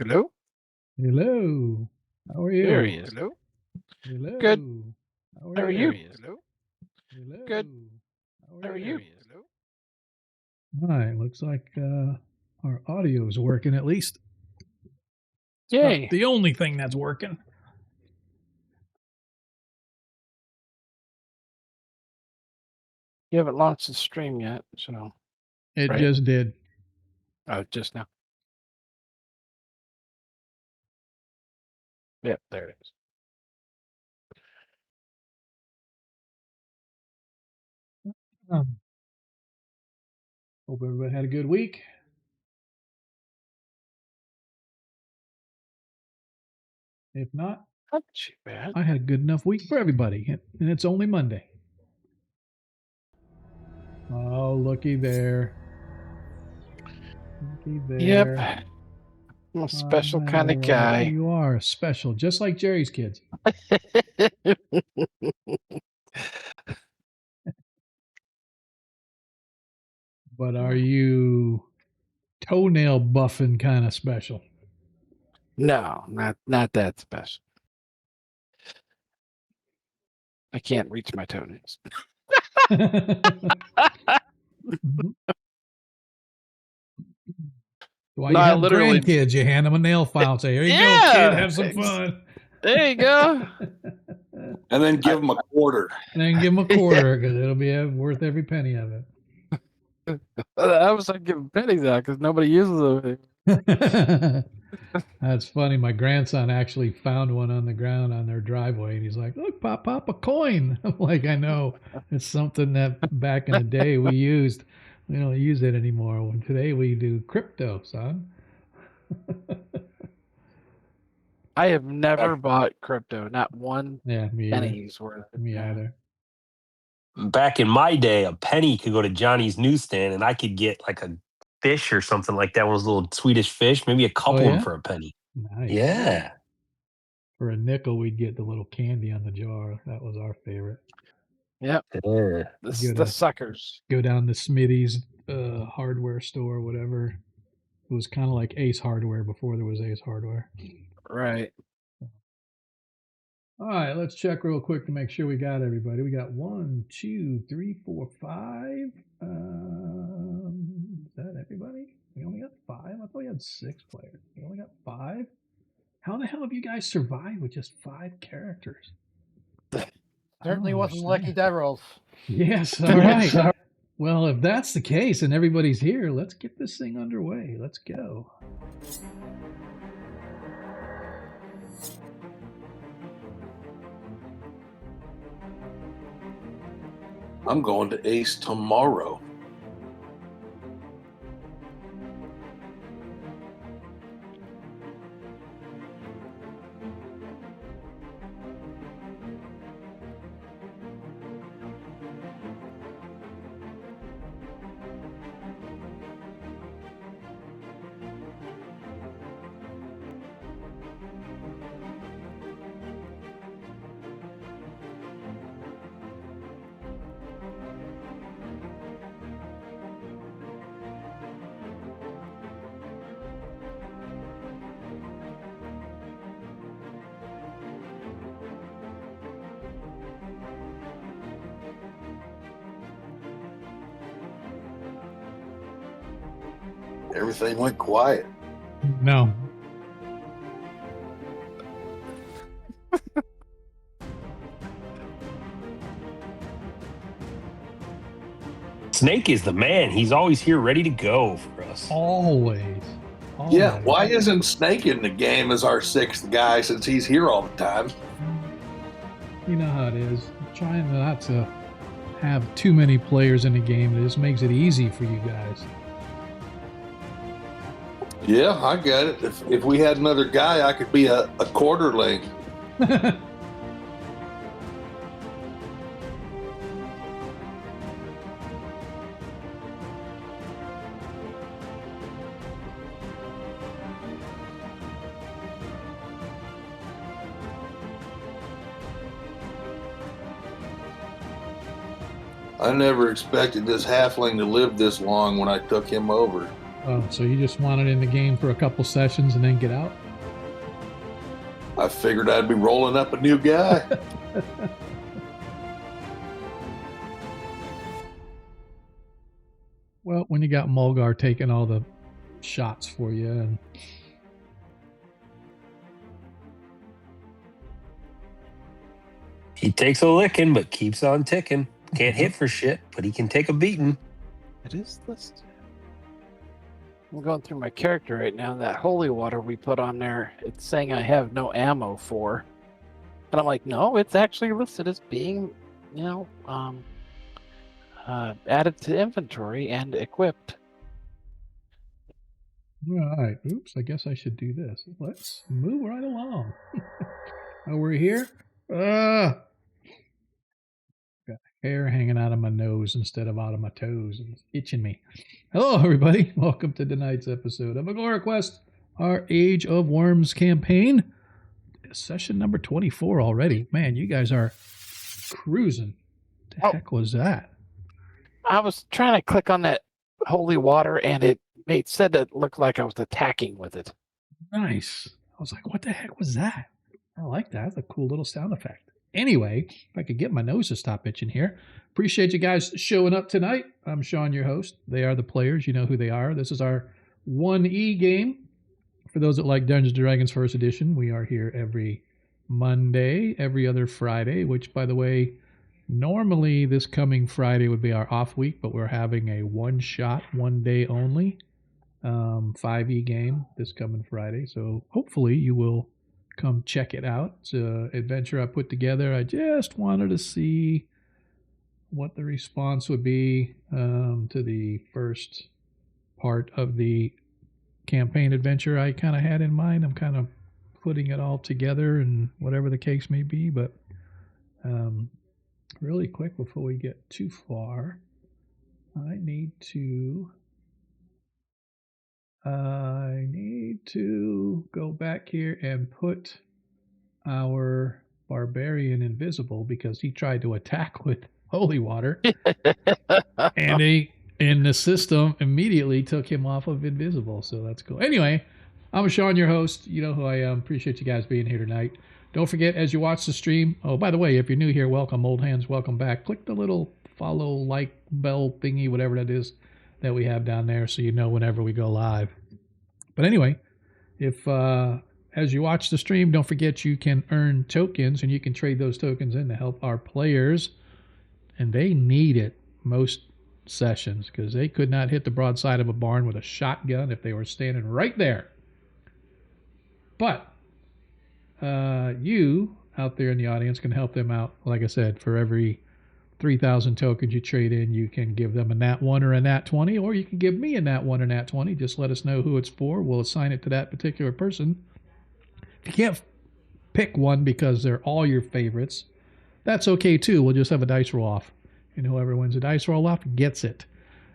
Hello? Hello. How are you? There he is. Hello? Hello. Good. How How are you? Hello? Hello. Good. How How are you? Hello. All right. Looks like our audio is working at least. Yay. The only thing that's working. You haven't launched the stream yet, so. It Right. just did. Oh, just now. Yep, there it is. Hope everybody had a good week. If not, Not too bad. I had a good enough week for everybody, and it's only Monday. Oh, looky there. Looky there. Yep. I'm a special kind of guy. You are special, just like Jerry's kids. But are you toenail buffing kind of special? No, not that special. I can't reach my toenails. Why you have grandkids? You hand them a nail file and say, "Here you go, kid. Have some fun." There you go. And then give them a quarter. And then give them a quarter because it'll be worth every penny of it. I was like giving pennies out because nobody uses them. That's funny. My grandson actually found one on the ground on their driveway, and he's like, "Look, Pop, a coin." I'm like, "I know. It's something that back in the day we used. We don't use it anymore. When today we do crypto, son." I have never bought crypto, not one penny's worth. Me either. Back in my day, a penny could go to Johnny's newsstand, and I could get like a fish or something like that. One of those little Swedish fish, maybe a couple of them for a penny. Nice. Yeah. For a nickel, we'd get the little candy on the jar. That was our favorite. Yep. The suckers. Go down to Smitty's hardware store, whatever. It was kind of like Ace Hardware before there was Ace Hardware. Right. All right, let's check real quick to make sure we got everybody. We got 1, 2, 3, 4, 5. Is that everybody? We only got 5. I thought we had 6 players. We only got 5. How the hell have you guys survived with just 5 characters? Certainly wasn't lucky die rolls. Yes, all right. Well, if that's the case and everybody's here, let's get this thing underway. Let's go. I'm going to Ace tomorrow. Everything went quiet. No. Snake is the man. He's always here ready to go for us. Always. Yeah, why isn't Snake in the game as our 6th guy since he's here all the time? You know how it is. I'm trying not to have too many players in the game. It just makes it easy for you guys. Yeah, I get it. If we had another guy, I could be a quarterling. I never expected this halfling to live this long when I took him over. Oh, so you just want it in the game for a couple sessions and then get out? I figured I'd be rolling up a new guy. Well, when you got Mulgar taking all the shots for you, and He takes a licking, but keeps on ticking. Can't hit for shit, but he can take a beating. It is listed. I'm going through my character right now. That holy water we put on there, it's saying I have no ammo for. And I'm like, no, it's actually listed as being, added to inventory and equipped. all right. Oops, I guess I should do this. Let's move right along. Oh, we're here? Got hair hanging out of my nose instead of out of my toes, and it's itching me. Hello, everybody. Welcome to tonight's episode of Agora Quest, our Age of Worms campaign. Session number 24 already. Man, you guys are cruising. The heck was that? I was trying to click on that holy water, and it said it looked like I was attacking with it. Nice. I was like, what the heck was that? I like that. That's a cool little sound effect. Anyway, if I could get my nose to stop itching here. Appreciate you guys showing up tonight. I'm Sean, your host. They are the players. You know who they are. This is our 1E game. For those that like Dungeons & Dragons First Edition, we are here every Monday, every other Friday, which, by the way, normally this coming Friday would be our off week, but we're having a one-shot, one-day only 5E game this coming Friday. So hopefully you will come check it out. It's an adventure I put together. I just wanted to see what the response would be to the first part of the campaign adventure I kind of had in mind. I'm kind of putting it all together and whatever the case may be. But really quick before we get too far, I need to go back here and put our barbarian invisible because he tried to attack with holy water. And the system immediately took him off of invisible. So that's cool. Anyway, I'm Sean, your host. You know who I am. Appreciate you guys being here tonight. Don't forget, as you watch the stream, oh, by the way, if you're new here, welcome. Old hands, welcome back. Click the little follow, like, bell thingy, whatever that is that we have down there so you know whenever we go live. But anyway, if as you watch the stream, don't forget you can earn tokens and you can trade those tokens in to help our players. And they need it most sessions because they could not hit the broadside of a barn with a shotgun if they were standing right there. But you out there in the audience can help them out. Like I said, for every 3,000 tokens you trade in, you can give them a nat 1 or a nat 20, or you can give me a nat 1 or nat 20. Just let us know who it's for. We'll assign it to that particular person. If you can't pick one because they're all your favorites, that's okay too. We'll just have a dice roll off, and whoever wins a dice roll off gets it.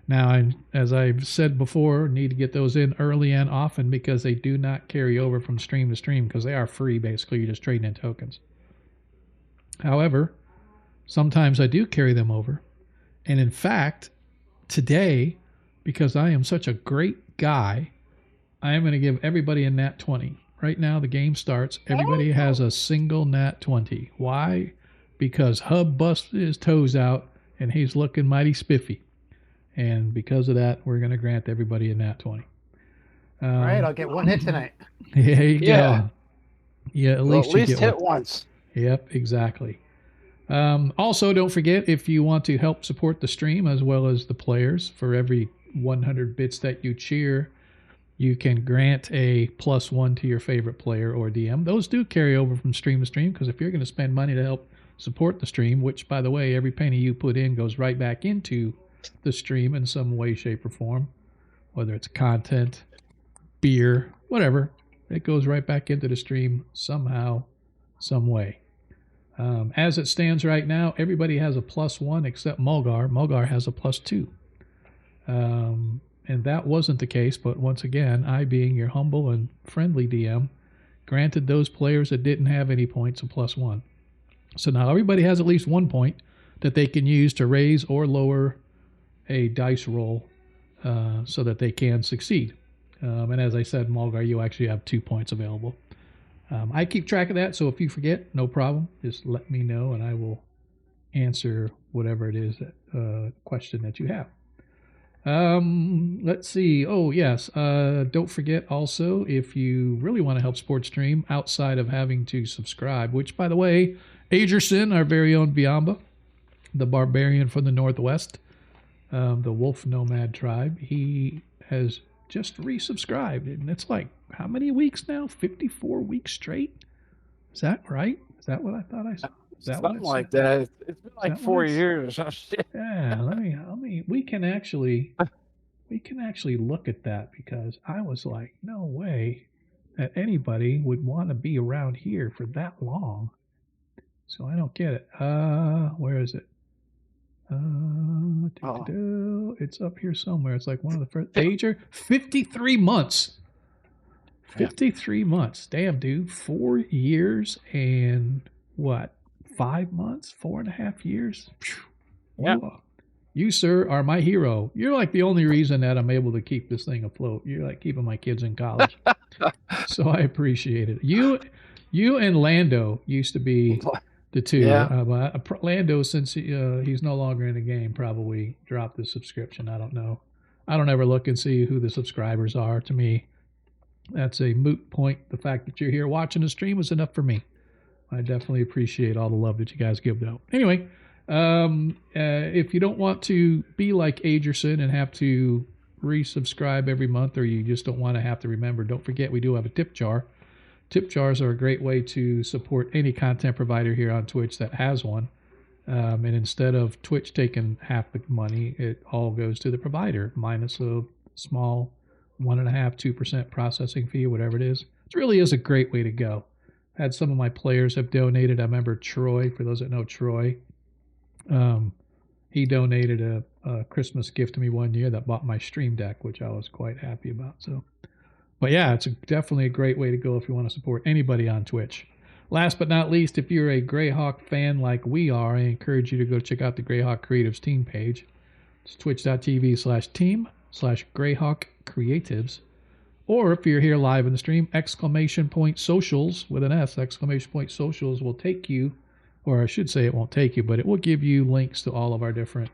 Now, as I've said before, need to get those in early and often because they do not carry over from stream to stream because they are free. Basically, you're just trading in tokens. However, sometimes I do carry them over. And in fact, today, because I am such a great guy, I am going to give everybody a nat 20. Right now, the game starts. Everybody has a single nat 20. Why? Because Hub busted his toes out and he's looking mighty spiffy. And because of that, we're going to grant everybody a nat 20. All right, I'll get one hit tonight. There you go. Yeah, at least you get hit one. once. Yep, exactly. Also, don't forget, if you want to help support the stream as well as the players, for every 100 bits that you cheer, you can grant a +1 to your favorite player or DM. Those do carry over from stream to stream, because if you're going to spend money to help support the stream, which, by the way, every penny you put in goes right back into the stream in some way, shape, or form, whether it's content, beer, whatever, it goes right back into the stream somehow, some way. As it stands right now, everybody has a +1 except Mulgar. Mulgar has a +2. And that wasn't the case, but once again, I, being your humble and friendly DM, granted those players that didn't have any points a +1. So now everybody has at least 1 point that they can use to raise or lower a dice roll so that they can succeed. And as I said, Mulgar, you actually have 2 points available. I keep track of that, so if you forget, no problem. Just let me know, and I will answer whatever it is that question that you have. Let's see. Oh, yes. Don't forget also, if you really want to help Sports Stream outside of having to subscribe, which, by the way, Agerson, our very own Biamba, the barbarian from the Northwest, the Wolf Nomad tribe, he has just resubscribed. And it's like, how many weeks now? 54 weeks straight? Is that right? Is that what I thought I said? Something like that. It's been like 4 years. Yeah, let me. We can actually look at that, because I was like, no way that anybody would want to be around here for that long. So I don't get it. Where is it? It's up here somewhere. It's like one of the first. Ager, 53 months. 53 months. Damn, dude. 4 years and what? 5 months? 4.5 years? Yeah. You, sir, are my hero. You're like the only reason that I'm able to keep this thing afloat. You're like keeping my kids in college. So I appreciate it. You and Lando used to be the two. Yeah. Lando, since he's no longer in the game, probably dropped the subscription. I don't know. I don't ever look and see who the subscribers are. To me, that's a moot point. The fact that you're here watching the stream is enough for me. I definitely appreciate all the love that you guys give, though. Anyway, if you don't want to be like Agerson and have to resubscribe every month, or you just don't want to have to remember, don't forget we do have a tip jar. Tip jars are a great way to support any content provider here on Twitch that has one. And instead of Twitch taking half the money, it all goes to the provider, minus a small 1.5–2% processing fee, whatever it is. It really is a great way to go. Had some of my players have donated. I remember Troy, for those that know Troy, he donated a Christmas gift to me one year that bought my Stream Deck, which I was quite happy about. So, but yeah, it's definitely a great way to go if you want to support anybody on Twitch. Last but not least, if you're a Greyhawk fan like we are, I encourage you to go check out the Greyhawk Creatives team page. It's twitch.tv/team/Greyhawk Creatives. Or if you're here live in the stream, !socials with an S, !socials will take you, or I should say it won't take you, but it will give you links to all of our different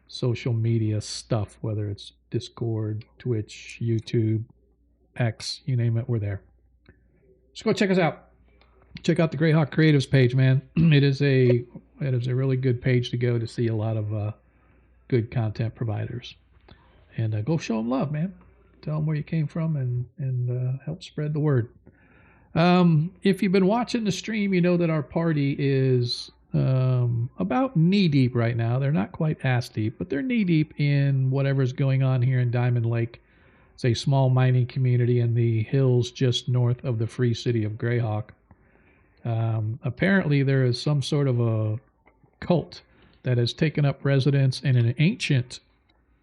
social media stuff, whether it's Discord, Twitch, YouTube, X, you name it, we're there. Just go check us out. Check out the Greyhawk Creatives page, man. It is a really good page to go to see a lot of good content providers. And go show them love, man. Tell them where you came from and help spread the word. If you've been watching the stream, you know that our party is about knee-deep right now. They're not quite ass-deep, but they're knee-deep in whatever's going on here in Diamond Lake. It's a small mining community in the hills just north of the free city of Greyhawk. Apparently, there is some sort of a cult that has taken up residence in an ancient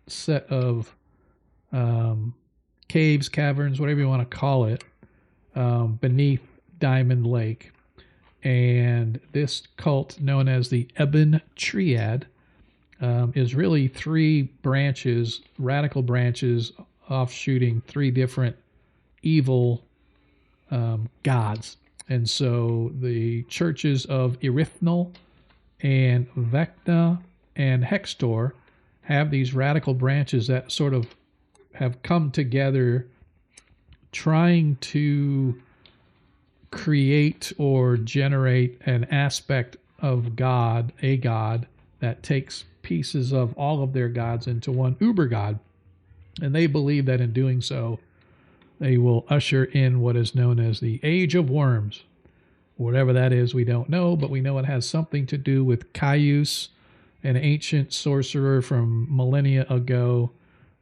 set of caves, caverns, whatever you want to call it, beneath Diamond Lake. And this cult, known as the Ebon Triad, is really 3 branches, radical branches, offshooting 3 different evil gods. And so the churches of Erythnal and Vecna and Hextor have these radical branches that sort of have come together trying to create or generate an aspect of God, a God that takes pieces of all of their gods into one uber God. And they believe that in doing so, they will usher in what is known as the Age of Worms. Whatever that is, we don't know, but we know it has something to do with Caius, an ancient sorcerer from millennia ago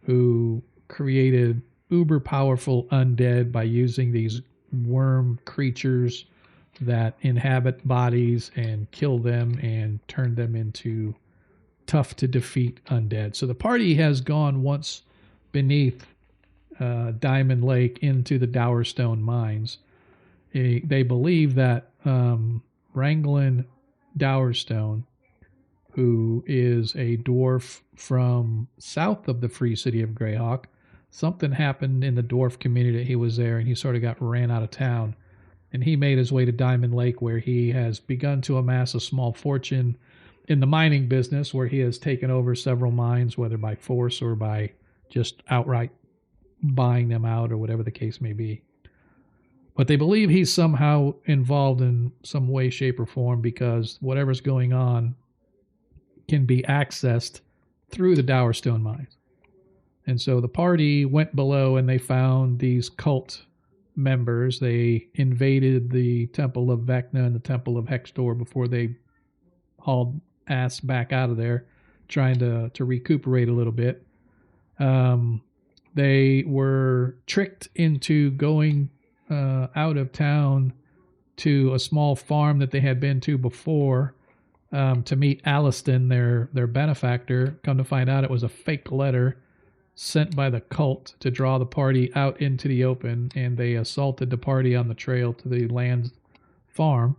who created uber powerful undead by using these worm creatures that inhabit bodies and kill them and turn them into tough to defeat undead. So the party has gone once beneath Diamond Lake into the Dowerstone mines. They believe that Ranglin Dowerstone, who is a dwarf from south of the free city of Greyhawk. Something happened in the dwarf community that he was there, and he sort of got ran out of town. And he made his way to Diamond Lake, where he has begun to amass a small fortune in the mining business, where he has taken over several mines, whether by force or by just outright buying them out or whatever the case may be. But they believe he's somehow involved in some way, shape, or form, because whatever's going on can be accessed through the Dowerstone mines. And so the party went below and they found these cult members. They invaded the Temple of Vecna and the Temple of Hextor before they hauled ass back out of there, trying to recuperate a little bit. They were tricked into going out of town to a small farm that they had been to before to meet Alliston, their benefactor. Come to find out, it was a fake letter sent by the cult to draw the party out into the open, and they assaulted the party on the trail to the land farm.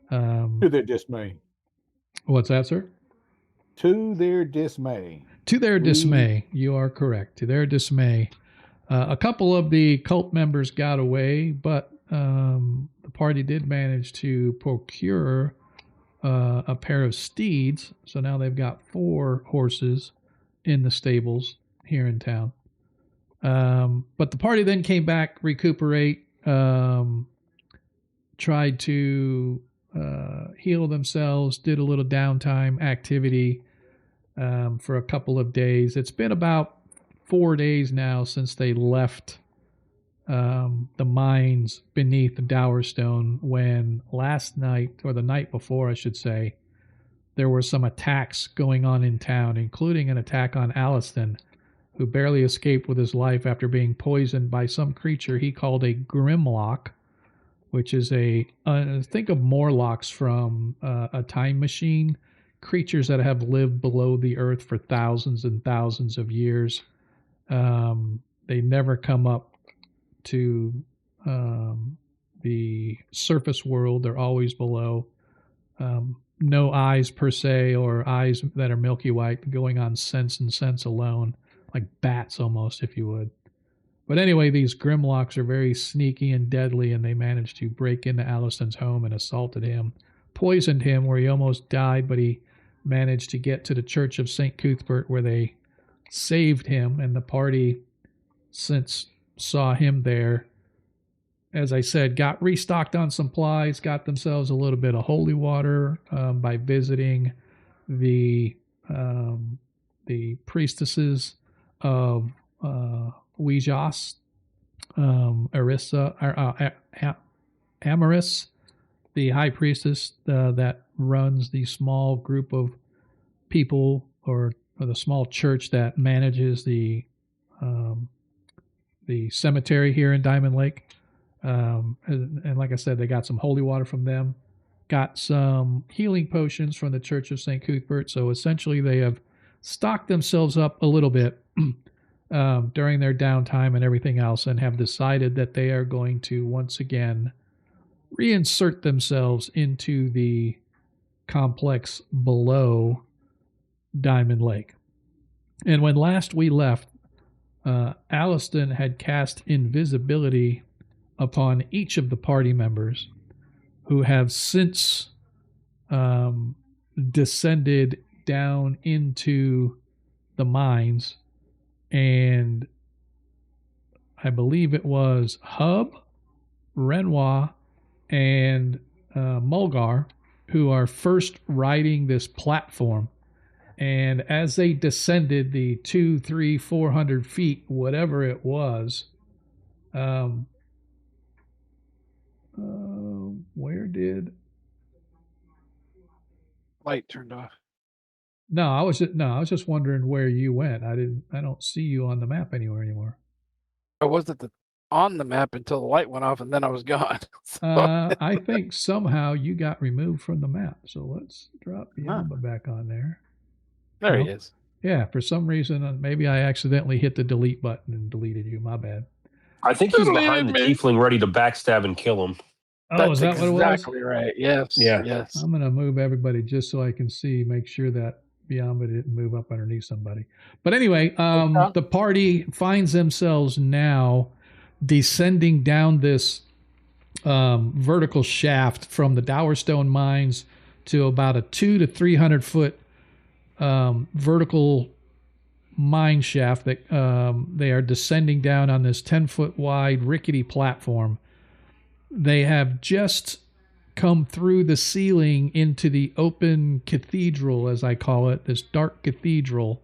To their dismay. What's that, sir? To their dismay. To their dismay, you are correct. To their dismay. A couple of the cult members got away, but the party did manage to procure a pair of steeds. So now they've got 4 horses in the stables here in town. But the party then came back, recuperate, tried to heal themselves, did a little downtime activity for a couple of days. It's been about 4 days now since they left the mines beneath the Dowerstone, when last night, or the night before I should say, there were some attacks going on in town, including an attack on Alliston, who barely escaped with his life after being poisoned by some creature he called a Grimlock, which is think of Morlocks from a time machine, creatures that have lived below the earth for thousands and thousands of years. They never come up to the surface world. They're always below. No eyes per se, or eyes that are milky white, going on sense and sense alone, like bats almost, if you would. But anyway, these Grimlocks are very sneaky and deadly, and they managed to break into Alliston's home and assaulted him, poisoned him where he almost died, but he managed to get to the Church of St. Cuthbert, where they saved him, and the party since saw him there. As I said, got restocked on supplies, got themselves a little bit of holy water by visiting the priestesses of Wejas, Amaris, the high priestess that runs the small group of people, or the small church that manages the cemetery here in Diamond Lake. And like I said, they got some holy water from them, got some healing potions from the Church of St. Cuthbert. So essentially they have stocked themselves up a little bit during their downtime and everything else, and have decided that they are going to once again reinsert themselves into the complex below Diamond Lake. And when last we left, Alliston had cast invisibility upon each of the party members, who have since descended down into the mines. And I believe it was Hub, Renoir, and Mulgar who are first riding this platform. And as they descended the 200, 300, 400 feet, whatever it was, where did Light turned off. No, I was just wondering where you went. I don't see you on the map anymore. I wasn't on the map until the light went off, and then I was gone. I think somehow you got removed from the map. So let's drop Yamba back on there. There he is. Yeah, for some reason, maybe I accidentally hit the delete button and deleted you. My bad. I think he's behind the tiefling, ready to backstab and kill him. Oh, is that what it was? Exactly right. Yes. Yeah. Yes. I'm going to move everybody just so I can see, make sure that Biamba didn't move up underneath somebody. But anyway, the party finds themselves now descending down this vertical shaft from the Dowerstone mines to about a 200 to 300 foot vertical mine shaft that they are descending down on this 10-foot wide rickety platform. They have just come through the ceiling into the open cathedral, as I call it, this dark cathedral.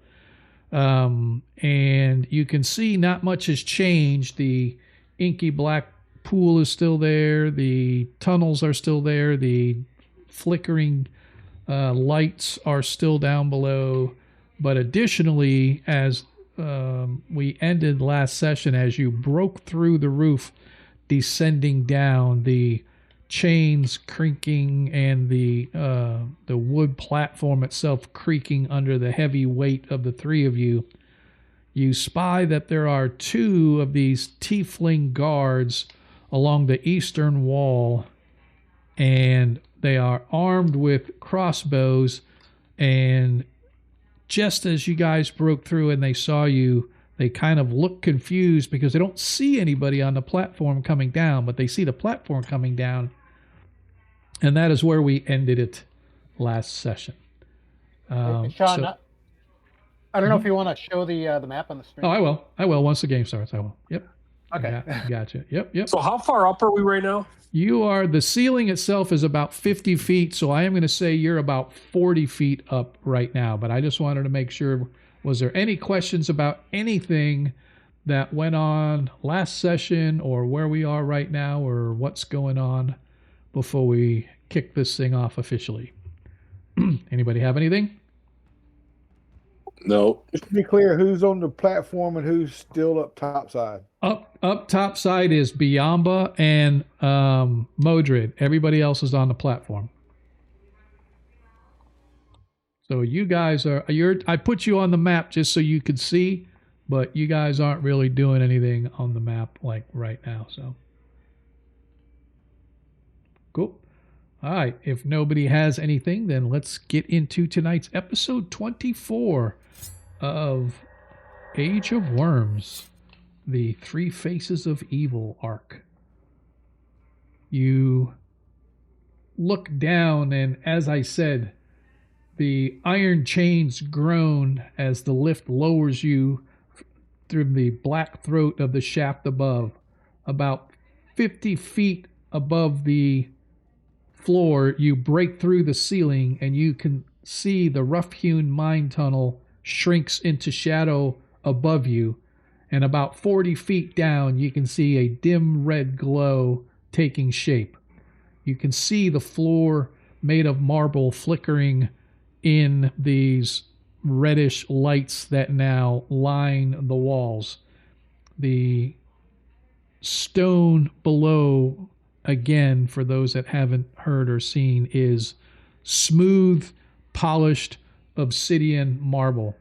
And you can see not much has changed. The inky black pool is still there. The tunnels are still there. The flickering lights are still down below. But additionally, as we ended last session, as you broke through the roof, descending down, the chains creaking and the wood platform itself creaking under the heavy weight of the three of you, you spy that there are two of these tiefling guards along the eastern wall, and they are armed with crossbows. And just as you guys broke through and they saw you, they kind of look confused because they don't see anybody on the platform coming down, but they see the platform coming down. And that is where we ended it last session. Sean, I don't know if you want to show the map on the screen. Oh, I will. I will. Once the game starts, I will. Yep. Okay. Gotcha. Yep. So how far up are we right now? The ceiling itself is about 50 feet, so I am going to say you're about 40 feet up right now. But I just wanted to make sure, was there any questions about anything that went on last session or where we are right now or what's going on before we kick this thing off officially? Anybody have anything? No. Just to be clear, who's on the platform and who's still up top side? Up top side is Biamba and Modred. Everybody else is on the platform. So you guys I put you on the map just so you could see, but you guys aren't really doing anything on the map like right now. So cool. All right. If nobody has anything, then let's get into tonight's episode 24 of Age of Worms, the Three Faces of Evil arc. You look down, and as I said, the iron chains groan as the lift lowers you through the black throat of the shaft above. About 50 feet above the floor, you break through the ceiling, and you can see the rough-hewn mine tunnel shrinks into shadow above you. And about 40 feet down, you can see a dim red glow taking shape. You can see the floor made of marble flickering in these reddish lights that now line the walls. The stone below, again, for those that haven't heard or seen, is smooth, polished obsidian marble.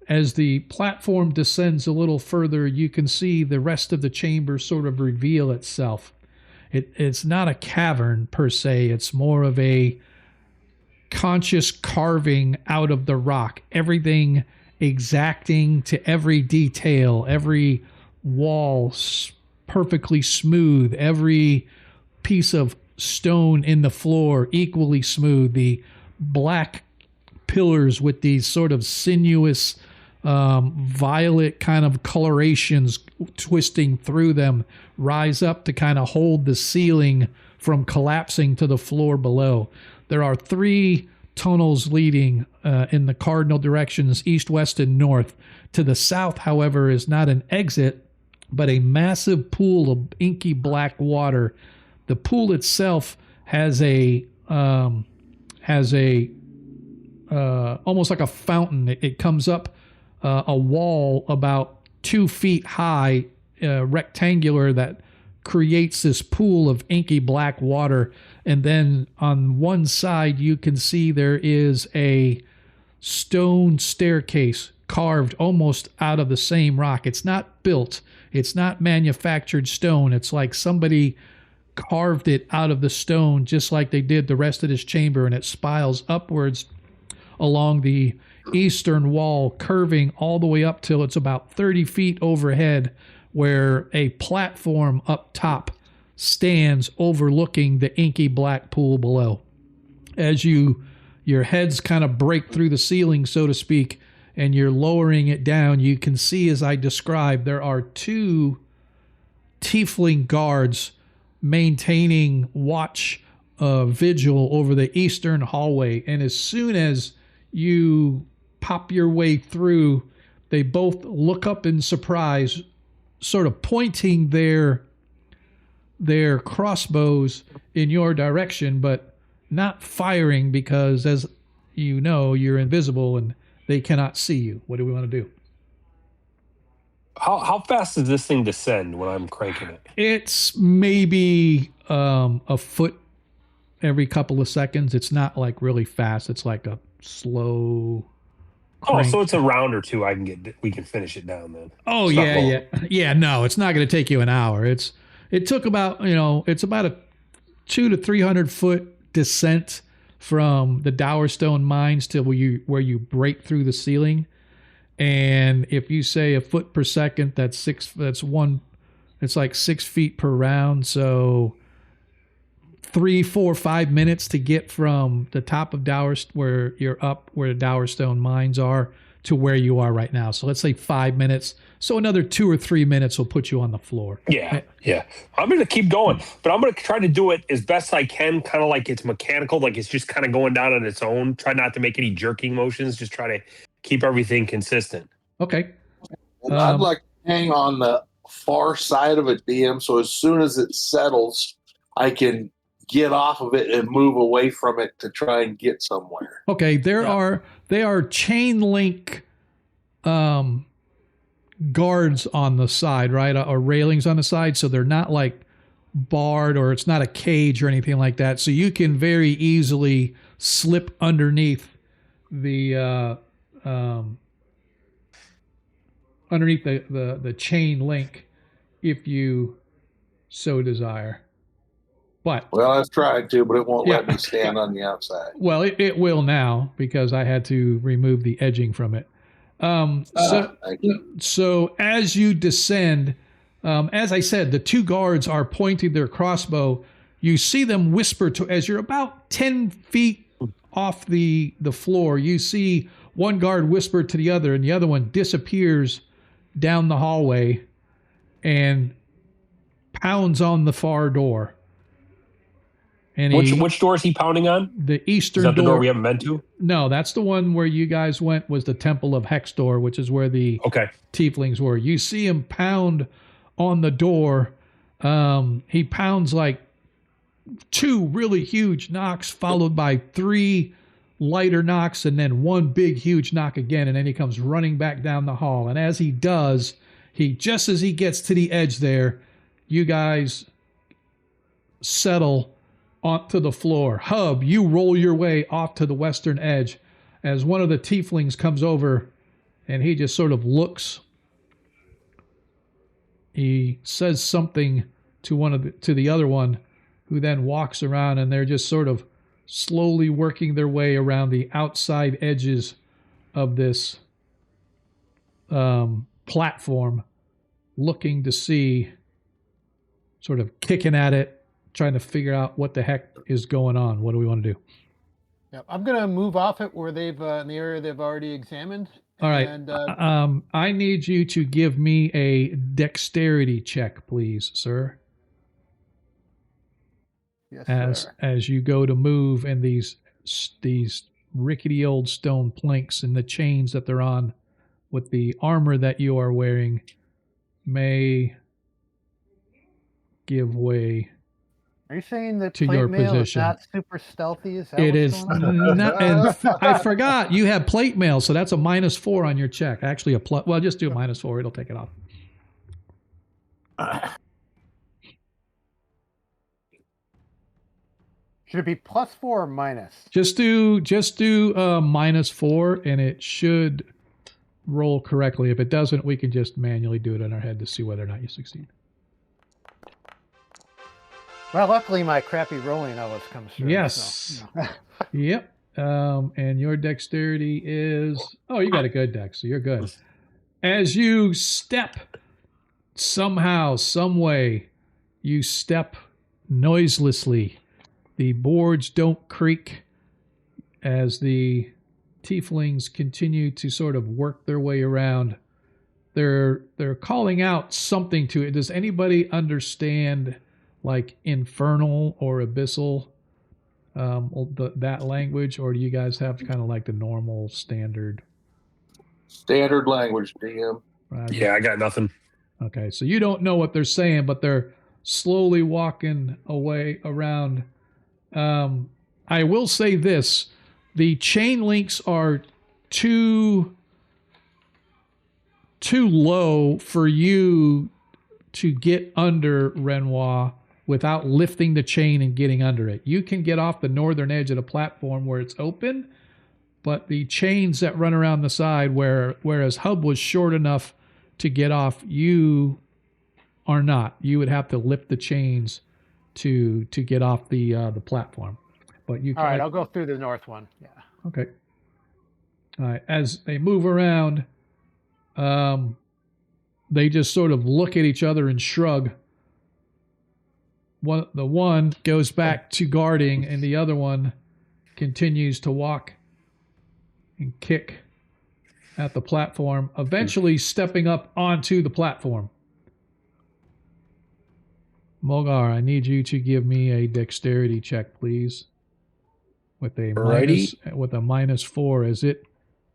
As the platform descends a little further, you can see the rest of the chamber sort of reveal itself. It's not a cavern per se, it's more of a conscious carving out of the rock. Everything exacting to every detail, every wall perfectly smooth, every piece of stone in the floor equally smooth. The black pillars with these sort of sinuous violet kind of colorations twisting through them rise up to kind of hold the ceiling from collapsing to the floor below. There are 3 tunnels leading in the cardinal directions, east, west, and north. To the south, however, is not an exit, but a massive pool of inky black water. The pool itself has almost like a fountain. It comes up a wall about 2 feet high, rectangular, that creates this pool of inky black water. And then on one side, you can see there is a stone staircase carved almost out of the same rock. It's not built. It's not manufactured stone. It's like somebody carved it out of the stone just like they did the rest of this chamber, and it spirals upwards along the eastern wall, curving all the way up till it's about 30 feet overhead, where a platform up top stands overlooking the inky black pool below. As your heads kind of break through the ceiling, so to speak, and you're lowering it down, you can see, as I described, there are 2 tiefling guards maintaining watch vigil over the eastern hallway. And as soon as you pop your way through, they both look up in surprise, sort of pointing their crossbows in your direction, but not firing because, as you know, you're invisible and they cannot see you. What do we want to do? How fast does this thing descend when I'm cranking it? It's maybe a foot every couple of seconds. It's not like really fast. It's like a slow crank. Oh, so it's a round or two. We can finish it down then. Oh, yeah. No, it's not going to take you an hour. It took about, it's about a 200 to 300 foot descent from the Dowerstone mines to where you break through the ceiling. And if you say a foot per second, it's like 6 feet per round. So 3, 4, 5 minutes to get from the top of where you're up, where the Dowerstone mines are, to where you are right now. So let's say 5 minutes. So another 2 or 3 minutes will put you on the floor. Yeah. I'm going to keep going, but I'm going to try to do it as best I can, kind of like it's mechanical, like it's just kind of going down on its own. Try not to make any jerking motions. Just try to keep everything consistent. Okay. And I'd like to hang on the far side of it, DM, so as soon as it settles, I can get off of it and move away from it to try and get somewhere. Okay, they are chain link guards on the side, right? Or railings on the side, so they're not like barred, or it's not a cage or anything like that. So you can very easily slip underneath the chain link if you so desire. But well, I was trying to, but it won't let me stand on the outside. Well, it will now because I had to remove the edging from it. So as you descend, as I said, the 2 guards are pointing their crossbow. You see them whisper as you're about 10 feet off the floor. You see one guard whisper to the other, and the other one disappears down the hallway and pounds on the far door. And which door is he pounding on? The eastern door. Is that the door we haven't been to? No, that's the one where you guys went, was the Temple of Hextor, which is where the tieflings were. You see him pound on the door. He pounds like 2 really huge knocks, followed by 3 lighter knocks, and then 1 big huge knock again, and then he comes running back down the hall. And as he does, just as he gets to the edge there, you guys settle onto the floor. Hub, you roll your way off to the western edge as one of the tieflings comes over, and he just sort of looks. He says something to the other one, who then walks around, and they're just sort of slowly working their way around the outside edges of this platform, looking to see, sort of kicking at it, trying to figure out what the heck is going on. What do we want to do? Yeah, I'm going to move off it where they've in the area they've already examined. All right. I need you to give me a dexterity check, please, sir. Yes, sir. As you go to move, and these rickety old stone planks and the chains that they're on with the armor that you are wearing may give way. Are you saying that to plate your mail position is not super stealthy? Is that it what's is going on? not, and I forgot you have plate mail, so that's a -4 on your check. Actually, a plus. Well, just do a -4; it'll take it off. Should it be +4 or minus? Just do -4, and it should roll correctly. If it doesn't, we can just manually do it in our head to see whether or not you succeed. Well, luckily my crappy rolling always comes through. Yes. So. Yep. And your dexterity is, oh, you got a good dex, so you're good. As you step somehow, some way, you step noiselessly. The boards don't creak as the tieflings continue to sort of work their way around. They're calling out something to it. Does anybody understand like infernal or abyssal, that language, or do you guys have kind of like the normal standard? Standard language, DM. Yeah, I got nothing. Okay, so you don't know what they're saying, but they're slowly walking away around. I will say this: the chain links are too low for you to get under Renoir without lifting the chain and getting under it. You can get off the northern edge of the platform where it's open, but the chains that run around the side, whereas Hub was short enough to get off, you are not. You would have to lift the chains to get off the platform. But you can. All right, I'll go through the north one. Yeah. Okay. All right. As they move around, they just sort of look at each other and shrug. The one goes back to guarding, and the other one continues to walk and kick at the platform, eventually stepping up onto the platform. Mulgar, I need you to give me a dexterity check, please. With a -4, as it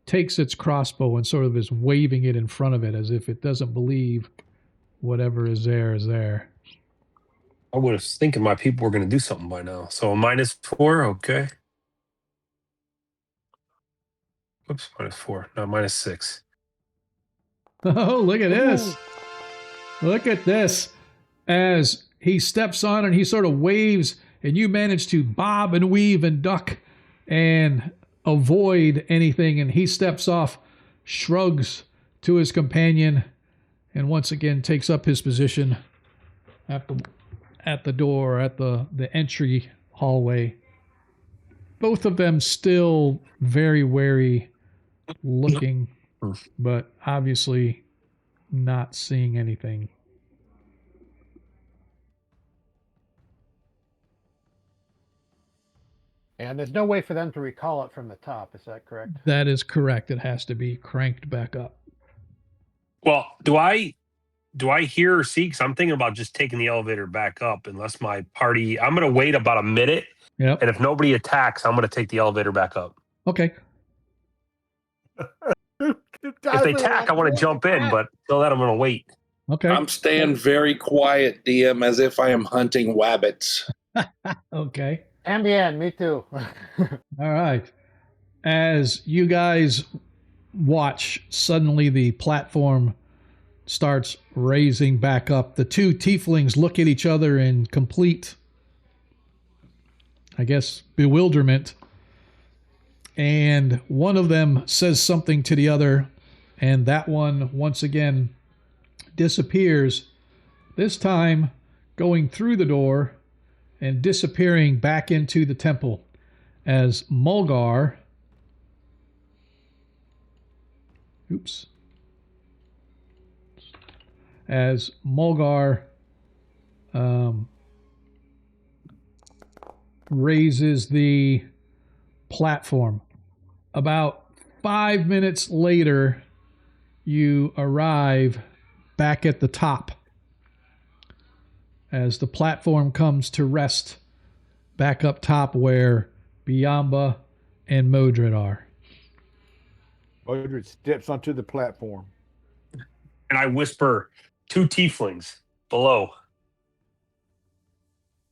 takes its crossbow and sort of is waving it in front of it as if it doesn't believe whatever is there is there. I would have thinking my people were going to do something by now. So a -4, okay. Oops, -4. No, -6. Oh, look at this. Look at this. As he steps on and he sort of waves, and you manage to bob and weave and duck and avoid anything, and he steps off, shrugs to his companion, and once again takes up his position at the door, at the entry hallway. Both of them still very wary looking, but obviously not seeing anything. And there's no way for them to recall it from the top. Is that correct? That is correct. It has to be cranked back up. Well, do I hear or see? Because I'm thinking about just taking the elevator back up. Unless my party, I'm going to wait about a minute. Yep. And if nobody attacks, I'm going to take the elevator back up. Okay. If they attack, I want to jump in, but till that, I'm going to wait. Okay. I'm staying very quiet, DM, as if I am hunting wabbits. Okay. Ambien, me too. All right. As you guys watch, suddenly the platform starts raising back up. The two tieflings look at each other in complete, I guess, bewilderment. And one of them says something to the other, and that one once again disappears, this time going through the door and disappearing back into the temple as Mulgar raises the platform. About 5 minutes later, you arrive back at the top as the platform comes to rest back up top where Biamba and Modred are. Modred steps onto the platform. And I whisper, 2 tieflings below.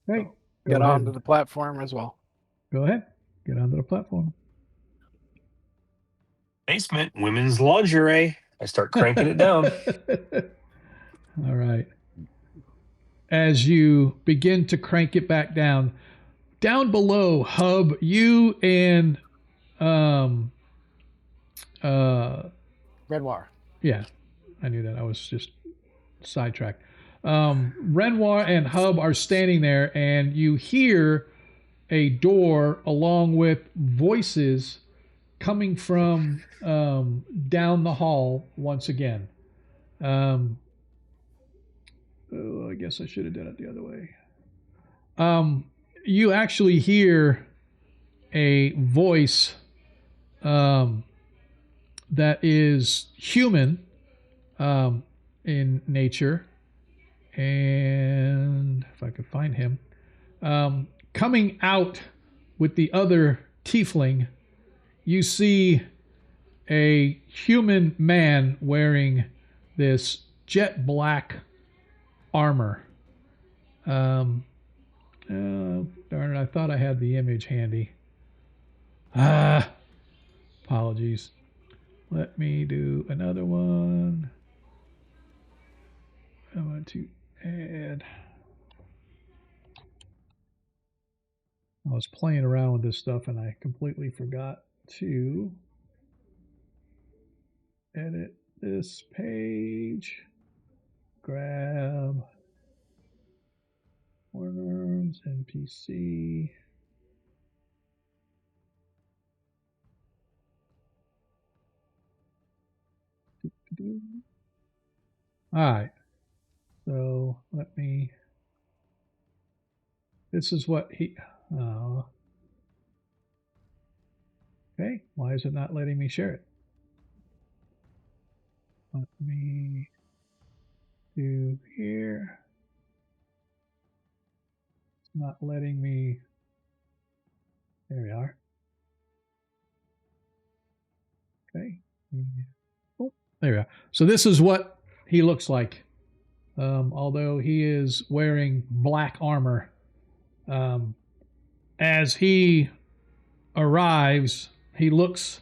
Hey, Get onto the platform as well. Go ahead. Get onto the platform. Basement, women's lingerie. I start cranking it down. All right. As you begin to crank it back down below, Hub, you and Renoir. yeah, I knew that. I was just sidetracked. Renoir and Hub are standing there, and you hear a door along with voices coming from down the hall once again. I guess I should have done it the other way. You actually hear a voice that is human in nature, and if I could find him, coming out with the other tiefling, you see a human man wearing this jet black armor. Darn it, I thought I had the image handy. Apologies. Let me do another one. I want to add. I was playing around with this stuff and I completely forgot to edit this page. Grab Warner's NPC. All right. So let me. This is what he. Okay. Why is it not letting me share it? Let me do here. It's not letting me. There we are. Okay. Oh, there we are. So this is what he looks like. Although he is wearing black armor. As he arrives, he looks,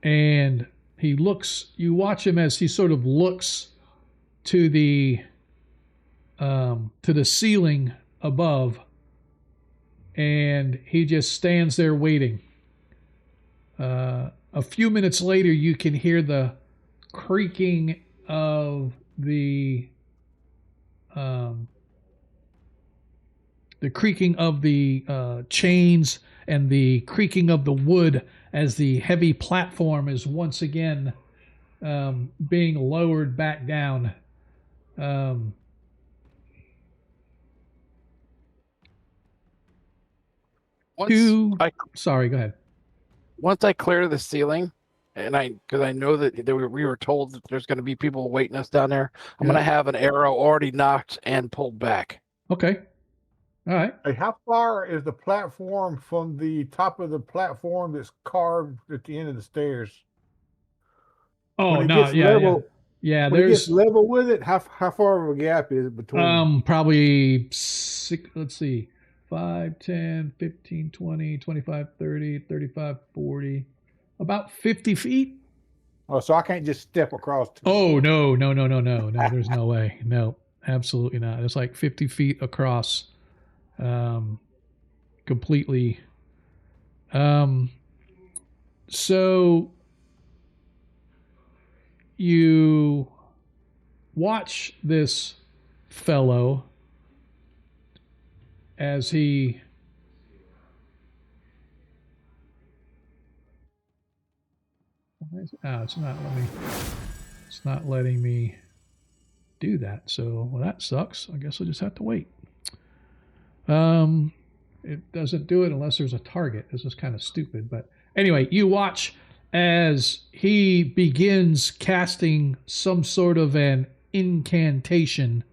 you watch him as he sort of looks to the ceiling above, and he just stands there waiting. A few minutes later, you can hear the creaking of the chains and the creaking of the wood as the heavy platform is once again being lowered back down. Sorry, go ahead. Once I clear the ceiling, and because I know that we were told that there's going to be people waiting us down there, I'm going to have an arrow already knocked and pulled back. Okay. All right. Hey, how far is the platform from the top of the platform that's carved at the end of the stairs? Oh, no, yeah. When it gets level with it, how far of a gap is it between? Probably 6, let's see, 5, 10, 15, 20, 25, 30, 35, 40, about 50 feet. Oh, so I can't just step across. Oh, no, there's no way. No, absolutely not. It's like 50 feet across, completely. So you watch this fellow as he it's not letting me do that. So, well, that sucks. I guess I'll just have to wait. It doesn't do it unless there's a target. This is kind of stupid, but anyway, you watch as he begins casting some sort of an incantation,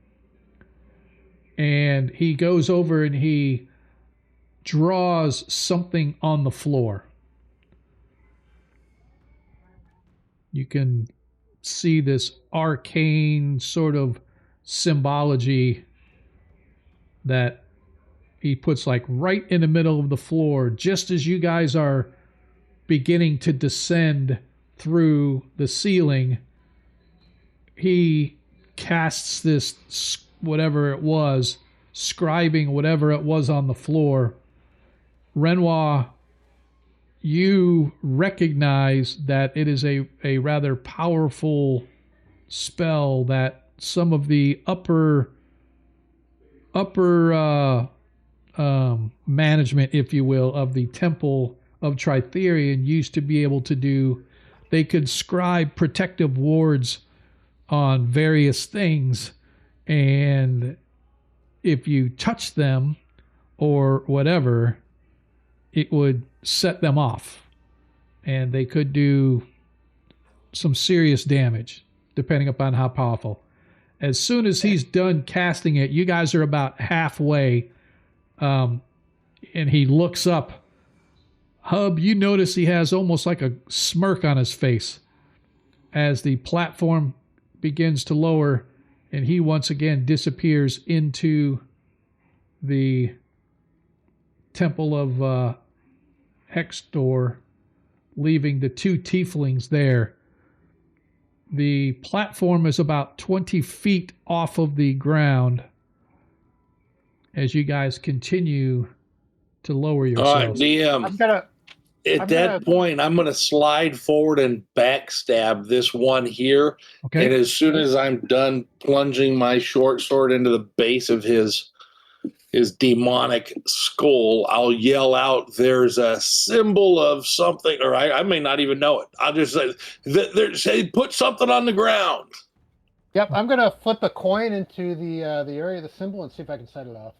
and he goes over and he draws something on the floor. You can see this arcane sort of symbology that he puts like right in the middle of the floor, just as you guys are beginning to descend through the ceiling. He casts this, whatever it was, scribing whatever it was on the floor. Renoir, you recognize that it is a rather powerful spell that some of the upper management, if you will, of the Temple of Tritherion used to be able to do. They could scribe protective wards on various things, and if you touch them or whatever, it would set them off, and they could do some serious damage depending upon how powerful. As soon as he's done casting it, you guys are about halfway, and he looks up. Hub, you notice he has almost like a smirk on his face as the platform begins to lower, and he once again disappears into the Temple of Hextor, leaving the two tieflings there. The platform is about 20 feet off of the ground as you guys continue to lower yourselves. All right, DM. At that point, I'm going to slide forward and backstab this one here. Okay. And as soon as I'm done plunging my short sword into the base of his demonic skull, I'll yell out, "There's a symbol of something," or I may not even know it. I'll just say, "Put something on the ground." Yep, I'm going to flip a coin into the area of the symbol and see if I can set it off.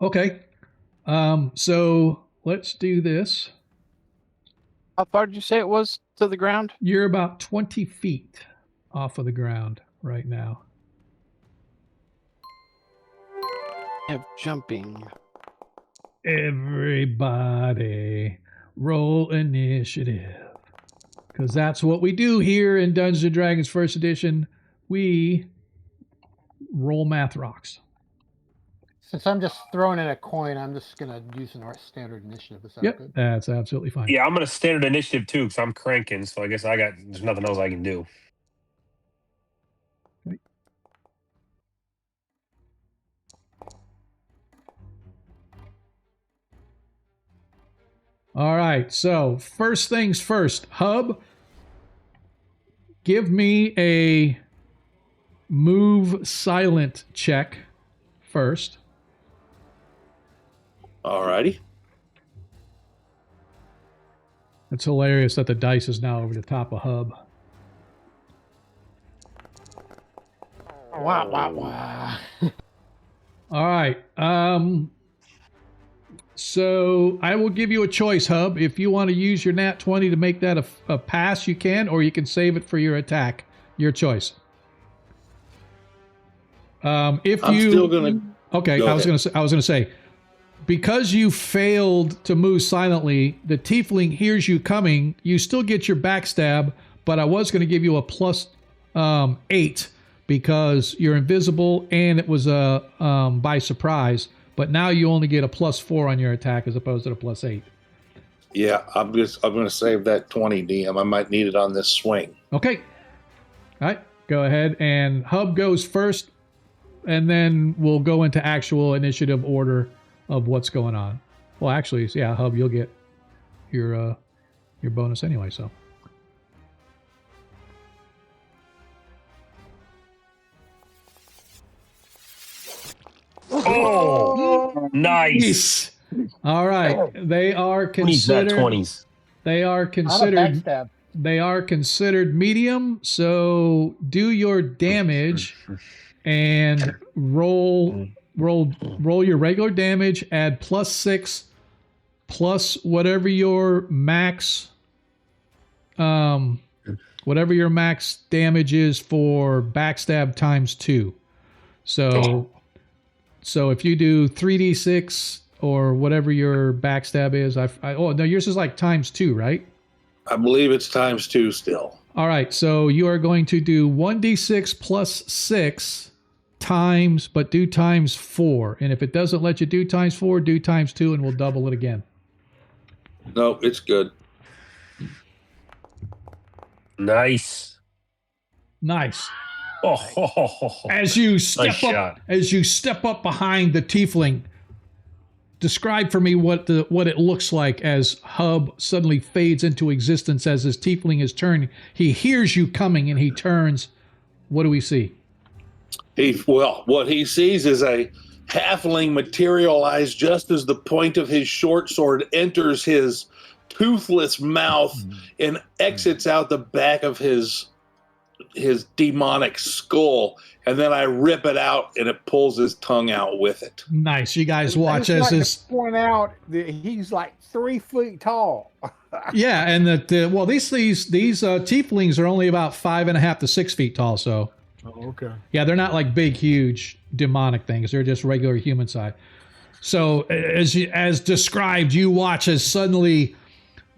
Okay. So let's do this. How far did you say it was to the ground? You're about 20 feet off of the ground right now. Have jumping. Everybody roll initiative. Because that's what we do here in Dungeons & Dragons First Edition. We roll math rocks. Since I'm just throwing in a coin, I'm just going to use our standard initiative. Is that good? That's absolutely fine. Yeah, I'm going to standard initiative too because I'm cranking, so I guess there's nothing else I can do. All right, so first things first. Hub, give me a move silent check first. All righty. It's hilarious that the dice is now over the top of Hub. Wow, wow, wow. All right. So I will give you a choice, Hub. If you want to use your nat 20 to make that a pass, you can, or you can save it for your attack. Your choice. If I'm you still gonna. okay, I was gonna say, because you failed to move silently, the tiefling hears you coming. You still get your backstab, but I was going to give you a plus 8 because you're invisible and it was by surprise. But now you only get a plus 4 on your attack as opposed to the plus 8. Yeah, I'm going to save that 20, DM. I might need it on this swing. Okay. All right. Go ahead, and Hub goes first, and then we'll go into actual initiative order of what's going on. Well, actually, yeah, Hub, you'll get your bonus anyway. So. Oh, nice. All right, they are considered 20s. They are considered. They are considered medium. So do your damage and roll your regular damage. Add plus 6, plus whatever your max damage is for backstab times 2. So if you do 3d6 or whatever your backstab is, oh no, yours is like times 2, right? I believe it's times 2 still. All right, so you are going to do 1d6 plus 6 times, but do times 4. And if it doesn't let you do times 4, do times 2, and we'll double it again. No, it's good. Nice. Oh, as you step up behind the tiefling, describe for me what it looks like as Hub suddenly fades into existence as his tiefling is turning. He hears you coming and he turns, what do we see? What he sees is a halfling materialize just as the point of his short sword enters his toothless mouth and exits out the back of his demonic skull, and then I rip it out and it pulls his tongue out with it. Nice. You guys watch I'd as like to this. point out that he's like 3 feet tall. Yeah, and that these tieflings are only about 5.5 to 6 feet tall. So Oh, okay. yeah, they're not like big, huge demonic things. They're just regular human size. So as described, you watch as suddenly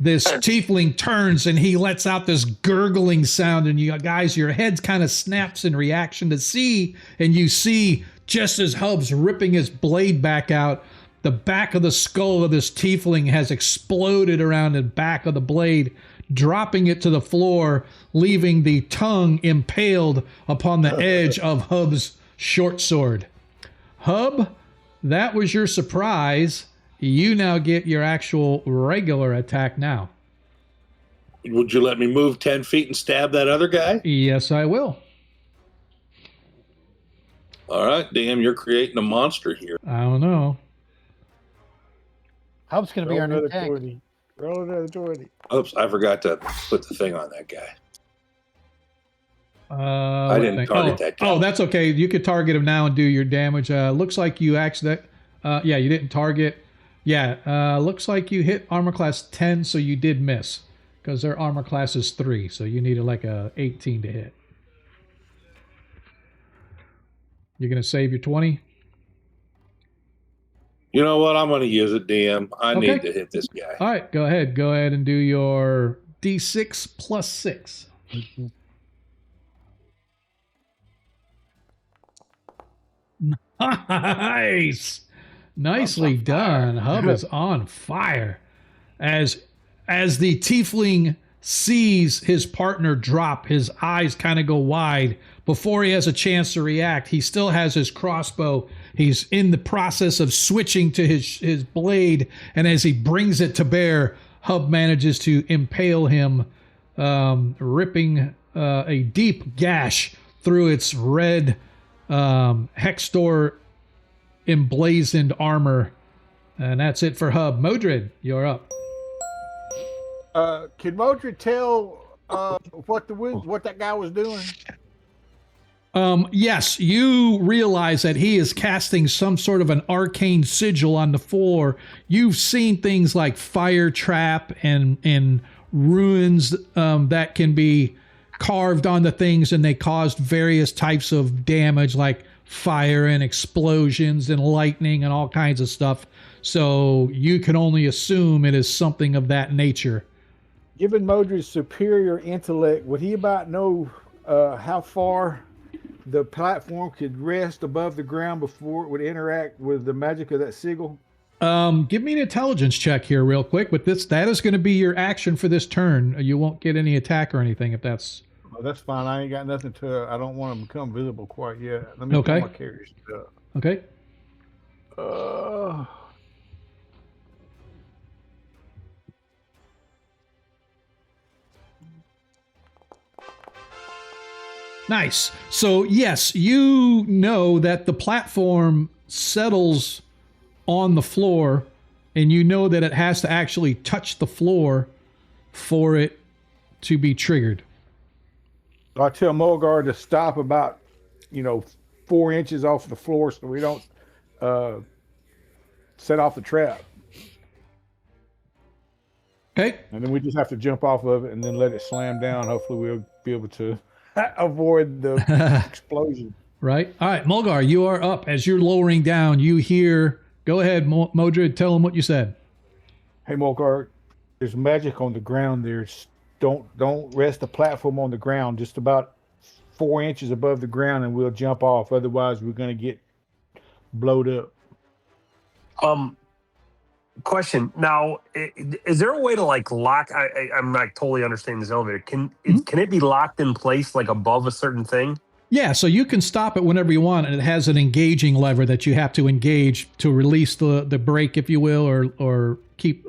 this tiefling turns and he lets out this gurgling sound, and you guys, your head kind of snaps in reaction to see, and you see just as Hub's ripping his blade back out, the back of the skull of this tiefling has exploded around the back of the blade, dropping it to the floor, leaving the tongue impaled upon the edge of Hub's short sword. Hub, that was your surprise. You now get your actual regular attack now. Would you let me move 10 feet and stab that other guy? Yes, I will. All right, damn, you're creating a monster here. I don't know. Hub's going to be Roll our new another tank. 20. Roll another 20. Oops, I forgot to put the thing on that guy. I What didn't thing? target that guy. Oh, that's okay. You could target him now and do your damage. Looks like you actually, yeah, you didn't target. Yeah, looks like you hit armor class 10, so you did miss because their armor class is 3, so you needed like a 18 to hit. You're gonna save your 20. You know what? I'm going to use it, DM. I Okay. need to hit this guy. All right, go ahead. Go ahead and do your D6 plus 6. Nice. Nicely done. Hub is on fire. As the tiefling sees his partner drop, his eyes kind of go wide. Before he has a chance to react, he still has his crossbow. He's in the process of switching to his blade, and as he brings it to bear, Hub manages to impale him, ripping a deep gash through its red Hextor emblazoned armor. And that's it for Hub. Modred, you're up. Can Modred tell what that guy was doing? Yes, you realize that he is casting some sort of an arcane sigil on the floor. You've seen things like fire trap and runes that can be carved onto things, and they caused various types of damage like fire and explosions and lightning and all kinds of stuff. So you can only assume it is something of that nature. Given Modred's superior intellect, would he about know how far the platform could rest above the ground before it would interact with the magic of that sigil? Give me an intelligence check here real quick, but that is going to be your action for this turn. You won't get any attack or anything if that's... Oh, that's fine. I ain't got nothing I don't want to become visible quite yet. Let me Okay. pull my character stuff. Okay. Nice. So yes, you know that the platform settles on the floor, and you know that it has to actually touch the floor for it to be triggered. I tell Mulgar to stop about, 4 inches off the floor so we don't set off the trap. Okay. And then we just have to jump off of it and then let it slam down. Hopefully we'll be able to avoid the explosion. Right. All right, Mulgar, you are up. As you're lowering down, you hear... Go ahead, Modred, tell him what you said. Hey, Mulgar, there's magic on the ground there. Don't rest the platform on the ground, just about 4 inches above the ground, and we'll jump off. Otherwise, we're going to get blowed up. Question. Now, is there a way to lock? I'm not totally understanding this elevator. Can it be locked in place above a certain thing? Yeah, so you can stop it whenever you want, and it has an engaging lever that you have to engage to release the brake, if you will, or keep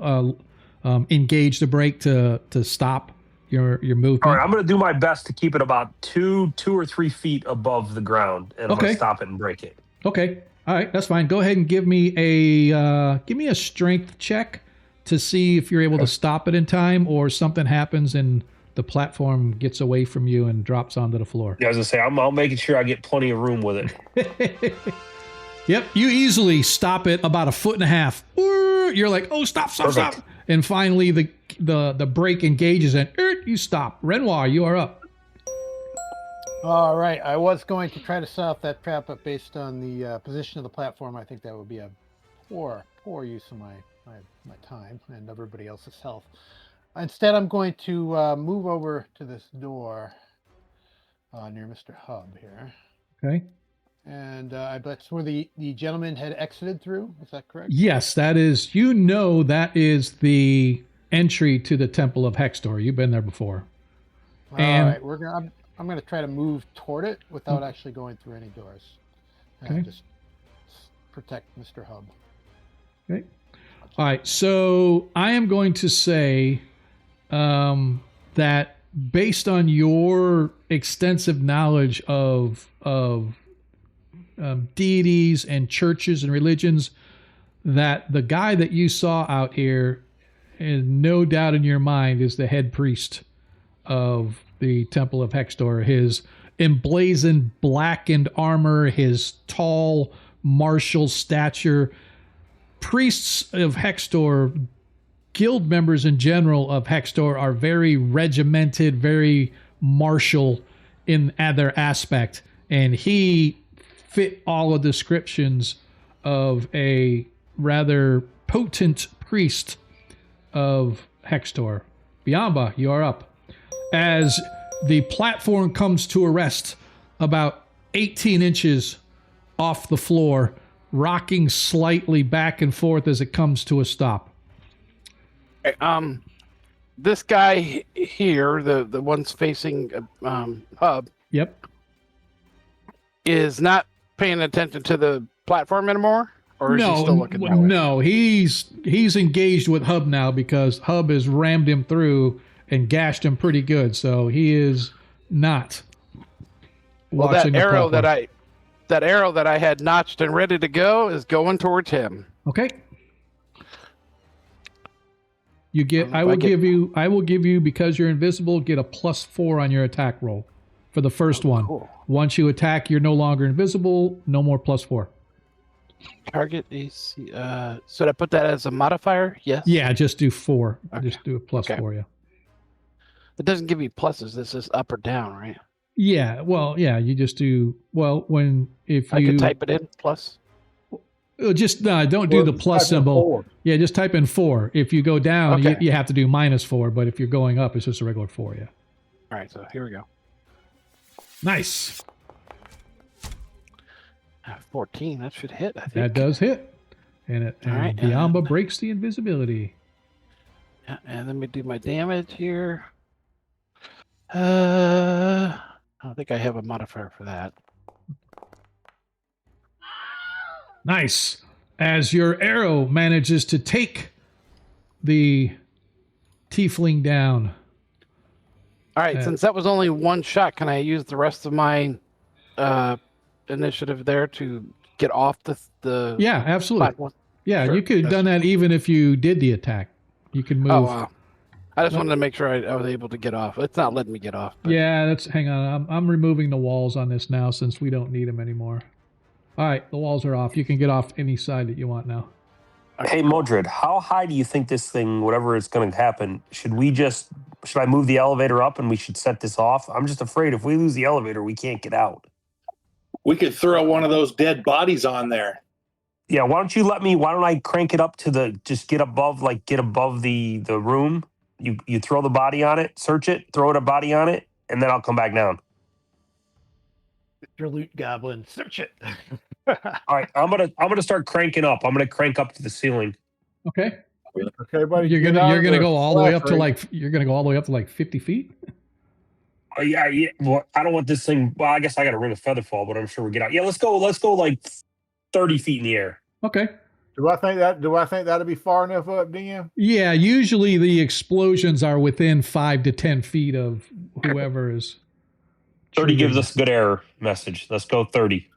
engage the brake to stop. your movement? All right, I'm going to do my best to keep it about 2 or 3 feet above the ground, and I'm going to stop it and break it. Okay. All right, that's fine. Go ahead and give me a strength check to see if you're able to stop it in time, or something happens and the platform gets away from you and drops onto the floor. Yeah, I was going to say, I'm making sure I get plenty of room with it. Yep, you easily stop it about 1.5 feet. You're like, oh, stop. And finally, the brake engages and you stop. Renoir, you are up. All right. I was going to try to set off that trap, but based on the position of the platform, I think that would be a poor use of my time and everybody else's health. Instead, I'm going to move over to this door near Mr. Hub here. Okay. And that's where the gentleman had exited through. Is that correct? Yes, that is. That is the entry to the Temple of Hextor. You've been there before. All right. I'm going to try to move toward it without actually going through any doors. And just protect Mr. Hub. Okay. All right. So I am going to say that based on your extensive knowledge of deities and churches and religions, that the guy that you saw out here, and no doubt in your mind, is the head priest of the Temple of Hextor. His emblazoned blackened armor, his tall martial stature. Priests of Hextor, guild members in general of Hextor, are very regimented, very martial in their aspect, and he fit all the descriptions of a rather potent priest of Hextor. Biamba, you are up. As the platform comes to a rest about 18 inches off the floor, rocking slightly back and forth as it comes to a stop. This guy here, the ones facing Hub, Yep. is not paying attention to the platform anymore, or is he still looking that way? No, he's engaged with Hub now because Hub has rammed him through and gashed him pretty good, so he is not watching that arrow platform. that arrow that I had notched and ready to go is going towards him. Okay. You get. I will give you, because you're invisible, get a +4 on your attack roll for the first one. Cool. Once you attack, you're no longer invisible. No more +4. Target AC. Should I put that as a modifier? Yes. Yeah, just do 4. Okay. Just do a +4. Yeah. It doesn't give you pluses. This is up or down, right? Yeah. Well, yeah. You just do if I you could type it in plus. Just don't do the plus symbol. Yeah, just type in 4. If you go down, Okay. you have to do -4. But if you're going up, it's just a regular 4. Yeah. All right, so here we go. Nice. 14. That should hit. I think That does hit, and All right, Biamba breaks the invisibility. Yeah, and let me do my damage here. I don't think I have a modifier for that. Nice. As your arrow manages to take the tiefling down. All right, since that was only one shot, can I use the rest of my initiative there to get off the Yeah, absolutely. platform? Yeah, Sure. you could have done that even if you did the attack. You can move. Oh, wow. I just wanted to make sure I was able to get off. It's not letting me get off. But... Yeah, hang on. I'm removing the walls on this now since we don't need them anymore. All right, the walls are off. You can get off any side that you want now. Hey, Modred, how high do you think this thing, whatever is going to happen, should I move the elevator up and we should set this off? I'm just afraid if we lose the elevator, we can't get out. We could throw one of those dead bodies on there. Yeah, why don't I crank it up to just get above the room. You throw the body on it, search it, throw a body on it, and then I'll come back down. Your loot goblin, search it. All right, I'm gonna start cranking up. I'm gonna crank up to the ceiling. Okay. Okay, buddy. You're gonna go all the way up to like 50 feet. Yeah. Well, I don't want this thing. Well, I guess I got to ring a feather fall, but I'm sure we'll get out. Yeah, let's go like 30 feet in the air. Okay. Do I think that'll be far enough up, then? Yeah, usually the explosions are within 5 to 10 feet of whoever is. 30 gives triggering. us a good error message. Let's go 30.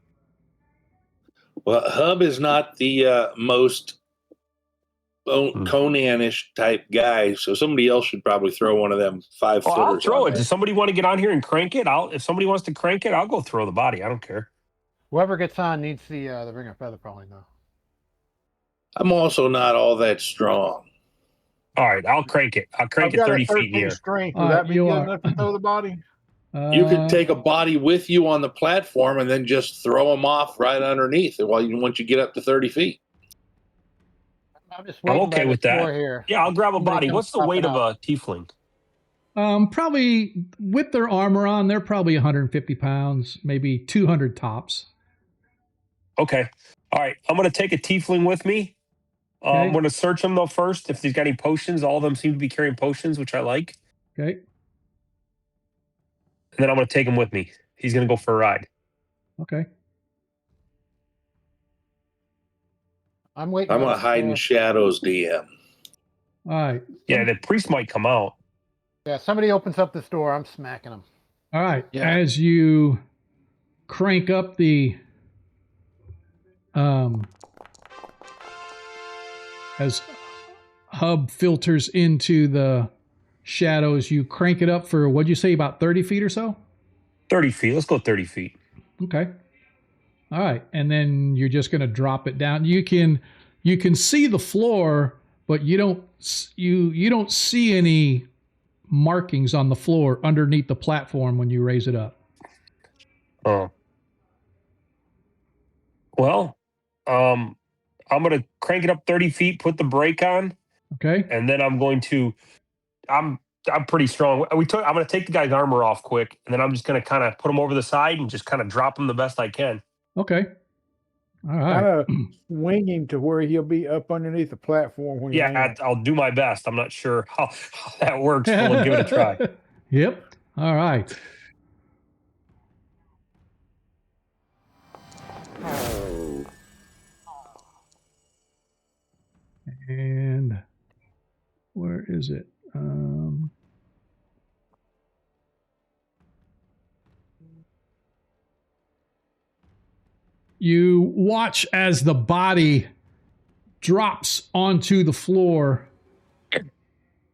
Well, Hub is not the most Conan-ish type guy, so somebody else should probably throw one of them 5 Oh, I'll footers. throw on it. there. Does somebody want to get on here and crank it? If somebody wants to crank it, I'll go throw the body. I don't care. Whoever gets on needs the ring of feather, probably though. I'm also not all that strong. All right, I'll crank it. I'll crank I've it got 30 a feet in 13 the air. strength. All Will right, that be you good are- enough to throw the body? You could take a body with you on the platform and then just throw them off right underneath it once you get up to 30 feet. I'm just I'm waiting okay by with the that. door here. Yeah, I'll grab a Somebody body. comes What's the popping weight of out. a tiefling? Probably with their armor on, they're probably 150 pounds, maybe 200 tops. Okay. All right. I'm going to take a tiefling with me. Okay. I'm going to search them, though, first. If he's got any potions, all of them seem to be carrying potions, which I like. Okay. And then I'm going to take him with me. He's going to go for a ride. Okay. I'm waiting. I'm by going the to hide in door. shadows, DM. All right. Yeah, the priest might come out. Yeah, somebody opens up this door. I'm smacking them. All right. Yeah. As you crank up the as Hub filters into the shadows, you crank it up for, what'd you say, about 30 feet or so? 30 feet. Let's go 30 feet. Okay. All right. And then you're just going to drop it down. You can see the floor, but you don't see any markings on the floor underneath the platform when you raise it up. Oh. Well, I'm going to crank it up 30 feet, put the brake on, Okay. and then I'm pretty strong. I'm going to take the guy's armor off quick, and then I'm just going to kind of put him over the side and just kind of drop him the best I can. Okay. All Kind right. of swing him to where he'll be up underneath the platform when he Yeah, lands. I'll do my best. I'm not sure how that works, but we'll give it a try. Yep. All right. And where is it? You watch as the body drops onto the floor,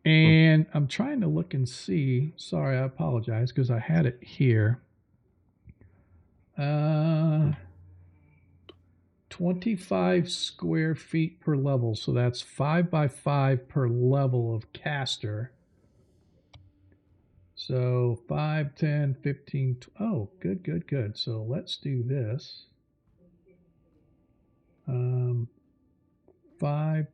and I'm trying to look and see. Sorry, I apologize because I had it here. 25 square feet per level, so that's 5 by 5 per level of caster. So 5, 10, 15, oh, good. So let's do this. 5,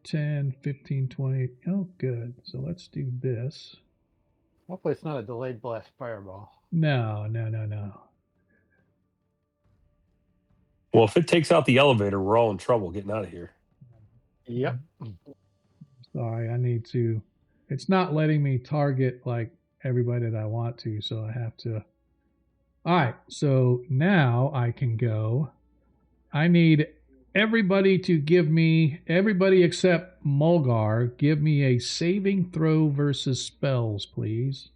10, 15, 20. Oh, good. So let's do this. Hopefully it's not a delayed blast fireball. No. Well, if it takes out the elevator, we're all in trouble getting out of here. Yep. Sorry, I need to. It's not letting me target like everybody that I want to, so I have to. All right, so now I can go. I need everybody to give me, everybody except Mulgar, give me a saving throw versus spells, please.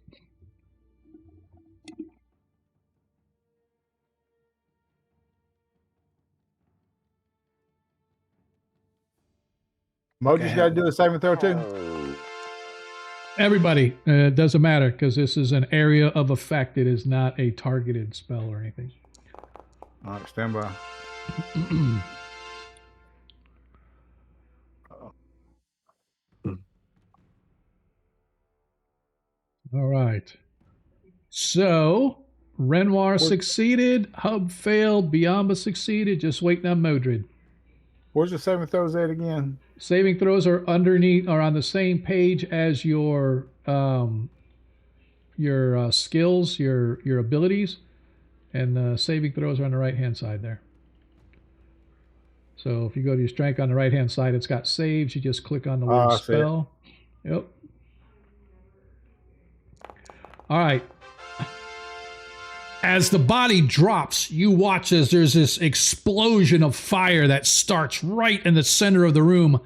Moji's got to do a saving throw too. Everybody, it doesn't matter because this is an area of effect. It is not a targeted spell or anything. All right, stand by. All right. So Renoir succeeded, Hub failed, Biamba succeeded. Just waiting on Modred. Where's the saving throws at again? Saving throws are underneath, are on the same page as your skills, your abilities, and the saving throws are on the right hand side there. So if you go to your strength on the right hand side, it's got saves. You just click on the word spell. Yep. All right. As the body drops, you watch as there's this explosion of fire that starts right in the center of the room,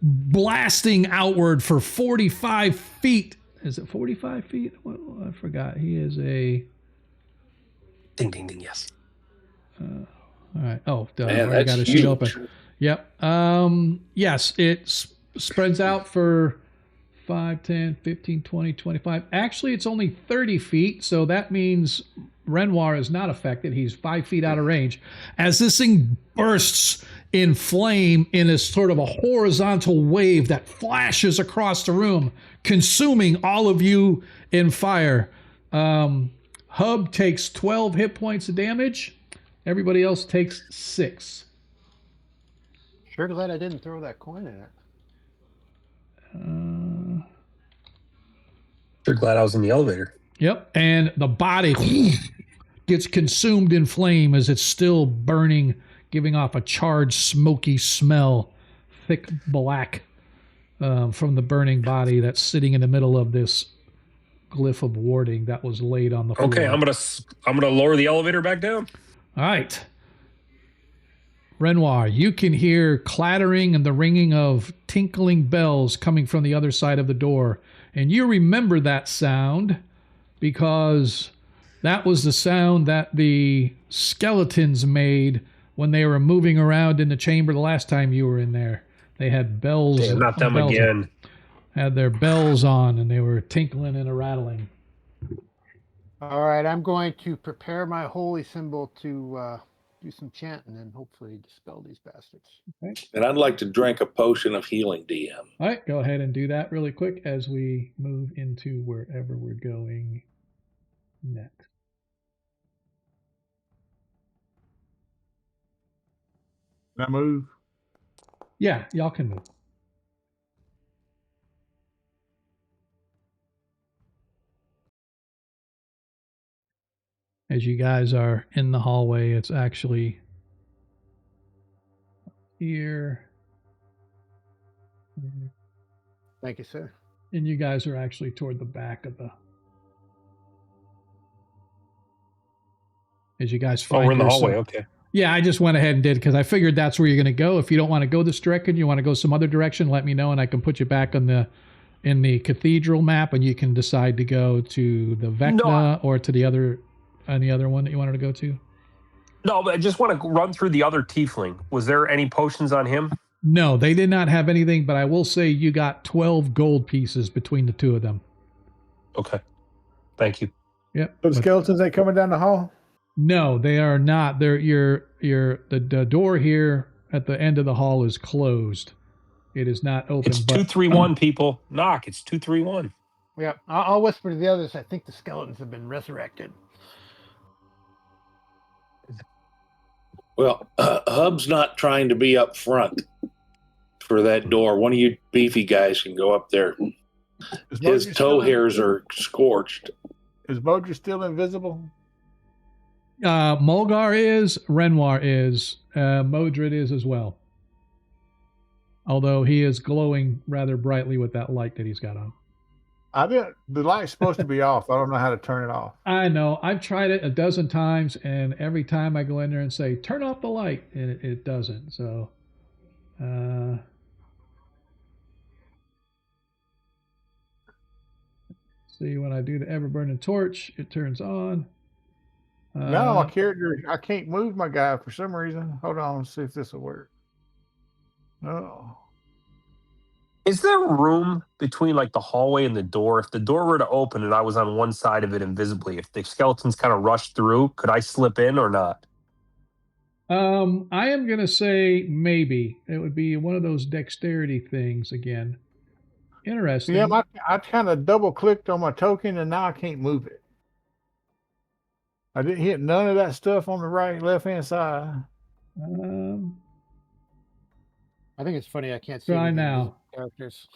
blasting outward for 45 feet. Is it 45 feet? What, I forgot. He is a... Ding, ding, ding, yes. all right. Oh, duh. Man, Already that's got a sheet huge. open. Yep. Yes, it spreads out for 5, 10, 15, 20, 25. Actually, it's only 30 feet, so that means Renoir is not affected. He's 5 feet out of range. As this thing bursts in flame in a sort of a horizontal wave that flashes across the room, consuming all of you in fire. Hub takes 12 hit points of damage. Everybody else takes 6. Sure glad I didn't throw that coin in it. Sure glad I was in the elevator. Yep. And the body gets consumed in flame as it's still burning, giving off a charged, smoky smell, thick black from the burning body that's sitting in the middle of this glyph of warding that was laid on the floor. Okay, I'm gonna lower the elevator back down. All right. Renoir, you can hear clattering and the ringing of tinkling bells coming from the other side of the door. And you remember that sound because that was the sound that the skeletons made when they were moving around in the chamber the last time you were in there. They had bells. Damn, not them bells again. Had their bells on and they were tinkling and rattling. All right, I'm going to prepare my holy symbol to do some chanting and hopefully dispel these bastards. Okay. And I'd like to drink a potion of healing, DM. All right, go ahead and do that really quick as we move into wherever we're going next. Can I move? Yeah, y'all can move. As you guys are in the hallway, it's actually here. Thank you, sir. And you guys are actually toward the back of the... As you guys find Oh, we're in the yourself- hallway. Okay. Yeah, I just went ahead and did because I figured that's where you're going to go. If you don't want to go this direction, you want to go some other direction, let me know and I can put you back on in the cathedral map and you can decide to go to the Vecna or to the other any other one that you wanted to go to. No, but I just want to run through the other tiefling. Was there any potions on him? No, they did not have anything, but I will say you got 12 gold pieces between the two of them. Okay. Thank you. Yep. So the skeletons ain't coming down the hall? No, they are not. They're the door here at the end of the hall is closed. It is not open. It's 231 people. Knock. It's 231. Yeah, I'll whisper to the others. I think the skeletons have been resurrected. Well, Hub's not trying to be up front for that door. One of you beefy guys can go up there. Is His Modric toe still hairs are scorched. Is Modric still invisible? Mulgar is, Renoir is, Modred is as well. Although he is glowing rather brightly with that light that he's got on. The light's supposed to be off. I don't know how to turn it off. I know. I've tried it a dozen times, and every time I go in there and say, turn off the light, and it doesn't. So, see, when I do the ever-burning torch, it turns on. No, my character, I can't move my guy for some reason. Hold on, let's see if this will work. No. Is there room between like the hallway and the door? If the door were to open and I was on one side of it invisibly, if the skeletons kind of rushed through, could I slip in or not? I am going to say maybe. It would be one of those dexterity things again. Interesting. Yeah, I kind of double clicked on my token and now I can't move it. I didn't hit none of that stuff on the left hand side. I think it's funny I can't see Try any of these now. characters.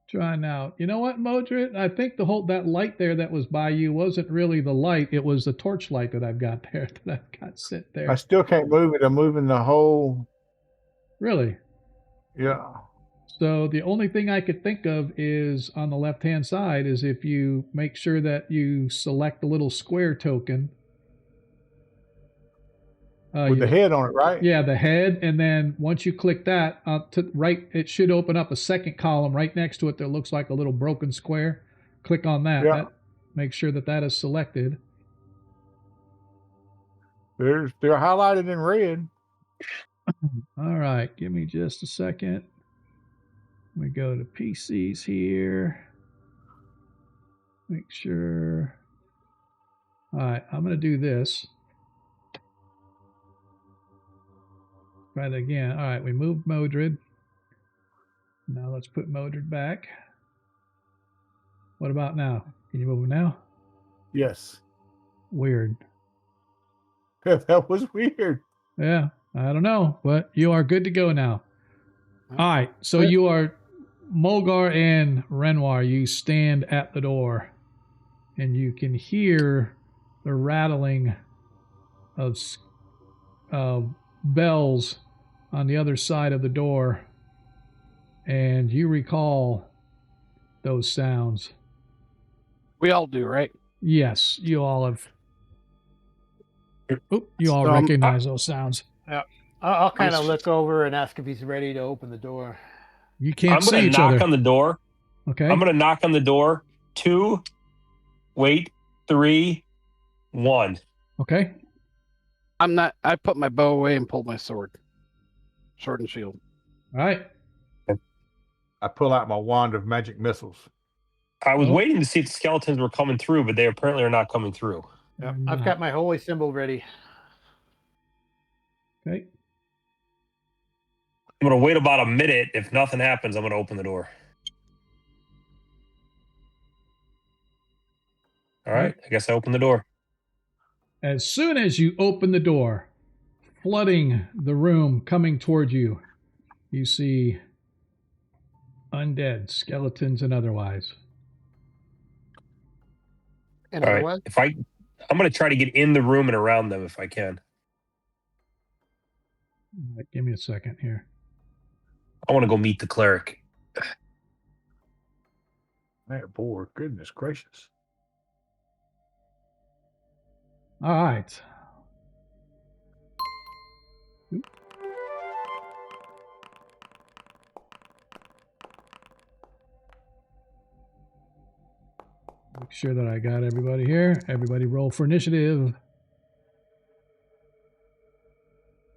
Try now. You know what, Modred? I think that light there that was by you wasn't really the light. It was the torch light that I've got there that I've got sit there. I still can't move it. I'm moving the whole. Really? Yeah. So the only thing I could think of is on the left-hand side is if you make sure that you select the little square token. With the head on it, right? Yeah, the head, and then once you click that, to right, it should open up a second column right next to it that looks like a little broken square. Click on that. Yeah. That make sure that that is selected. They're highlighted in red. All right, give me just a second. We go to PCs here. Make sure. All right, I'm going to do this. Try that again. All right, we moved Modred. Now let's put Modred back. What about now? Can you move him now? Yes. Weird. That was weird. Yeah, I don't know, but you are good to go now. All right, so you are Mulgar and Renoir. You stand at the door, and you can hear the rattling of bells on the other side of the door, and you recall those sounds. We all do, right? Yes, you all have. You all So, recognize those sounds. I'll kind of look over and ask if he's ready to open the door. You can't I'm see going to each knock other. on the door. Okay. I'm going to knock on the door. 2, wait, 3, 1. Okay. I'm not. I put my bow away and pulled my sword and shield. All right. I pull out my wand of magic missiles. I was Oh. waiting to see if the skeletons were coming through, but they apparently are not coming through. Yep. They're I've not. got my holy symbol ready. Okay. I'm going to wait about a minute. If nothing happens, I'm going to open the door. All right. I guess I open the door. As soon as you open the door, flooding the room, coming toward you, you see undead, skeletons, and otherwise. And All right. otherwise, I'm going to try to get in the room and around them if I can. All right, give me a second here. I want to go meet the cleric. That board, goodness gracious. All right. Make sure that I got everybody here. Everybody roll for initiative.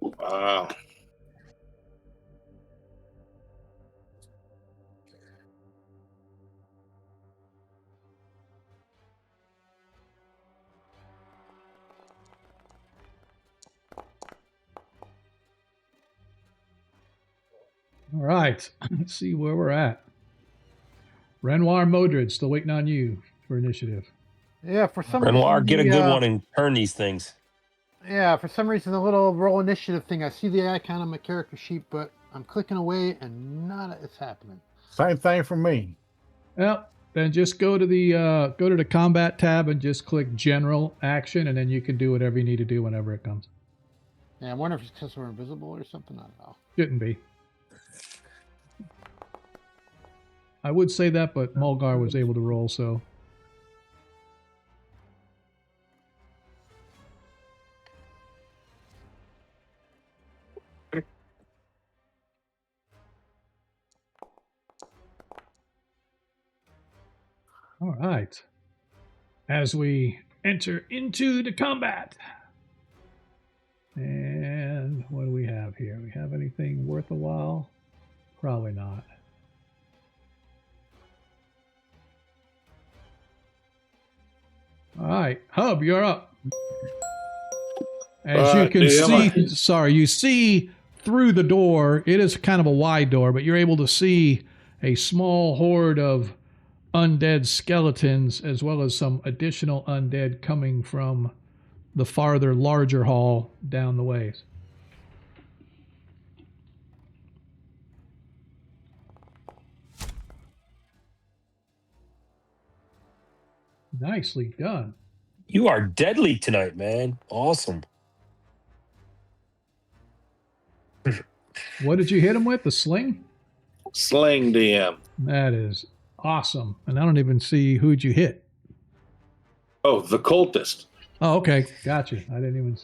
Wow. All right. Let's see where we're at. Renoir Modred, still waiting on you for initiative. yeah, for some Renoir, reason, get a the, good one and turn these things. Yeah, for some reason, the little roll initiative thing, I see the icon on my character sheet, but I'm clicking away and none of it's happening. Same thing for me. Well, then just go to the combat tab and just click general action, and then you can do whatever you need to do whenever it comes. Yeah, I wonder if it's because we're invisible or something. I don't know. Shouldn't be. I would say that, but Mulgar was able to roll, so. All right. As we enter into the combat. And what do we have here? We have anything worth a while? Probably not. All right, Hub, you're up. As you can see, you see through the door. It is kind of a wide door, but you're able to see a small horde of undead skeletons, as well as some additional undead coming from the farther, larger hall down the ways. Nicely done. You are deadly tonight, man. Awesome. What did you hit him with? The sling? Sling DM. That is awesome. And I don't even see who'd you hit. Oh, the cultist. Oh, okay. Gotcha. I didn't even.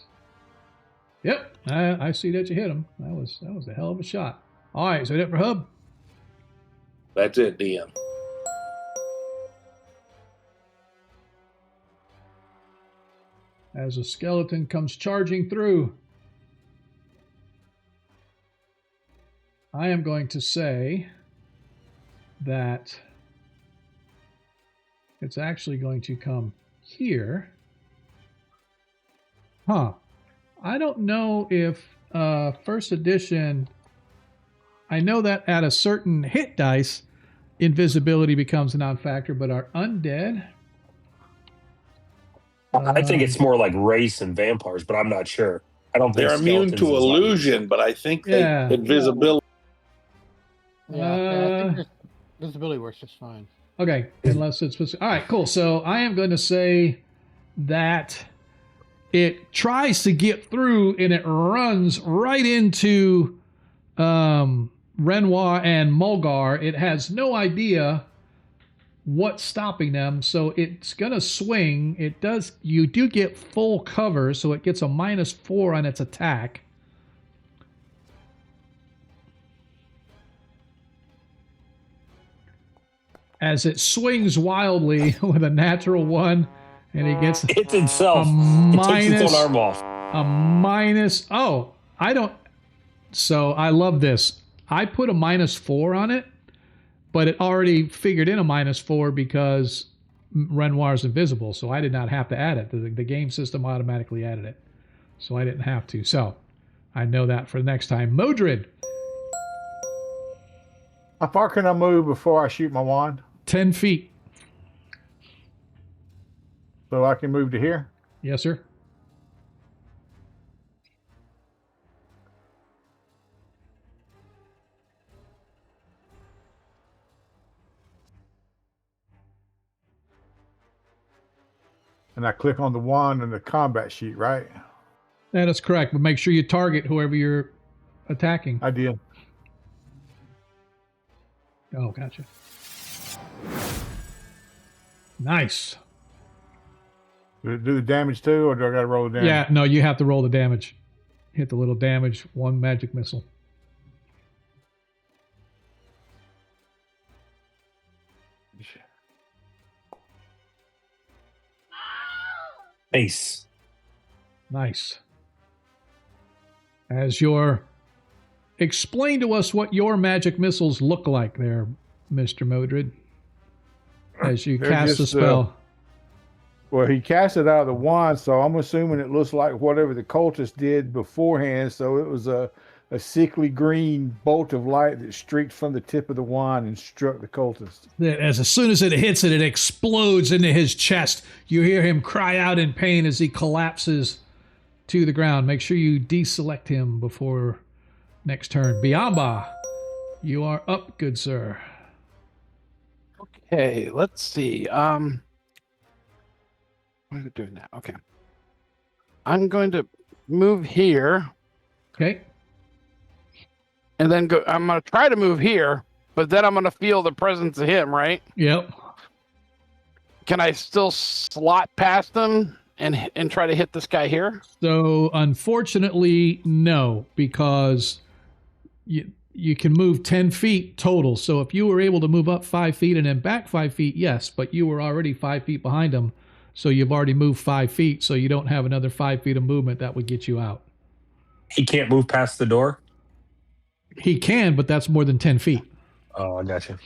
Yep. I see that you hit him. That was a hell of a shot. All right. So hit for Hub. That's it, DM. As a skeleton comes charging through, I am going to say that it's actually going to come here. Huh. I don't know if first edition, I know that at a certain hit dice, invisibility becomes a non-factor, but our undead... I think it's more like race and vampires, but I'm not sure. I don't think They're immune skeletons to is like- illusion, but I think they Yeah. invisibility. Yeah, I think visibility works just fine. Okay, unless it's specific. All right, cool. So I am going to say that it tries to get through and it runs right into Renoir and Mulgar. It has no idea what's stopping them, so it's going to swing. It does. You do get full cover, so it gets a -4 on its attack. As it swings wildly with a natural 1, and it gets It's itself. a It takes its minus, own arm off. a minus. Oh, I don't. So I love this. I put a -4 on it, but it already figured in a -4 because Renoir's invisible, so I did not have to add it. The game system automatically added it, so I didn't have to. So I know that for the next time. Modred, How far can I move before I shoot my wand? 10 feet. So I can move to here? Yes, sir. And I click on the wand in the combat sheet, right? That is correct, but make sure you target whoever you're attacking. I did. Oh, gotcha. Nice. Do it do the damage too, or do I got to roll the damage? Yeah, no, you have to roll the damage. Hit the little damage, 1 magic missile. Ace. Nice. As your... Explain to us what your magic missiles look like there, Mr. Modred, as you They're cast the just, spell. Well, he cast it out of the wand, so I'm assuming it looks like whatever the cultist did beforehand. So it was a sickly green bolt of light that streaked from the tip of the wand and struck the cultist. As soon as it hits it, it explodes into his chest. You hear him cry out in pain as he collapses to the ground. Make sure you deselect him before next turn. Biamba, you are up, good sir. Okay, let's see. What are we doing now? Okay. I'm going to move here Okay. and then go. I'm going to try to move here, but then I'm going to feel the presence of him, right? Yep. Can I still slot past him and try to hit this guy here? So unfortunately, no, because you can move 10 feet total. So if you were able to move up 5 feet and then back 5 feet, yes, but you were already 5 feet behind him. So you've already moved 5 feet. So you don't have another 5 feet of movement that would get you out. He can't move past the door? He can, but that's more than 10 feet. Oh, I got you.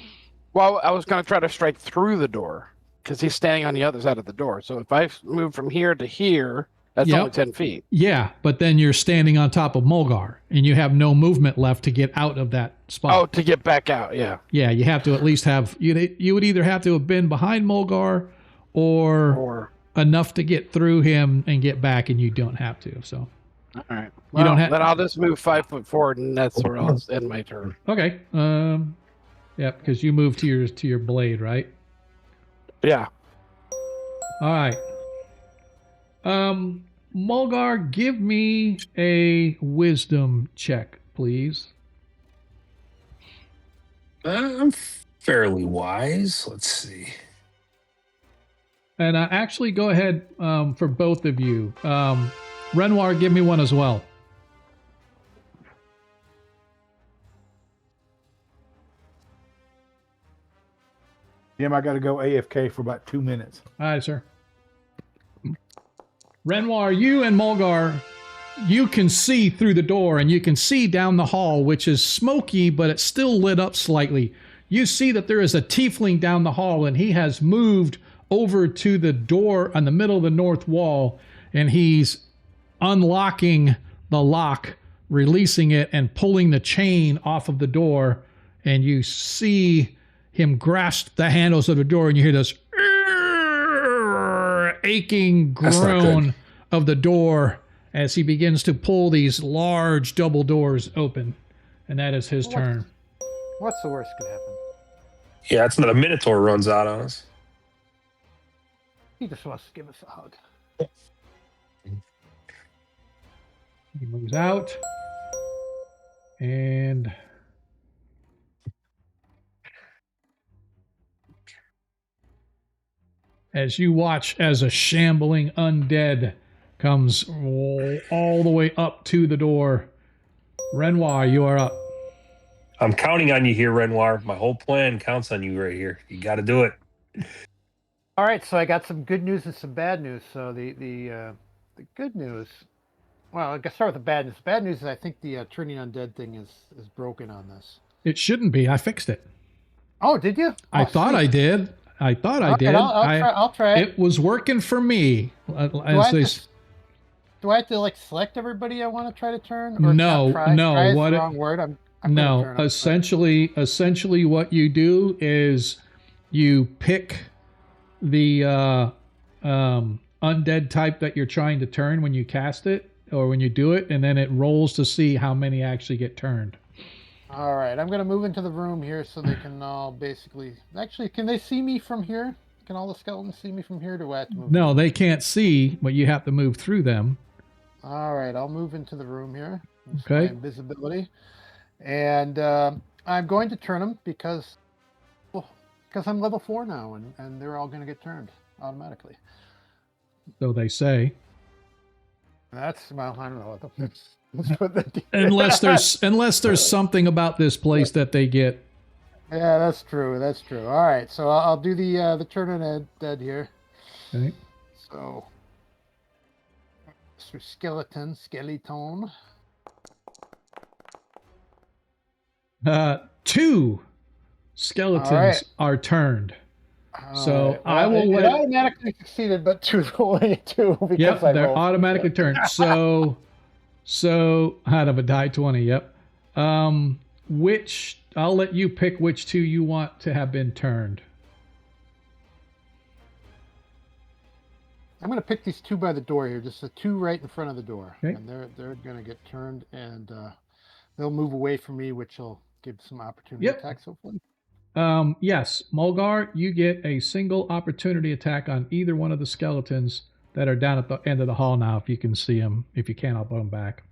Well, I was going to try to strike through the door because he's standing on the other side of the door. So if I move from here to here, that's Yep. only 10 feet. Yeah, but then you're standing on top of Mulgar and you have no movement left to get out of that spot. Oh, to get back out, yeah. Yeah, you have to at least have, you would either have to have been behind Mulgar or enough to get through him and get back, and you don't have to. So, All right. You Well, don't have- then I'll just move 5 foot forward, and that's where I'll end my turn. okay. Yeah, because you moved to your blade, right? Yeah. All right. Mulgar, give me a wisdom check, please. I'm fairly wise. Let's see. And actually, go ahead for both of you. Renoir, give me one as well. Jim, I got to go AFK for about 2 minutes. All right, sir. Renoir, you and Mulgar, you can see through the door and you can see down the hall, which is smoky, but it's still lit up slightly. You see that there is a tiefling down the hall and he has moved over to the door on the middle of the north wall and he's unlocking the lock, releasing it and pulling the chain off of the door. And you see him grasp the handles of the door and you hear this aching groan of the door as he begins to pull these large double doors open. And that is his turn. What's the worst could happen? Yeah, it's not a Minotaur runs out on us. He just wants to give us a hug. He moves out. And as you watch as a shambling undead comes all the way up to the door, Renoir, you are up. I'm counting on you here, Renoir. My whole plan counts on you right here. You got to do it. All right, so I got some good news and some bad news. So the good news, well, I guess start with the bad news. The bad news is I think the turning undead thing is broken on this. It shouldn't be. I fixed it. Oh, did you? I thought I did. I thought I did. I'll try it. It was working for me. Do I have to like select everybody I want to try to turn? Or no, try? no. Try is what the it, wrong word? I'm no. gonna turn Essentially, what you do is you pick the undead type that you're trying to turn when you cast it or when you do it, and then it rolls to see how many actually get turned. All right, I'm going to move into the room here so they can all basically... Actually, can they see me from here? Can all the skeletons see me from here? Do I have to move? No, they can't see, but you have to move through them. All right, I'll move into the room here. Okay. My invisibility. And I'm going to turn them because I'm level 4 now, and they're all going to get turned automatically. So they say. That's, well, I don't know what the... Let's put that unless there's something about this place that they get. Yeah, that's true. That's true. All right, so I'll do the turn dead here. Okay. So skeleton. 2 skeletons are turned. So right. I will it automatically succeeded, but 2's only 2 because yep, I they're rolled. automatically turned. So out of a die 20, yep. Which I'll let you pick which 2 you want to have been turned. I'm going to pick these 2 by the door here, just the 2 right in front of the door, okay. And they're going to get turned, and they'll move away from me, which will give some opportunity attacks, hopefully. Yes, Mulgar, you get a single opportunity attack on either one of the skeletons that are down at the end of the hall now. If you can see them, if you can't, I'll put them back.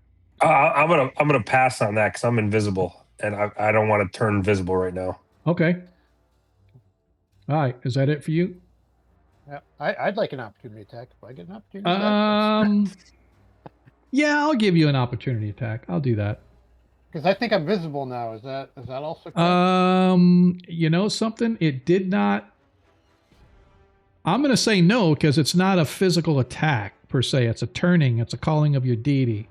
I'm gonna pass on that because I'm invisible and I don't want to turn invisible right now. Okay. All right, is that it for you? Yeah, I'd like an opportunity attack. If I get an opportunity attack. Yeah, I'll give you an opportunity attack. I'll do that. Because I think I'm visible now. Is that also correct? You know something? It did not. I'm going to say no because it's not a physical attack per se. It's a turning. It's a calling of your deity.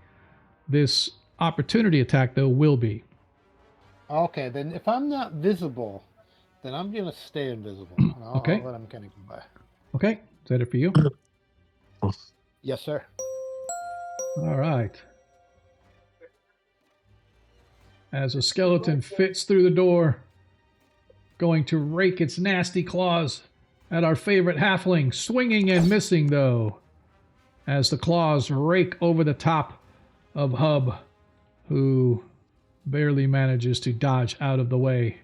This opportunity attack, though, will be. Okay, then if I'm not visible, then I'm going to stay invisible. Okay. I'll let him kind of go by. Okay. Is that it for you? Yes, sir. All right. As a skeleton fits through the door, going to rake its nasty claws at our favorite halfling, swinging and missing, though, as the claws rake over the top of Hub, who barely manages to dodge out of the way.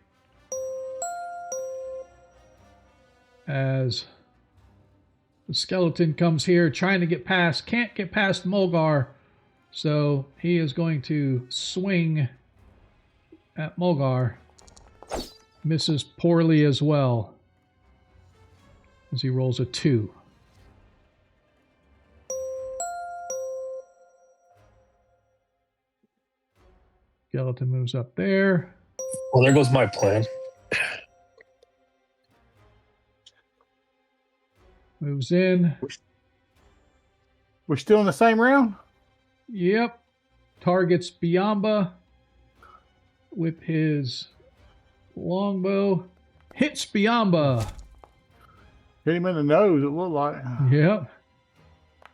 As the skeleton comes here, trying to get past, can't get past Mulgar, so he is going to swing at Mulgar misses poorly as well, as he rolls a 2. Skeleton moves up there. Well, there goes my plan. Moves in. We're still in the same round? Yep. Targets Biamba with his longbow. Hits Biamba. Hit him in the nose, it looked like. Yep.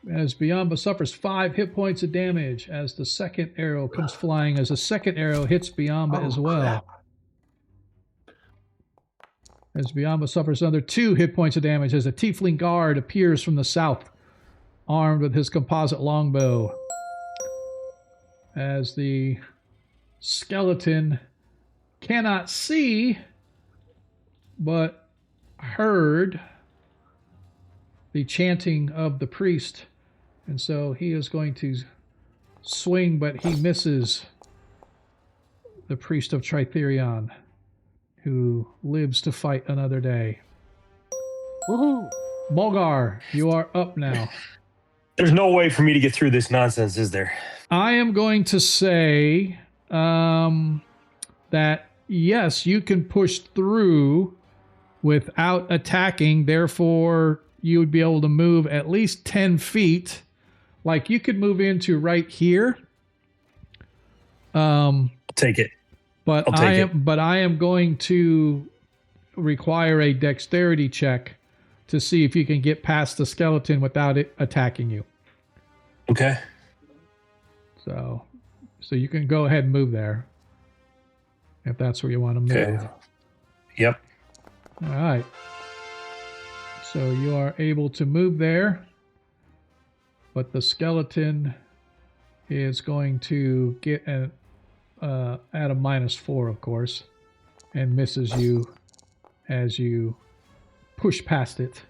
As Biamba suffers 5 hit points of damage as the second arrow comes flying, as the second arrow hits Biamba as well. Crap. As Biamba suffers another 2 hit points of damage as a tiefling guard appears from the south, armed with his composite longbow. As the skeleton cannot see, but heard the chanting of the priest, and so he is going to swing, but he misses the priest of Tritherion, who lives to fight another day. Woohoo! Mulgar, you are up now. There's no way for me to get through this nonsense, is there? I am going to say that yes, you can push through without attacking. Therefore, you would be able to move at least 10 feet. Like you could move into right here. I'll take it. But I'll take I am going to require a dexterity check to see if you can get past the skeleton without it attacking you. Okay. So you can go ahead and move there if that's where you want to move. Okay. Yep. All right. So you are able to move there, but the skeleton is going to get at a -4, of course, and misses you as you push past it.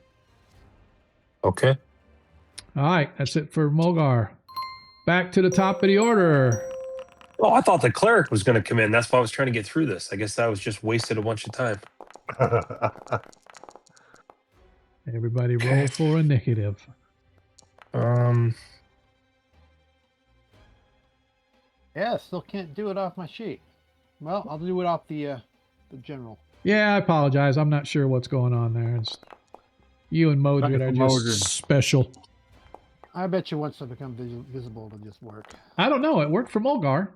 Okay. All right, that's it for Mulgar. Back to the top of the order. Oh, I thought the cleric was going to come in. That's why I was trying to get through this. I guess I was just wasted a bunch of time. Everybody roll for initiative. Yeah, still can't do it off my sheet. Well, I'll do it off the general. Yeah, I apologize. I'm not sure what's going on there. It's, you and Modred are just special. I bet you once I become visible, it'll just work. I don't know. It worked for Mulgar.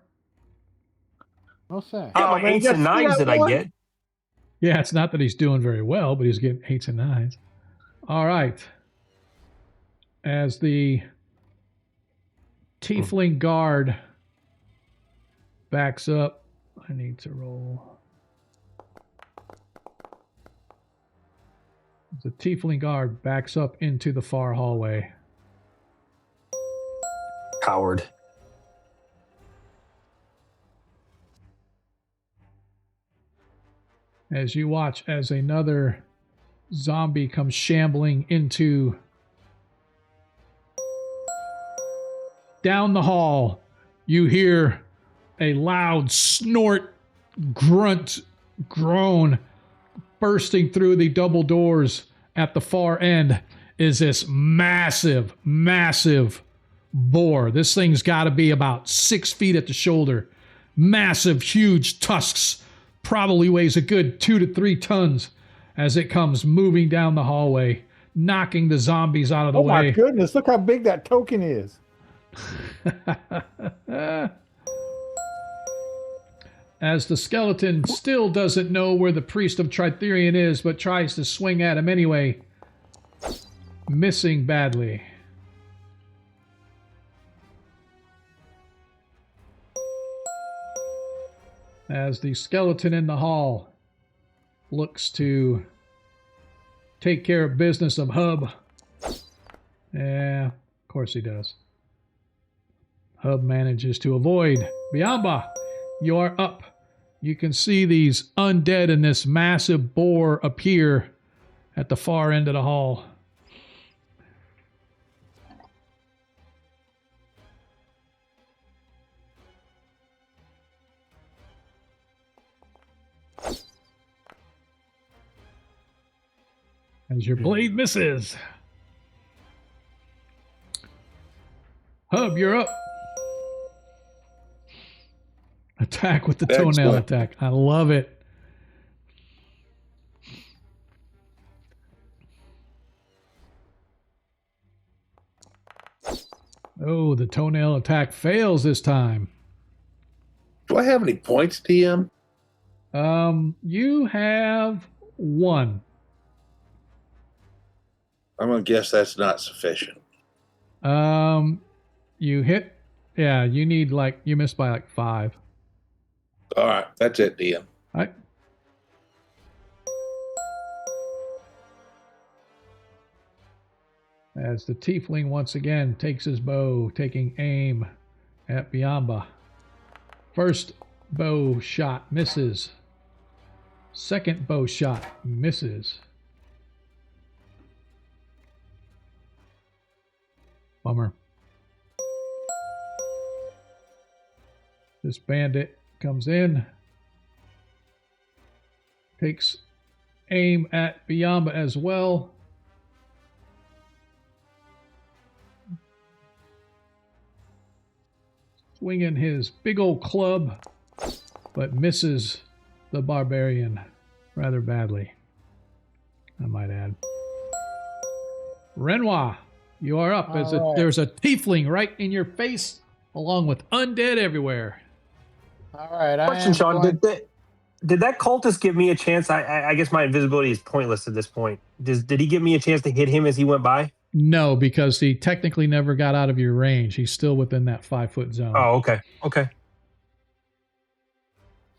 We'll say. Yeah, my 8s and 9s that I get. Yeah, it's not that he's doing very well, but he's getting 8s and 9s. All right. As the tiefling guard backs up, I need to roll. The tiefling guard backs up into the far hallway. Coward. As you watch as another zombie comes shambling into down the hall, you hear a loud snort, grunt, groan. Bursting through the double doors at the far end is this massive, massive boar. This thing's got to be about 6 feet at the shoulder. Massive, huge tusks. Probably weighs a good 2 to 3 tons as it comes moving down the hallway, knocking the zombies out of the way. Oh my goodness, look how big that token is. As the skeleton still doesn't know where the priest of Tritherion is, but tries to swing at him anyway, missing badly. As the skeleton in the hall looks to take care of business of Hub. Yeah, of course he does. Hub manages to avoid. Biamba, you are up. You can see these undead and this massive boar appear at the far end of the hall. As your blade misses. Hub, you're up. Attack with the toenail Excellent. attack. I love it. Oh, the toenail attack fails this time. Do I have any points, TM? You have 1. I'm gonna guess that's not sufficient. You hit. Yeah, you need you missed by 5. All right, that's it, TM. All right. As the tiefling once again takes his bow, taking aim at Biamba. First bow shot misses. Second bow shot misses. Bummer. This bandit comes in, takes aim at Biamba as well. Swinging his big old club, but misses the barbarian rather badly, I might add. Renoir, you are up. There's a tiefling right in your face, along with undead everywhere. All right. Question, Sean. Did that cultist give me a chance? I guess my invisibility is pointless at this point. Did he give me a chance to hit him as he went by? No, because he technically never got out of your range. He's still within that 5-foot zone. Oh, okay. Okay.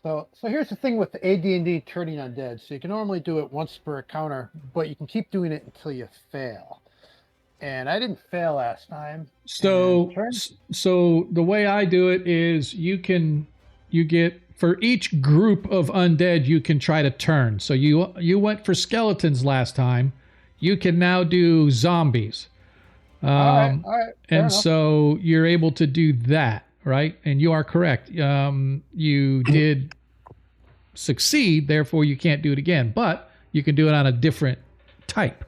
So here's the thing with the AD&D turning undead. So you can normally do it once per encounter, but you can keep doing it until you fail. And I didn't fail last time. So the way I do it is you get for each group of undead you can try to turn. So you went for skeletons last time. You can now do zombies. All right. And so you're able to do that, right? And you are correct. You did succeed, therefore you can't do it again. But you can do it on a different type.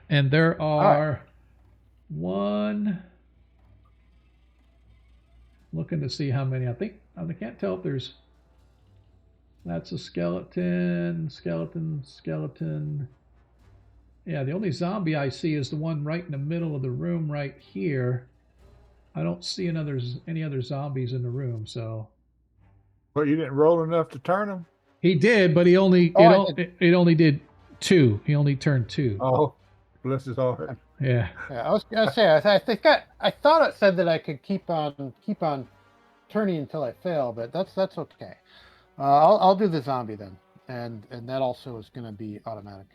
And there are looking to see how many. I can't tell if there's. That's a skeleton. Yeah, the only zombie I see is the one right in the middle of the room right here. I don't see any other zombies in the room, so. But you didn't roll enough to turn them? He did, but he only it only did 2. He only turned 2. Oh, bless his heart. Yeah. I was gonna say I thought it said that I could keep on turning until I fail, but that's okay. I'll do the zombie then, and that also is gonna be automatic.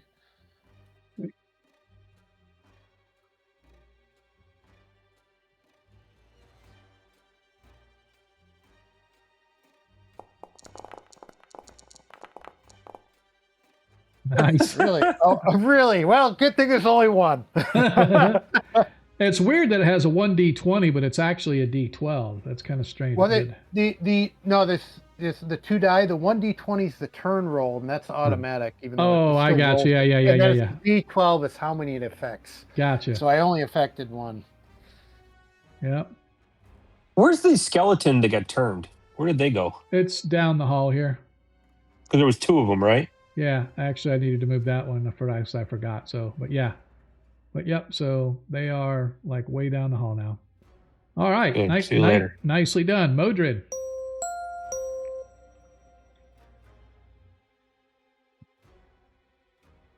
Nice. Really? Oh, really? Well, good thing there's only one. It's weird that it has a 1d20, but it's actually a d12. That's kind of strange. Well, the 2 die. The 1d20 is the turn roll, and that's automatic. Even though I got you. Yeah. D12 is how many it affects. Gotcha. So I only affected 1. Yeah. Where's the skeleton that got turned? Where did they go? It's down the hall here. Because there was 2 of them, right? Yeah, actually, I needed to move that one. I forgot. So, but yeah, yep. So they are like way down the hall now. All right, Good. See you later. Nicely done, Modred.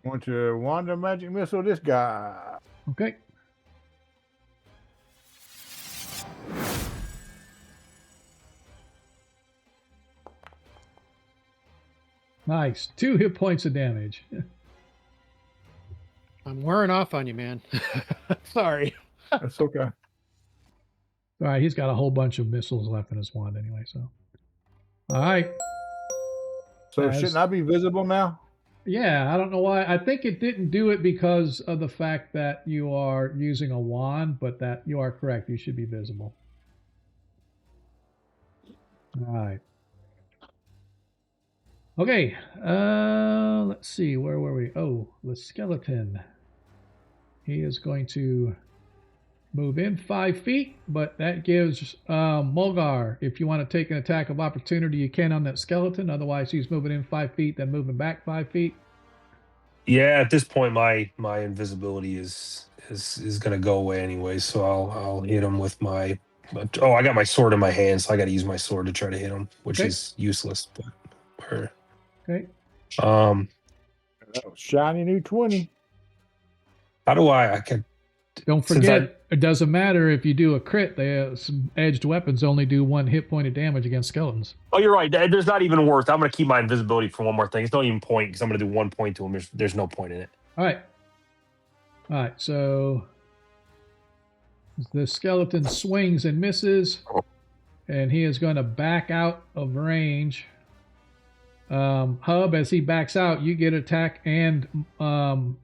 Want to wander magic missile this guy? Okay. Nice. 2 hit points of damage. I'm wearing off on you, man. Sorry. That's okay. All right, he's got a whole bunch of missiles left in his wand anyway, so. All right. So shouldn't I be visible now? Yeah, I don't know why. I think it didn't do it because of the fact that you are using a wand, but that you are correct. You should be visible. All right. Okay, let's see, where were we? Oh, the skeleton. He is going to move in 5 feet, but that gives Mulgar, if you want to take an attack of opportunity, you can on that skeleton. Otherwise, he's moving in 5 feet, then moving back 5 feet. Yeah, at this point, my invisibility is gonna go away anyway. So I'll hit him with my. Oh, I got my sword in my hand, so I got to use my sword to try to hit him, which Okay. is useless. But Okay. um, That was shiny new 20. how do I can Don't Since forget, it doesn't matter if you do a crit. Some edged weapons only do 1 hit point of damage against skeletons. Oh, you're right. There's not even worth. I'm going to keep my invisibility for one more thing. It's not even point because I'm going to do 1 point to him. There's no point in it. All right. All right. So the skeleton swings and misses, and he is going to back out of range. Hub, as he backs out, you get attack, and Biamba,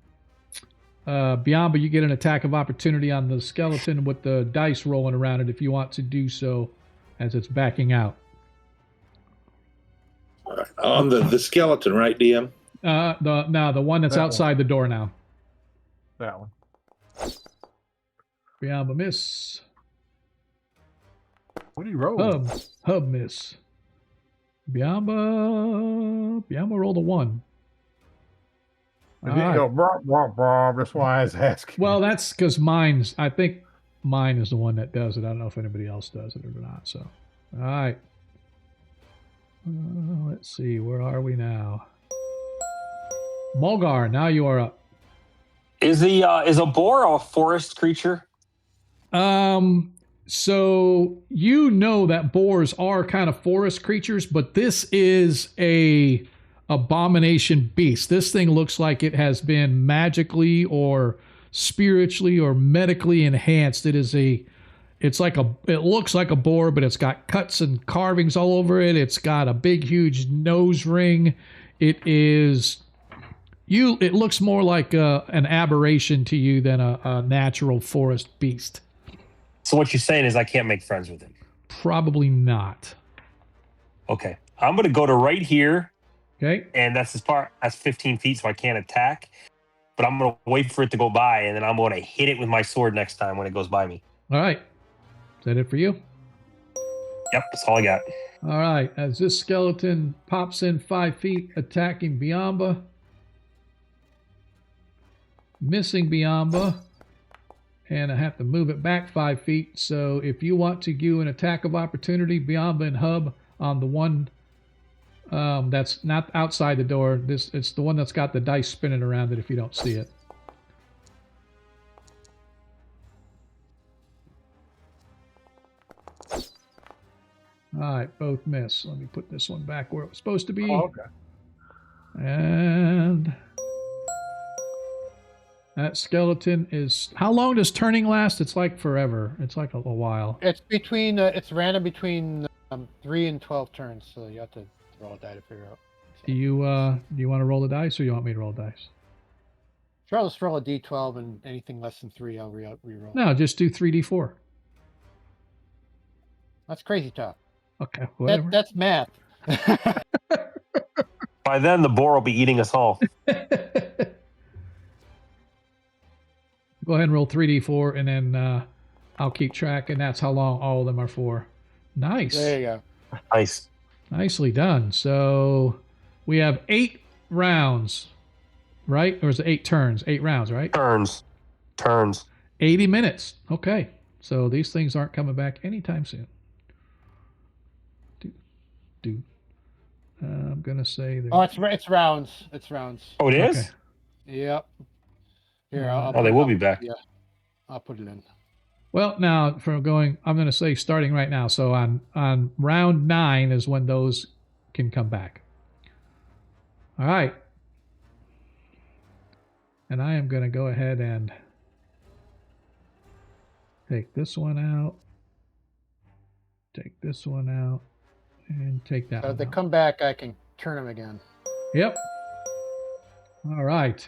you get an attack of opportunity on the skeleton with the dice rolling around it if you want to do so as it's backing out. On the skeleton, right, DM? The one that's That outside the door now. That one. Biamba miss. What do you roll? Hub miss. Biamba rolled a 1. I didn't go, brah, brah, brah. That's why I was asking. Well, that's because I think mine is the one that does it. I don't know if anybody else does it or not. So, all right. Let's see. Where are we now? Mulgar, now you are up. Is a boar a forest creature? So you know that boars are kind of forest creatures, but this is a abomination beast. This thing looks like it has been magically or spiritually or medically enhanced. It looks like a boar, but it's got cuts and carvings all over it. It's got a big, huge nose ring. It looks more like an aberration to you than a natural forest beast. So what you're saying is I can't make friends with him? Probably not. Okay. I'm going to go to right here. Okay. And that's 15 feet, so I can't attack. But I'm going to wait for it to go by, and then I'm going to hit it with my sword next time when it goes by me. All right. Is that it for you? Yep, that's all I got. All right. As this skeleton pops in 5 feet, attacking Biamba. Missing Biamba. And I have to move it back 5 feet. So if you want to do an attack of opportunity, Biamba and Hub on the one that's not outside the door. It's the one that's got the dice spinning around it if you don't see it. All right, both miss. Let me put this one back where it was supposed to be. Oh, okay. And that skeleton is... How long does turning last? It's like forever. It's like a while. It's between. It's random between 3 and 12 turns, so you have to roll a die to figure out. So. Do you want to roll the dice, or you want me to roll the dice? Sure, let's roll a d12, and anything less than 3, I'll re-roll. No, just do 3d4. That's crazy tough. Okay, whatever. That's math. By then, the boar will be eating us all. Go ahead and roll 3d4, and then I'll keep track, and that's how long all of them are for. Nice. There you go. Nice. Nicely done. So we have 8 rounds, right? Or is it 8 turns? 8 rounds, right? Turns. 80 minutes. Okay. So these things aren't coming back anytime soon. I'm going to say... Oh, it's rounds. It's rounds. Oh, it is? Okay. Yep. Here, They will be back. Yeah, I'll put it in. Well, now I'm going to say starting right now. So on round 9 is when those can come back. All right. And I am going to go ahead and take this one out. Take this one out. And take that So one if they out. come back, I can turn them again. Yep. All right.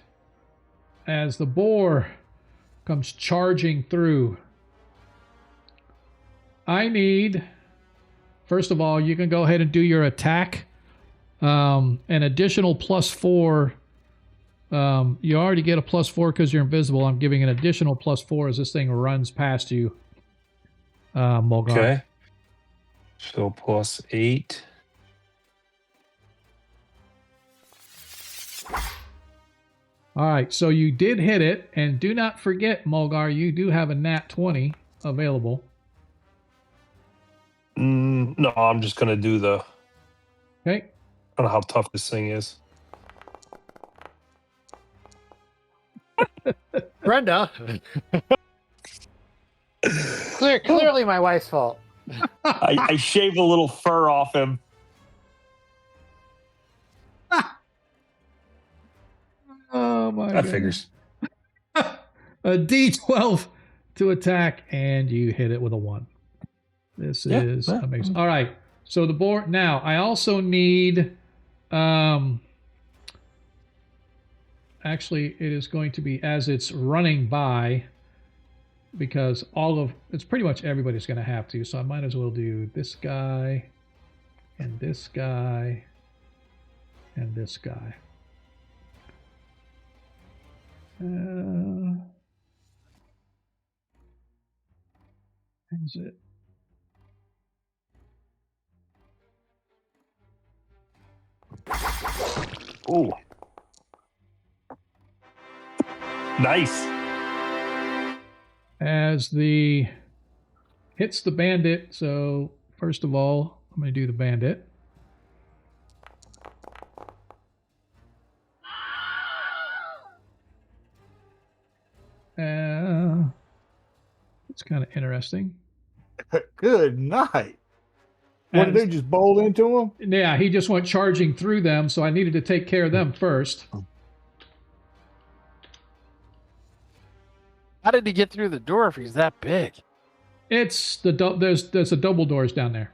As the boar comes charging through, I need, first of all, you can go ahead and do your attack An additional +4. You already get a +4 because you're invisible. I'm giving an additional +4 as this thing runs past you, Mulgar. Okay. So +8. All right, so you did hit it, and do not forget, Mulgar, you do have a nat 20 available. No, I'm just gonna do the. Okay. I don't know how tough this thing is. Brenda. Clearly my wife's fault. I shaved a little fur off him. Oh my That goodness. figures. A D12 to attack, and you hit it with a 1. This is amazing. All right, so the board now. I also need. Actually, it is going to be as it's running by, because it's pretty much everybody's going to have to. So I might as well do this guy, and this guy, and this guy. Is it? Ooh. Nice. As hits the bandit. So first of all, I'm going to do the bandit. It's kind of interesting. Good night. What did they just bowl into him? Yeah, he just went charging through them, so I needed to take care of them first. How did he get through the door if he's that big? It's there's a double doors down there,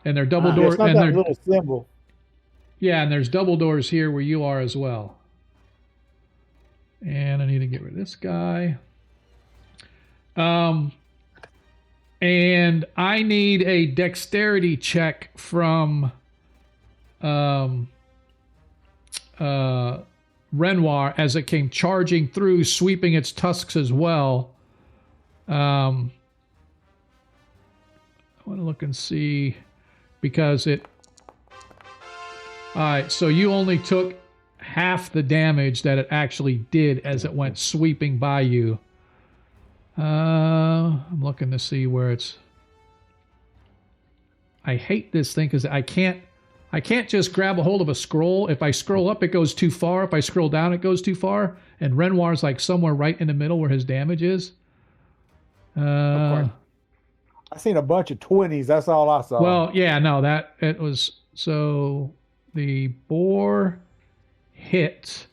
and they're double doors. It's not and that little symbol. Yeah, and there's double doors here where you are as well. And I need to get rid of this guy. And I need a dexterity check from Renoir as it came charging through, sweeping its tusks as well. I want to look and see, because it... All right, so you only took half the damage that it actually did as it went sweeping by you. I'm looking to see where it's... I hate this thing because I can't just grab a hold of a scroll. If I scroll up, it goes too far. If I scroll down, it goes too far. And Renoir's like somewhere right in the middle where his damage is. I seen a bunch of 20s. That's all I saw. Well, yeah, no, it was... So the boar hit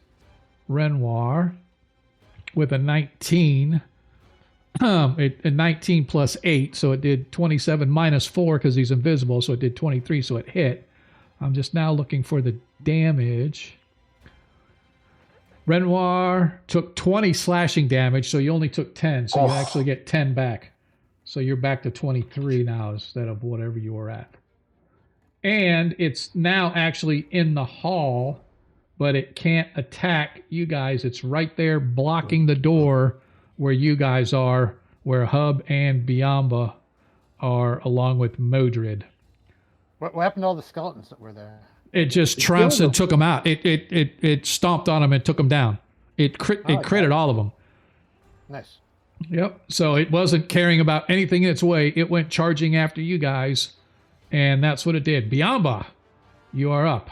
Renoir with a 19. A 19 plus 8, so it did 27 minus 4 because he's invisible, so it did 23, so it hit. I'm just now looking for the damage. Renoir took 20 slashing damage, so you only took 10, so you actually get 10 back. So you're back to 23 now instead of whatever you were at. And it's now actually in the hall, but it can't attack you guys. It's right there blocking the door where you guys are, where Hub and Biamba are, along with Modred. What happened to all the skeletons that were there? It just trounced and took them out. It stomped on them and took them down. It critted all of them. Nice. Yep. So it wasn't caring about anything in its way. It went charging after you guys, and that's what it did. Biamba, you are up.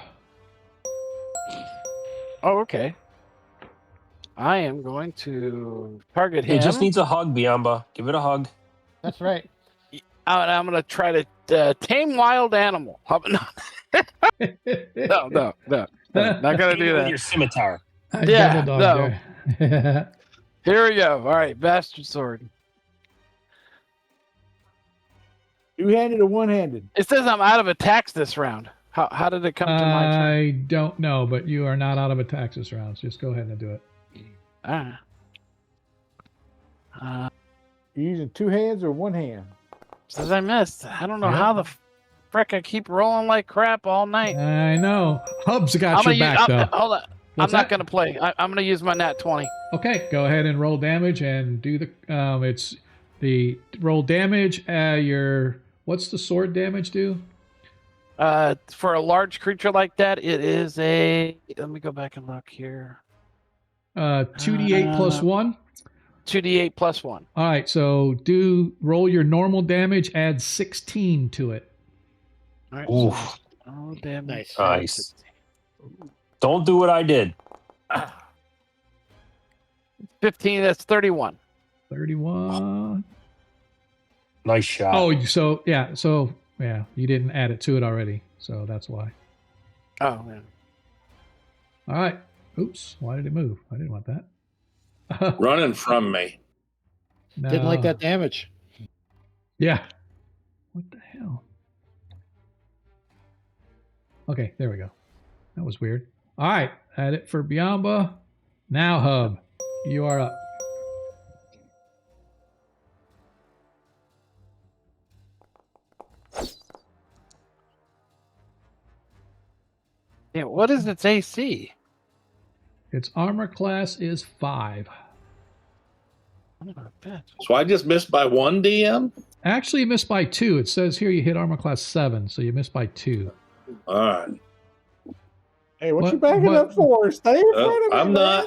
Oh, okay. I am going to target him. It just needs a hug, Biamba. Give it a hug. That's right. I'm going to try to tame wild animal. No, not going to do With that. your scimitar. Double dog there. Here we go. All right, bastard sword. Two-handed or one-handed? It says I'm out of attacks this round. How did it come to my turn? I don't know, but you are not out of attacks this round. So just go ahead and do it. You using two hands or one hand? Says I missed. I don't know how the frick, I keep rolling like crap all night. I know. Hub's got I'm your gonna back, use, though. hold on. What's I'm not that? going to play. I'm going to use my nat 20. Okay, go ahead and roll damage and do the. It's the roll damage. What's the sword damage do? For a large creature like that, it is a. Let me go back and look here. 2d8 plus 1. 2d8 plus 1. All right, so roll your normal damage, add 16 to it. All right. Oof. So, oh, damn. Nice. Nice. Don't do what I did. 15, that's 31. 31. Nice shot. Oh, so you didn't add it to it already, so that's why. Oh, man. All right. Oops, why did it move? I didn't want that. Running from me. Didn't like No. that damage. Yeah. What the hell? Okay, there we go. That was weird. All right, add it for Biamba. Now, Hub, you are up. Yeah, what is its AC? Its armor class is 5. I don't know, bitch. So I just missed by 1 DM? Actually, you missed by 2. It says here you hit armor class 7, so you missed by 2. All right. Hey, what you What- backing what- up for? Stay in front of me. I'm man.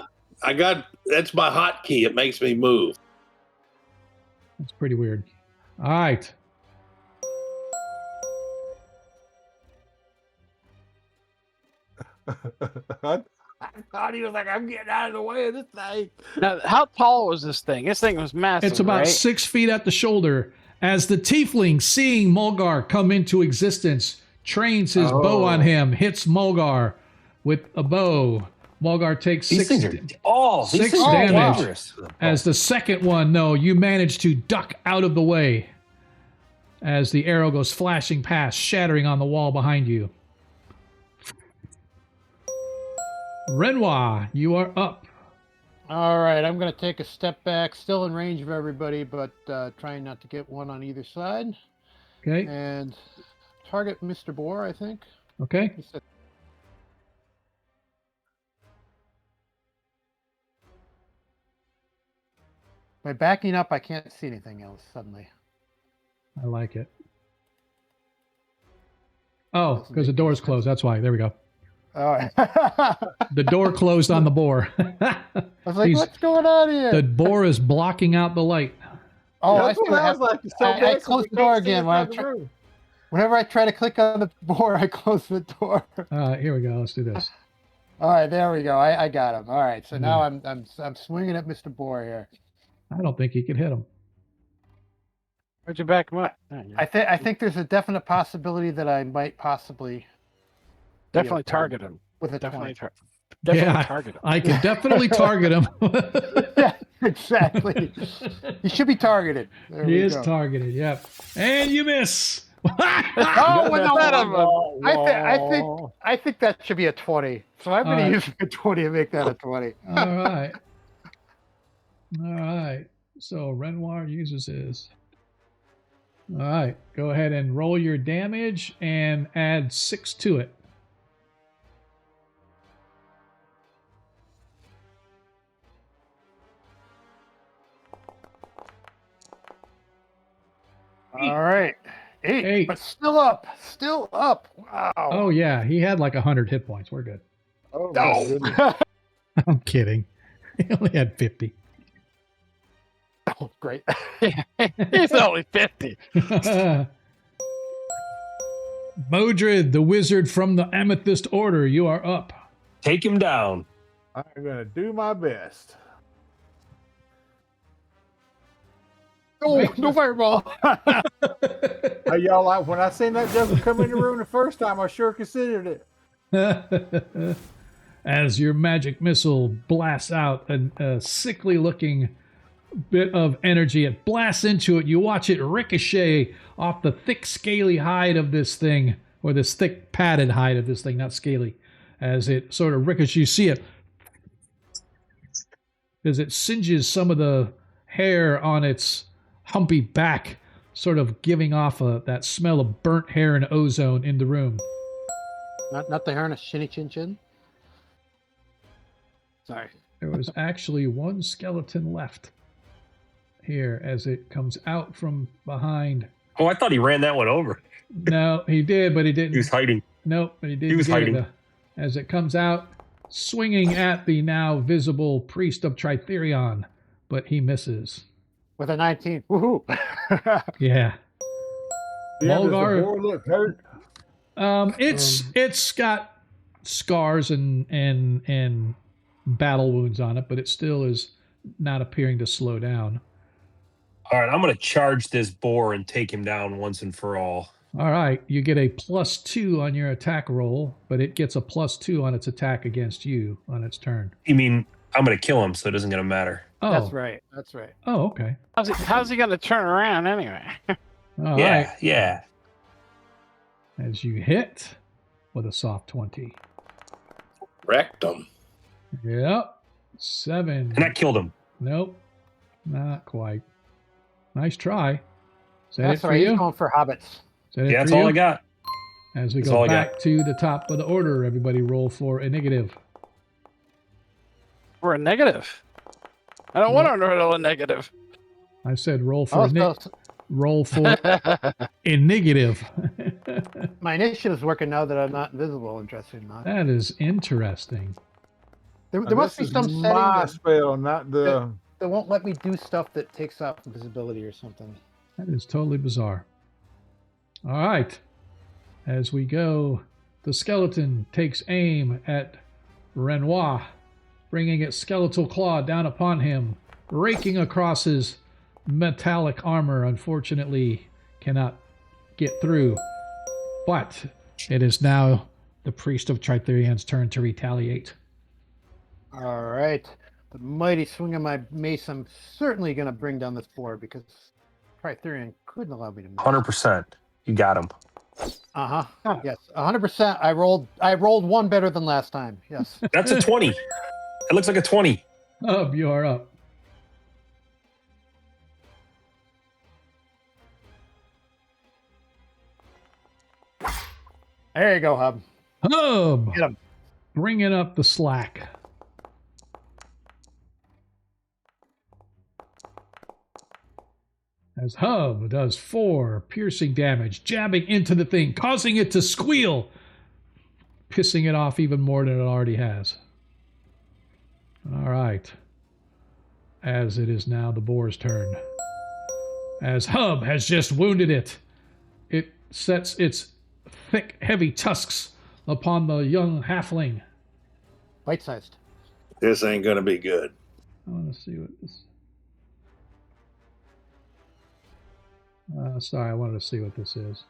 not. That's my hotkey. It makes me move. That's pretty weird. All right. I thought he was like, I'm getting out of the way of this thing. Now, how tall was this thing? This thing was massive. It's about right? 6 feet at the shoulder. As the tiefling, seeing Mulgar come into existence, trains his bow on him, hits Mulgar with a bow. Mulgar takes These 6 things are these six things are damage. dangerous. As the second one, no, you manage to duck out of the way as the arrow goes flashing past, shattering on the wall behind you. Renoir, you are up. All right, I'm going to take a step back, still in range of everybody, but trying not to get one on either side. Okay. And target Mr. Boar, I think. Okay. He said- By backing up, I can't see anything else suddenly. I like it. Oh, because the door's closed. That's why. There we go. All right. The door closed on the boar. I was like, He's- what's going on here? The boar is blocking out the light. Oh, I That's see what what I was happened. like. So I bad, so closed we the door can't see again when inside I'm the room. Whenever I try to click on the board, I close the door. Here we go. Let's do this. All right, there we go. I got him. All right, so now I'm swinging at Mr. Boar here. I don't think he could hit him. Where'd you back him up? Oh, yeah. I think there's a definite possibility that I might possibly Definitely target him. with a Definitely, 20. Yeah. target him. I could definitely target him. Yeah, exactly. He should be targeted. There He we is go. targeted. Yep. And you miss. Oh, with None the of them. I think that should be a 20. So I'm going All to right. use a 20 to make that a 20. All right. All right. So Renoir uses his. All right. Go ahead and roll your damage and add 6 to it. All right. 8. 8. But still up. Still up. Wow. Oh, yeah. He had like 100 hit points. We're good. Oh, my goodness. I'm kidding. He only had 50. Oh, great. He's only 50. Modred, the wizard from the Amethyst Order, you are up. Take him down. I'm going to do my best. Oh, no fireball. Hey, y'all, like, when I seen that Joker come in the room the first time, I sure considered it. As your magic missile blasts out a sickly looking bit of energy, it blasts into it. You watch it ricochet off the thick, scaly hide of this thing, or this thick, padded hide of this thing, not scaly. As it sort of ricochets, you see it as it singes some of the hair on its humpy back, sort of giving off that smell of burnt hair and ozone in the room. Not the harness, shinny chin chin. Sorry. There was actually one skeleton left here as it comes out from behind. Oh, I thought he ran that one over. No, he did, but he didn't. He was hiding. Nope, but he didn't. He was get hiding. it, as it comes out, swinging at the now visible priest of Tritherion, but he misses. With a 19. Woohoo! Yeah. Yeah, does the Mulgar- boar look hurt? It's got scars and battle wounds on it, but it still is not appearing to slow down. All right, I'm going to charge this boar and take him down once and for all. All right, you get a +2 on your attack roll, but it gets a +2 on its attack against you on its turn. You mean I'm going to kill him, so it isn't going to matter? Oh, That's right. That's right. Oh, okay. How's he gonna turn around anyway? All Yeah, right. yeah. As you hit with a soft 20. Wrecked him. Yep. 7. And I killed him. Nope. Not quite. Nice try. Is that That's it for right. you? He's going for hobbits. Is that it Yeah, that's for all you? I got. As we That's go all I back to the top of the order, everybody roll for a negative. We're a negative. I don't want to roll a negative. I said roll for Oh, roll for a negative. my initiative's working now that I'm not invisible, interesting or not. That is interesting. There must be This is some setting my that, spell, not the. that won't let me do stuff that takes off invisibility or something. That is totally bizarre. All right. As we go, the skeleton takes aim at Renoir, bringing its skeletal claw down upon him, raking across his metallic armor. Unfortunately, cannot get through. But it is now the priest of Tritherion's turn to retaliate. All right. The mighty swing of my mace, I'm certainly going to bring down this board because Tritherion couldn't allow me to move. 100%. You got him. Uh-huh. Yes, 100%. I rolled one better than last time. Yes. That's a 20. It looks like a 20. Up, you are up. There you go, Hub. Hub, Get him. bringing up the slack. As Hub does 4 piercing damage, jabbing into the thing, causing it to squeal, pissing it off even more than it already has. All right. As it is now the boar's turn. As Hub has just wounded it, it sets its thick, heavy tusks upon the young halfling. Bite-sized. This ain't gonna be good. I want to see what this... sorry, I wanted to see what this is.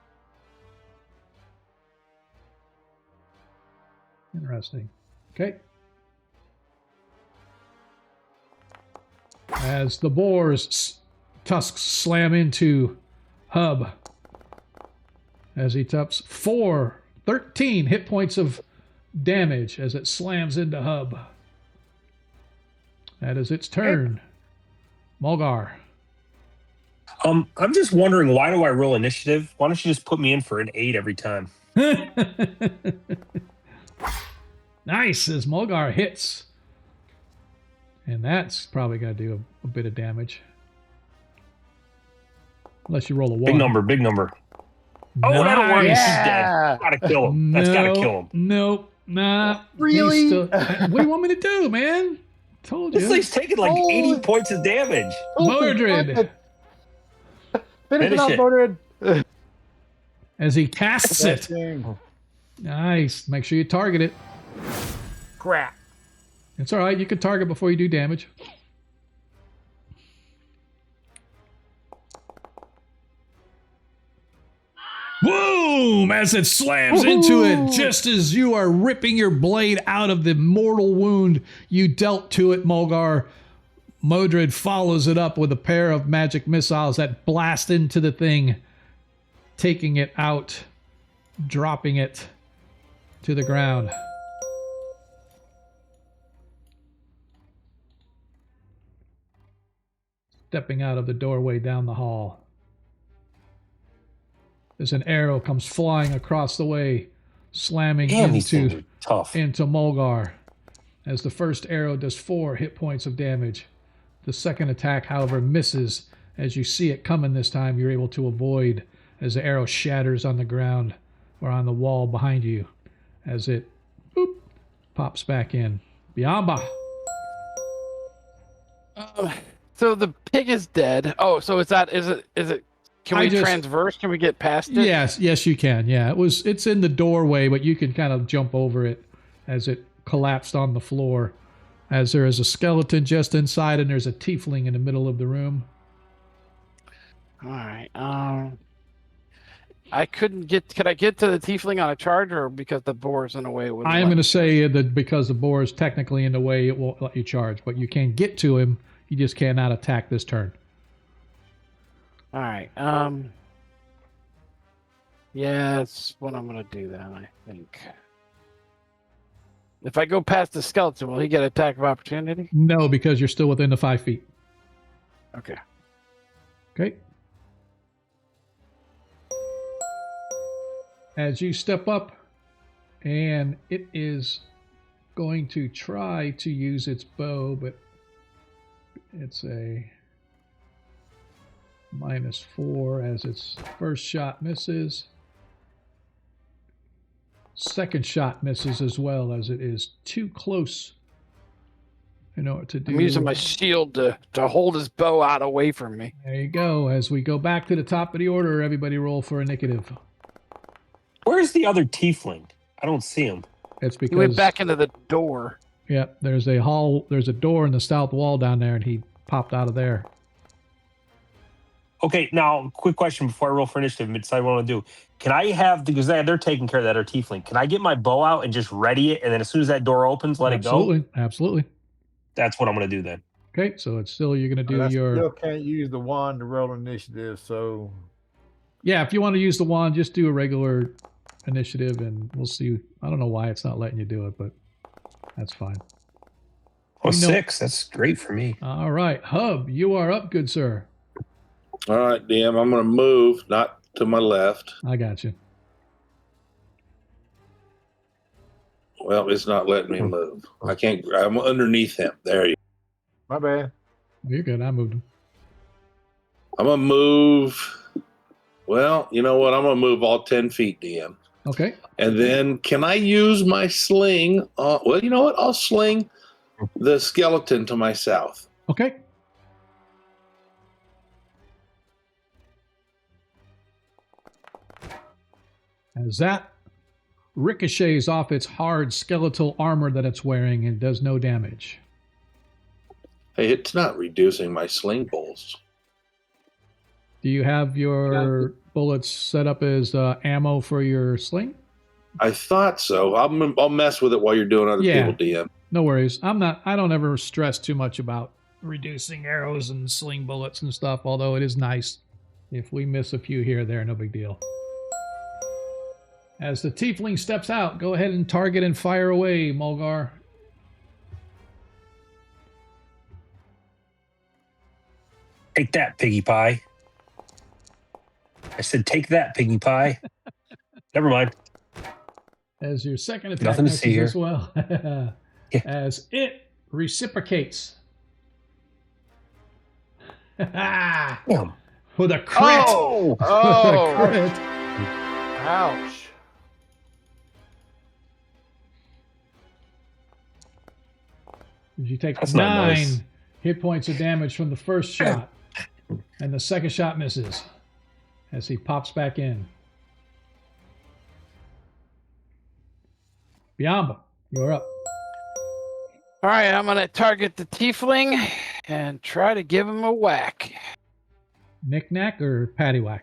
Interesting. Okay. As the boar's tusks slam into Hub, as he taps 13 hit points of damage as it slams into Hub. That is its turn. Mulgar. I'm just wondering, why do I roll initiative? Why don't you just put me in for an 8 every time? Nice, as Mulgar hits. And that's probably going to do a bit of damage. Unless you roll a 1. Big number, big number. Oh, that'll work. Nice. He's dead. Gotta kill him. That's gotta kill him. Nope. Nah. Really? He's still- what do you want me to do, man? Told you. This thing's taking like Oh. 80 points of damage. Mordred. Finish it Finish up, it. Mordred. As he casts That it. thing. Nice. Make sure you target it. Crap. It's all right. You can target before you do damage. Boom! As it slams into it, just as you are ripping your blade out of the mortal wound you dealt to it, Mulgar, Modred follows it up with a pair of magic missiles that blast into the thing, taking it out, dropping it to the ground. Stepping out of the doorway down the hall. as an arrow comes flying across the way, slamming Damn, these things into are tough. Mulgar. As the first arrow does 4 hit points of damage. The second attack, however, misses. As you see it coming this time, you're able to avoid as the arrow shatters on the ground or on the wall behind you as it boop, pops back in. Biamba. So the pig is dead. Oh, so is it? Can we transverse? Can we get past it? Yes, you can. Yeah, it's in the doorway, but you can kind of jump over it as it collapsed on the floor. As there is a skeleton just inside, and there's a tiefling in the middle of the room. All right. I couldn't get. Could I get to the tiefling on a charge, or because the boar's in the way? I am going to say that because the boar is technically in the way, it won't let you charge, but you can get to him. You just cannot attack this turn. All right. Yeah, that's what I'm going to do then, I think. If I go past the skeleton, will he get attack of opportunity? No, because you're still within the 5 feet. Okay. Okay. As you step up, and it is going to try to use its bow, but it's a -4 as its first shot misses. Second shot misses as well, as it is too close in order to do. I'm using my shield to hold his bow out away from me. There you go. As we go back to the top of the order, everybody roll for initiative. Where's the other tiefling? I don't see him. It's because He went back into the door. Yeah, there's a door in the south wall down there, and he popped out of there. Okay, now, quick question before I roll for initiative and decide what I want to do. Can I have, because they're taking care of that other tiefling, can I get my bow out and just ready it, and then as soon as that door opens, let it go? Absolutely. That's what I'm going to do then. Okay, so it's still, you're going to do I your... still can't use the wand to roll initiative, so... Yeah, if you want to use the wand, just do a regular initiative, and we'll see. I don't know why it's not letting you do it, but that's fine. Oh, 6. That's great for me. All right, Hub, you are up, good sir. All right, DM, I'm going to move, not to my left. I got you. Well, it's not letting me move. I can't. I'm underneath him. There you go. My bad. You're good. I moved him. I'm going to move. Well, you know what? I'm going to move all 10 feet, DM. Okay. And then can I use my sling? Well, you know what? I'll sling the skeleton to my south. Okay. As that ricochets off its hard skeletal armor that it's wearing and does no damage. Hey, it's not reducing my sling bolts. Do you have your bullets set up as ammo for your sling? I thought so. I'll mess with it while you're doing other people, DM. No worries. I don't ever stress too much about reducing arrows and sling bullets and stuff, although it is nice. If we miss a few here or there, no big deal. As the tiefling steps out, go ahead and target and fire away, Mulgar. Take that, piggy pie. I said, take that, piggy pie. Never mind. As your second attack Nothing to see here. as well. Yeah. As it reciprocates. Damn. With a crit. Oh! With Oh! a crit. Ouch. You take That's not 9 nice. hit points of damage from the first shot. And the second shot misses. As he pops back in. Biamba, you're up. All right, I'm going to target the tiefling and try to give him a whack. Knick-knack or paddywhack?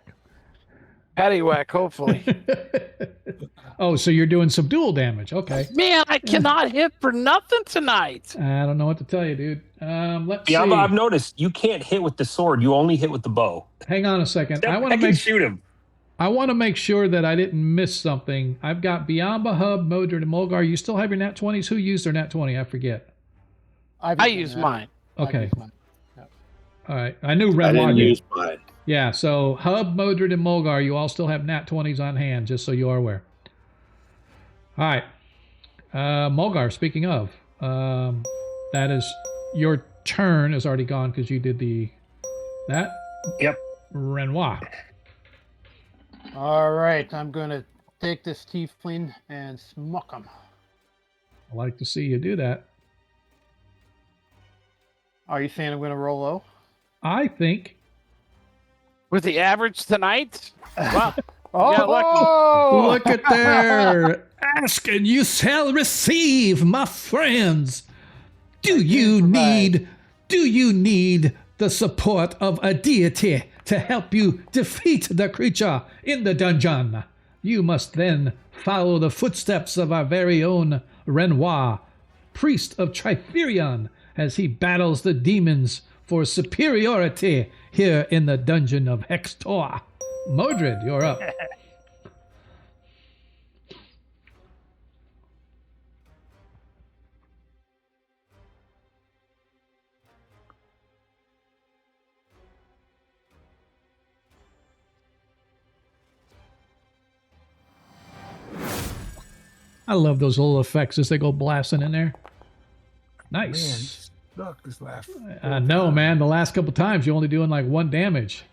Paddywhack, hopefully. Oh, so you're doing some dual damage. Okay. Man, I cannot hit for nothing tonight. I don't know what to tell you, dude. Let's see. I've noticed you can't hit with the sword. You only hit with the bow. Hang on a second. I want I to can make shoot him. I want to make sure that I didn't miss something. I've got Biamba, Hub, Modred, and Mulgar. You still have your nat 20s? Who used their nat 20? I forget. I used mine. Okay. I've used mine. All right. I knew I Renoir didn't did. use mine. Yeah, so Hub, Modred, and Mulgar, you all still have nat 20s on hand, just so you are aware. All right. Mulgar, speaking of, that is your turn is already gone because you did that. Yep. Renoir. All right, I'm going to take this tiefling and smuck him. I like to see you do that. Are you saying I'm going to roll low? I think. With the average tonight? Well, Oh, Look at there. Ask and you shall receive, my friends. Do you need the support of a deity to help you defeat the creature in the dungeon? You must then follow the footsteps of our very own Renoir, priest of Tritherion, as he battles the demons for superiority here in the dungeon of Hextor. Modred, you're up. I love those little effects as they go blasting in there. Nice. Stuck this last. No, man. The last couple times you're only doing like 1 damage.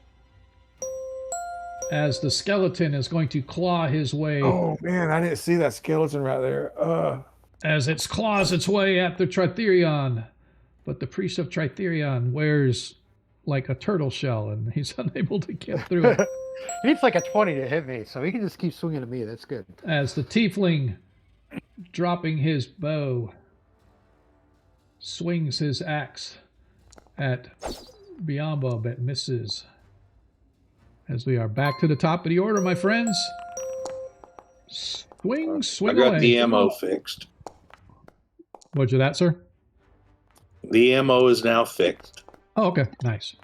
As the skeleton is going to claw his way. Oh man, I didn't see that skeleton right there. As it claws its way at the Tritherion. But the priest of Tritherion wears like a turtle shell and he's unable to get through it. he needs like a 20 to hit me, so he can just keep swinging at me. That's good. As the tiefling, dropping his bow, swings his axe at Biamba, but misses. As we are back to the top of the order, my friends. Swing I got away. the ammo fixed. What'd you that, sir? The ammo is now fixed. Oh, okay. Nice.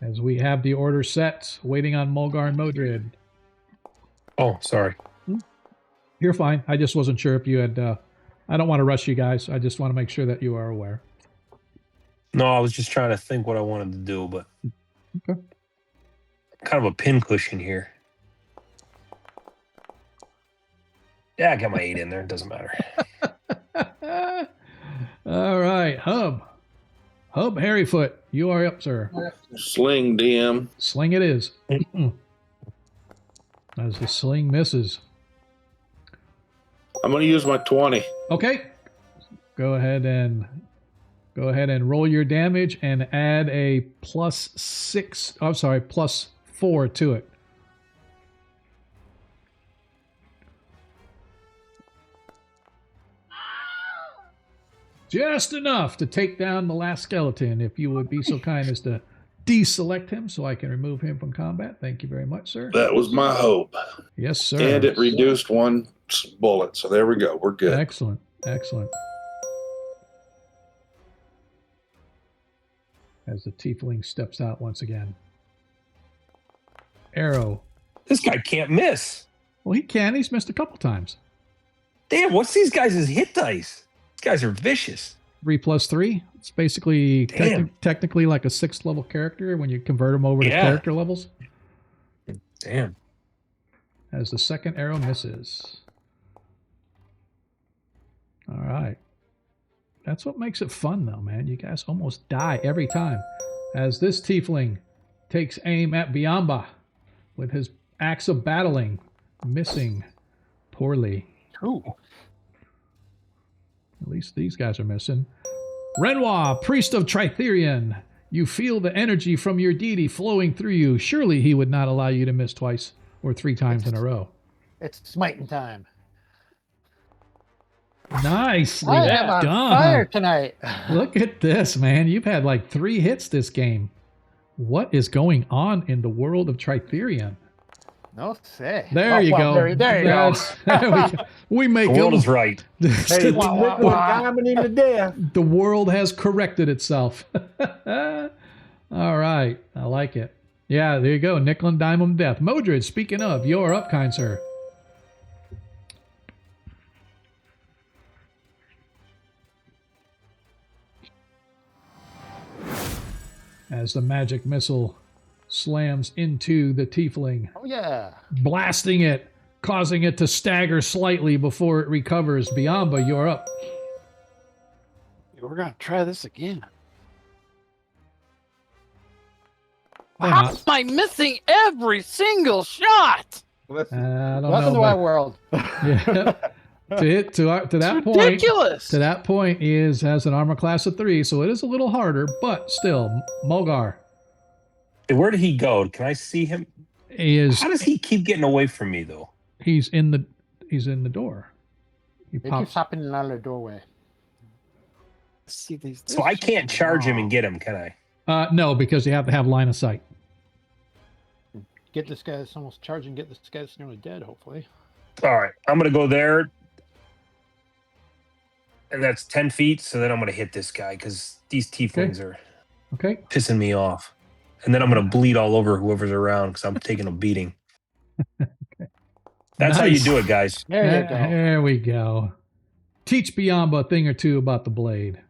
As we have the order set, waiting on Mulgar and Modred. Oh, sorry. You're fine. I just wasn't sure if you had... I don't want to rush you guys. I just want to make sure that you are aware. No, I was just trying to think what I wanted to do, but Okay. kind of a pincushion here. Yeah, I got my 8 in there. It doesn't matter. All right. Hub, Harryfoot, you are up, sir. Sling, DM. Sling it is. As the sling misses. I'm going to use my 20. Okay. Go ahead and roll your damage and add a +4 to it. Just enough to take down the last skeleton. If you would be so kind as to deselect him so I can remove him from combat. Thank you very much, sir. That was my hope. Yes, sir. And it reduced 1 bullet. So there we go. We're good. Excellent. Excellent. As the tiefling steps out once again. Arrow. This guy can't miss. Well, he can. He's missed a couple times. Damn, what's these guys' hit dice? These guys are vicious. 3 + 3. It's basically Damn. technically like a 6th level character when you convert them over to Yeah. character levels. Damn. As the second arrow misses. All right. That's what makes it fun, though, man. You guys almost die every time. As this tiefling takes aim at Biamba with his axe of battling, missing poorly. Ooh. At least these guys are missing. Renoir, priest of Tritherion. You feel the energy from your deity flowing through you. Surely he would not allow you to miss twice or 3 times in a row. It's smiting time. Nicely I am on fire done. tonight. Look at this, man. You've had like 3 hits this game. What is going on in the world of Tritherion? No say. There you go. There you go. There we go. We make The world it. is right. Hey, Wah, wah, nickel wah. and diamond into death. The world has corrected itself. All right. I like it. Yeah, there you go. Nickel and diamond death. Modred, speaking of, you're up, kind sir. as the magic missile slams into the tiefling, Oh yeah. blasting it, causing it to stagger slightly before it recovers. Biamba, you're up. We're gonna try this again. Or How not. am I missing every single shot? Let's, I don't Welcome know. to our But world. yeah, to that It's point, ridiculous. to that point, he has an armor class of 3, so it is a little harder. But still, Mulgar Hey, where did he go? Can I see him? is How does he keep getting away from me though? he's in the door. He It keeps pops. hopping in out of the doorway. See these. So I can't charge him and get him, can I? No, because you have to have line of sight. Get this guy that's almost charging. Get this guy that's nearly dead. Hopefully. All right, I'm gonna go there, and that's 10 feet. So then I'm gonna hit this guy because these tieflings are Okay. pissing me off, and then I'm gonna bleed all over whoever's around because I'm taking a beating. That's how you Nice. do it, guys. There you go. There we go. Teach Biamba a thing or two about the blade.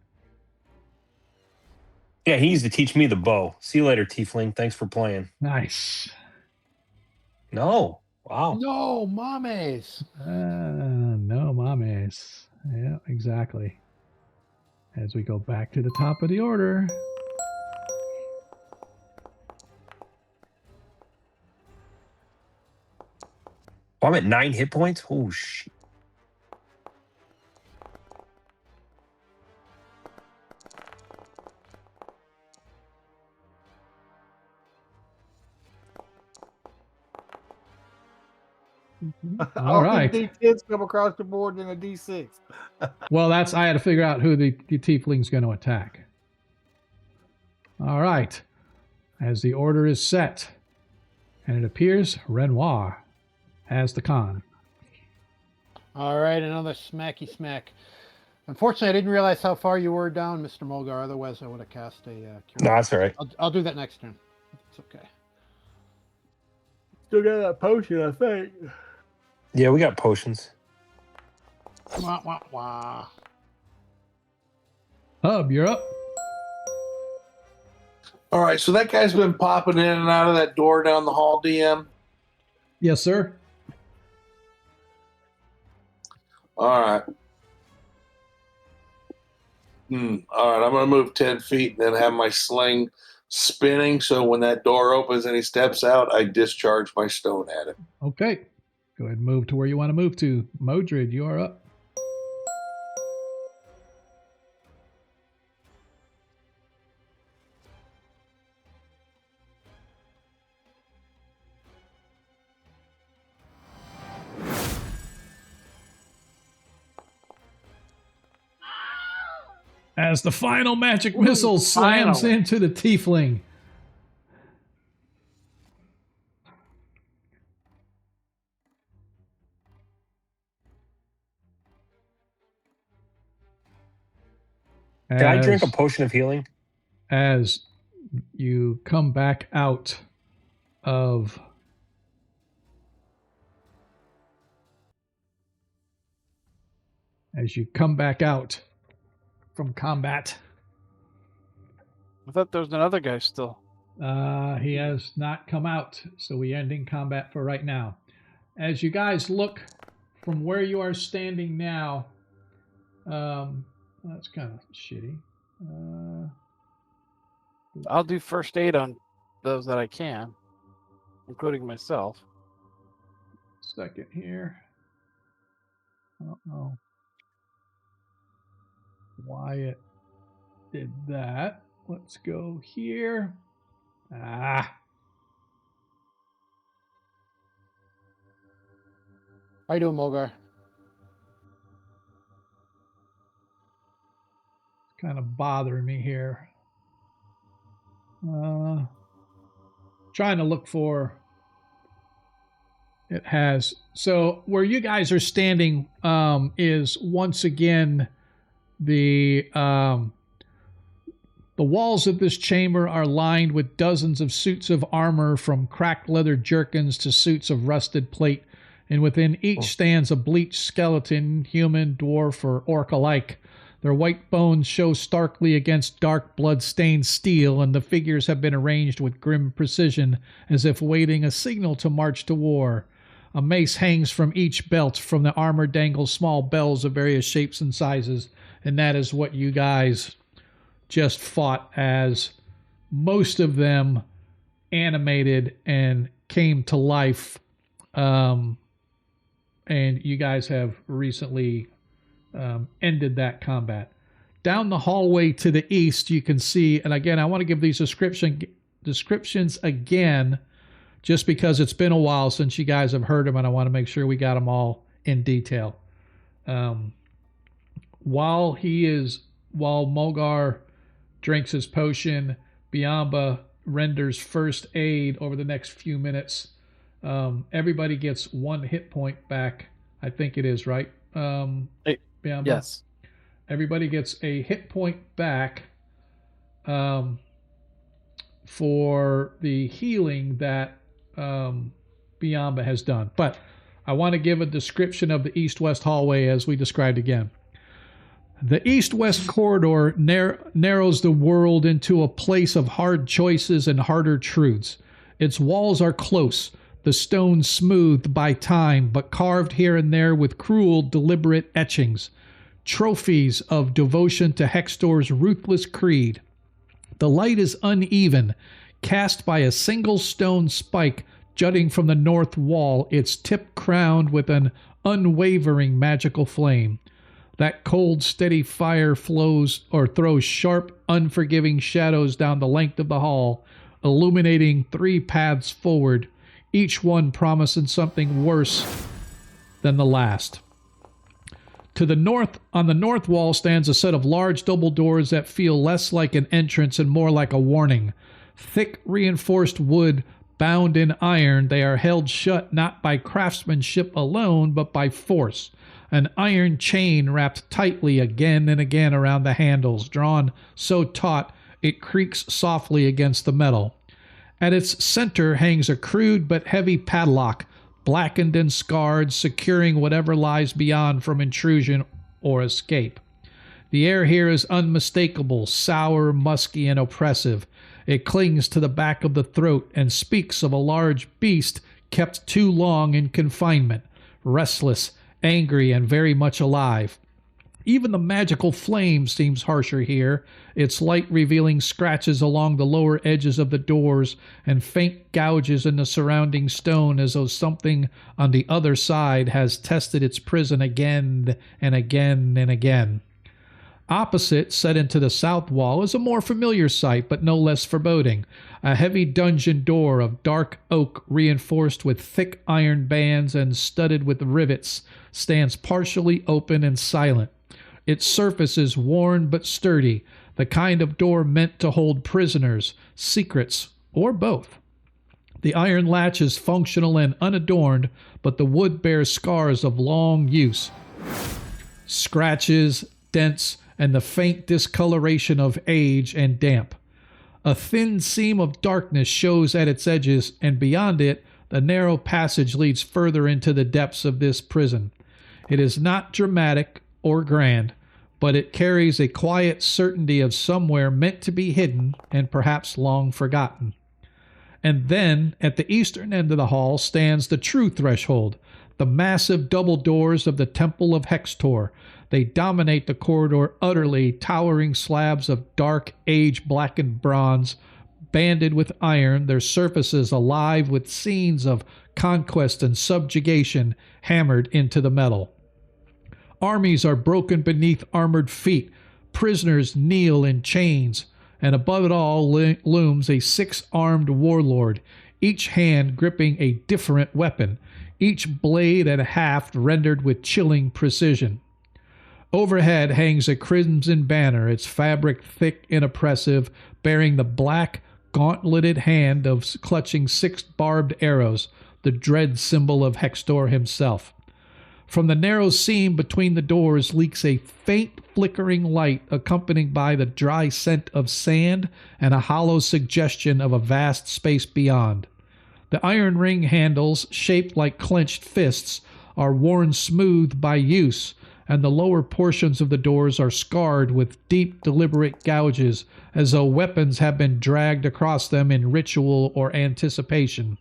Yeah, he needs to teach me the bow. See you later, tiefling. Thanks for playing. Nice. No, wow. No, mommies. No mames. Yeah, exactly. As we go back to the top of the order. Oh, I'm at 9 hit points. Oh shit. All right. D10s come across the board than a D6. Well, I had to figure out who the tiefling's going to attack. All right. As the order is set, and it appears Renoir has the con. All right, another smacky smack. Unfortunately, I didn't realize how far you were down, Mr. Mulgar. Otherwise, I would have cast a cure. No, that's all right. I'll do that next turn. It's okay. Still got that potion, I think. Yeah, we got potions. Wah, wah, wah. Hub, you're up. All right, so that guy's been popping in and out of that door down the hall, DM. Yes, sir. All right. All right, I'm going to move 10 feet and then have my sling spinning. So when that door opens and he steps out, I discharge my stone at him. Okay. Go ahead and move to where you want to move to. Modred, you are up. As the final magic missile slams finally. into the tiefling. Can I drink a As- potion of healing? as you come back out of from combat. I thought there was another guy still. He has not come out, so we ending combat for right now. As you guys look from where you are standing now, that's kind of shitty. I'll do first aid on those that I can, including myself. Second here. I don't know why it did that. Let's go here. How you doing, Mulgar? It's kind of bothering me here. Trying to look for. It has. So where you guys are standing is once again the walls of this chamber are lined with dozens of suits of armor, from cracked leather jerkins to suits of rusted plate, and within each stands a bleached skeleton, human, dwarf, or orc alike, Their white bones show starkly against dark blood-stained steel, and the figures have been arranged with grim precision, as if waiting a signal to march to war. A mace hangs from each belt. From the armor dangle small bells of various shapes and sizes, and that is what you guys just fought as. Most of them animated and came to life, and you guys have recently ended that combat. Down the hallway to the east, you can see, and again, I want to give these descriptions again, just because it's been a while since you guys have heard them, and I want to make sure we got them all in detail. While Mogar drinks his potion, Biamba renders first aid over the next few minutes. Everybody gets 1 hit point back. I think it is, right? Biamba? Yes. Everybody gets a hit point back for the healing that Biamba has done. But I want to give a description of the east-west hallway as we described again. The east-west corridor narrows the world into a place of hard choices and harder truths. Its walls are close, the stone smoothed by time, but carved here and there with cruel, deliberate etchings, trophies of devotion to Hextor's ruthless creed. The light is uneven, cast by a single stone spike jutting from the north wall, its tip crowned with an unwavering magical flame. That cold, steady fire throws sharp, unforgiving shadows down the length of the hall, illuminating 3 paths forward, each one promising something worse than the last. To the north, on the north wall, stands a set of large double doors that feel less like an entrance and more like a warning. Thick, reinforced wood, bound in iron, they are held shut not by craftsmanship alone, but by force. An iron chain wrapped tightly again and again around the handles, drawn so taut it creaks softly against the metal. At its center hangs a crude but heavy padlock, blackened and scarred, securing whatever lies beyond from intrusion or escape. The air here is unmistakable, sour, musky, and oppressive. It clings to the back of the throat and speaks of a large beast kept too long in confinement, restless, angry, and very much alive. Even the magical flame seems harsher here, its light revealing scratches along the lower edges of the doors and faint gouges in the surrounding stone, as though something on the other side has tested its prison again and again and again. Opposite, set into the south wall, is a more familiar sight, but no less foreboding. A heavy dungeon door of dark oak, reinforced with thick iron bands and studded with rivets, stands partially open and silent. Its surface is worn but sturdy, the kind of door meant to hold prisoners, secrets, or both. The iron latch is functional and unadorned, but the wood bears scars of long use. Scratches, dents, and the faint discoloration of age and damp. A thin seam of darkness shows at its edges, and beyond it, the narrow passage leads further into the depths of this prison. It is not dramatic or grand, but it carries a quiet certainty of somewhere meant to be hidden and perhaps long forgotten. And then, at the eastern end of the hall, stands the true threshold, the massive double doors of the Temple of Hextor. They dominate the corridor utterly, towering slabs of dark, age-blackened bronze, banded with iron, their surfaces alive with scenes of conquest and subjugation hammered into the metal. Armies are broken beneath armored feet. Prisoners kneel in chains. And above it all looms a 6-armed warlord, each hand gripping a different weapon, each blade and haft rendered with chilling precision. Overhead hangs a crimson banner, its fabric thick and oppressive, bearing the black, gauntleted hand of clutching 6 barbed arrows, the dread symbol of Hextor himself. From the narrow seam between the doors leaks a faint flickering light, accompanied by the dry scent of sand and a hollow suggestion of a vast space beyond. The iron ring handles, shaped like clenched fists, are worn smooth by use, and the lower portions of the doors are scarred with deep, deliberate gouges, as though weapons have been dragged across them in ritual or anticipation.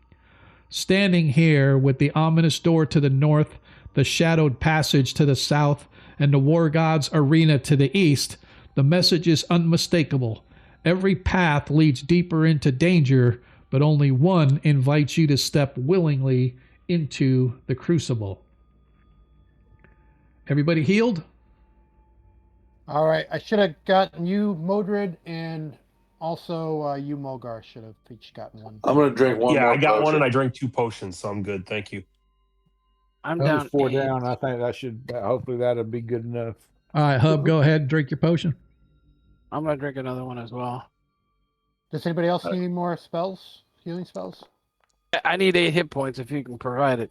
Standing here, with the ominous door to the north, the shadowed passage to the south, and the War God's arena to the east, the message is unmistakable. Every path leads deeper into danger, but only one invites you to step willingly into the crucible. Everybody healed? All right, I should have gotten you, Modred, and also you, Mulgar, should have each gotten one. I'm gonna drink one Yeah, more I got one potion. and I drank 2 potions, so I'm good. Thank you. I'm That was down 4 8. down. I think hopefully that'll be good enough. All right, Hub, go ahead and drink your potion. I'm gonna drink another one as well. Does anybody else need any more spells? Healing spells? I need 8 hit points if you can provide it.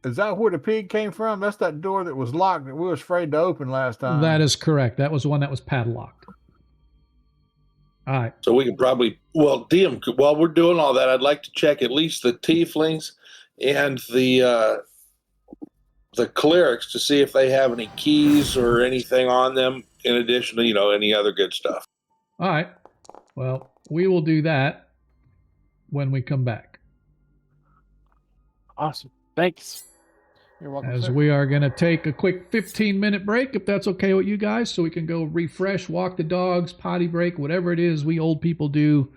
Is that where the pig came from? That's that door that was locked that we was afraid to open last time. That is correct. That was the one that was padlocked. All right. So we could probably, well, DM, while we're doing all that, I'd like to check at least the tieflings and the clerics to see if they have any keys or anything on them in addition to, any other good stuff. All right. Well, we will do that when we come back. Awesome. Thanks. You're welcome, As sir. we are going to take a quick 15-minute break, if that's okay with you guys, so we can go refresh, walk the dogs, potty break, whatever it is we old people do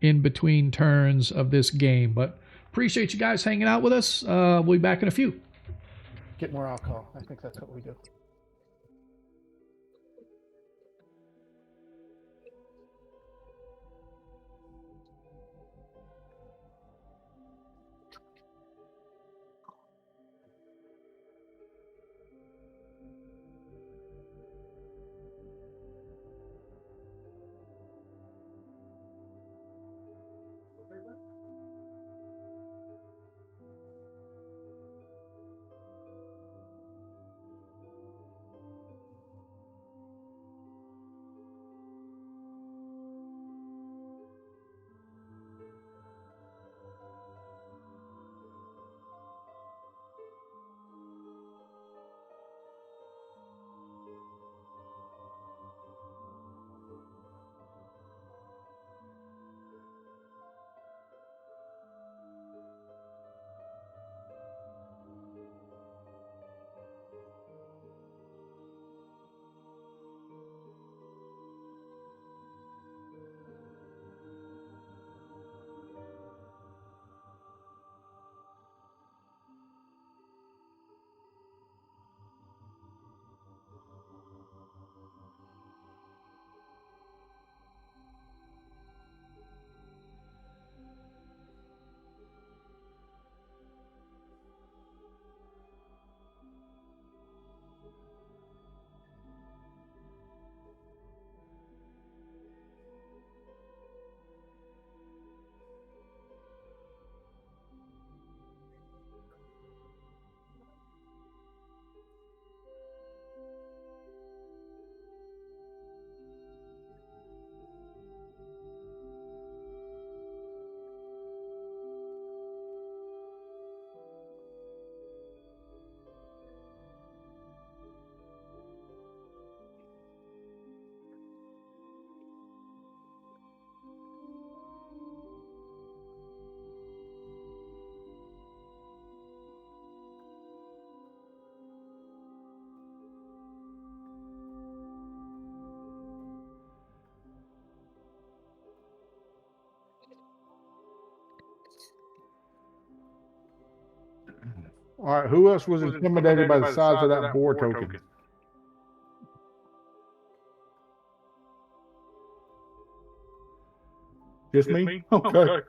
in between turns of this game. But appreciate you guys hanging out with us. We'll be back in a few. Get more alcohol. I think that's what we do. All right, who else was intimidated by the size of that boar token? Just me? Okay.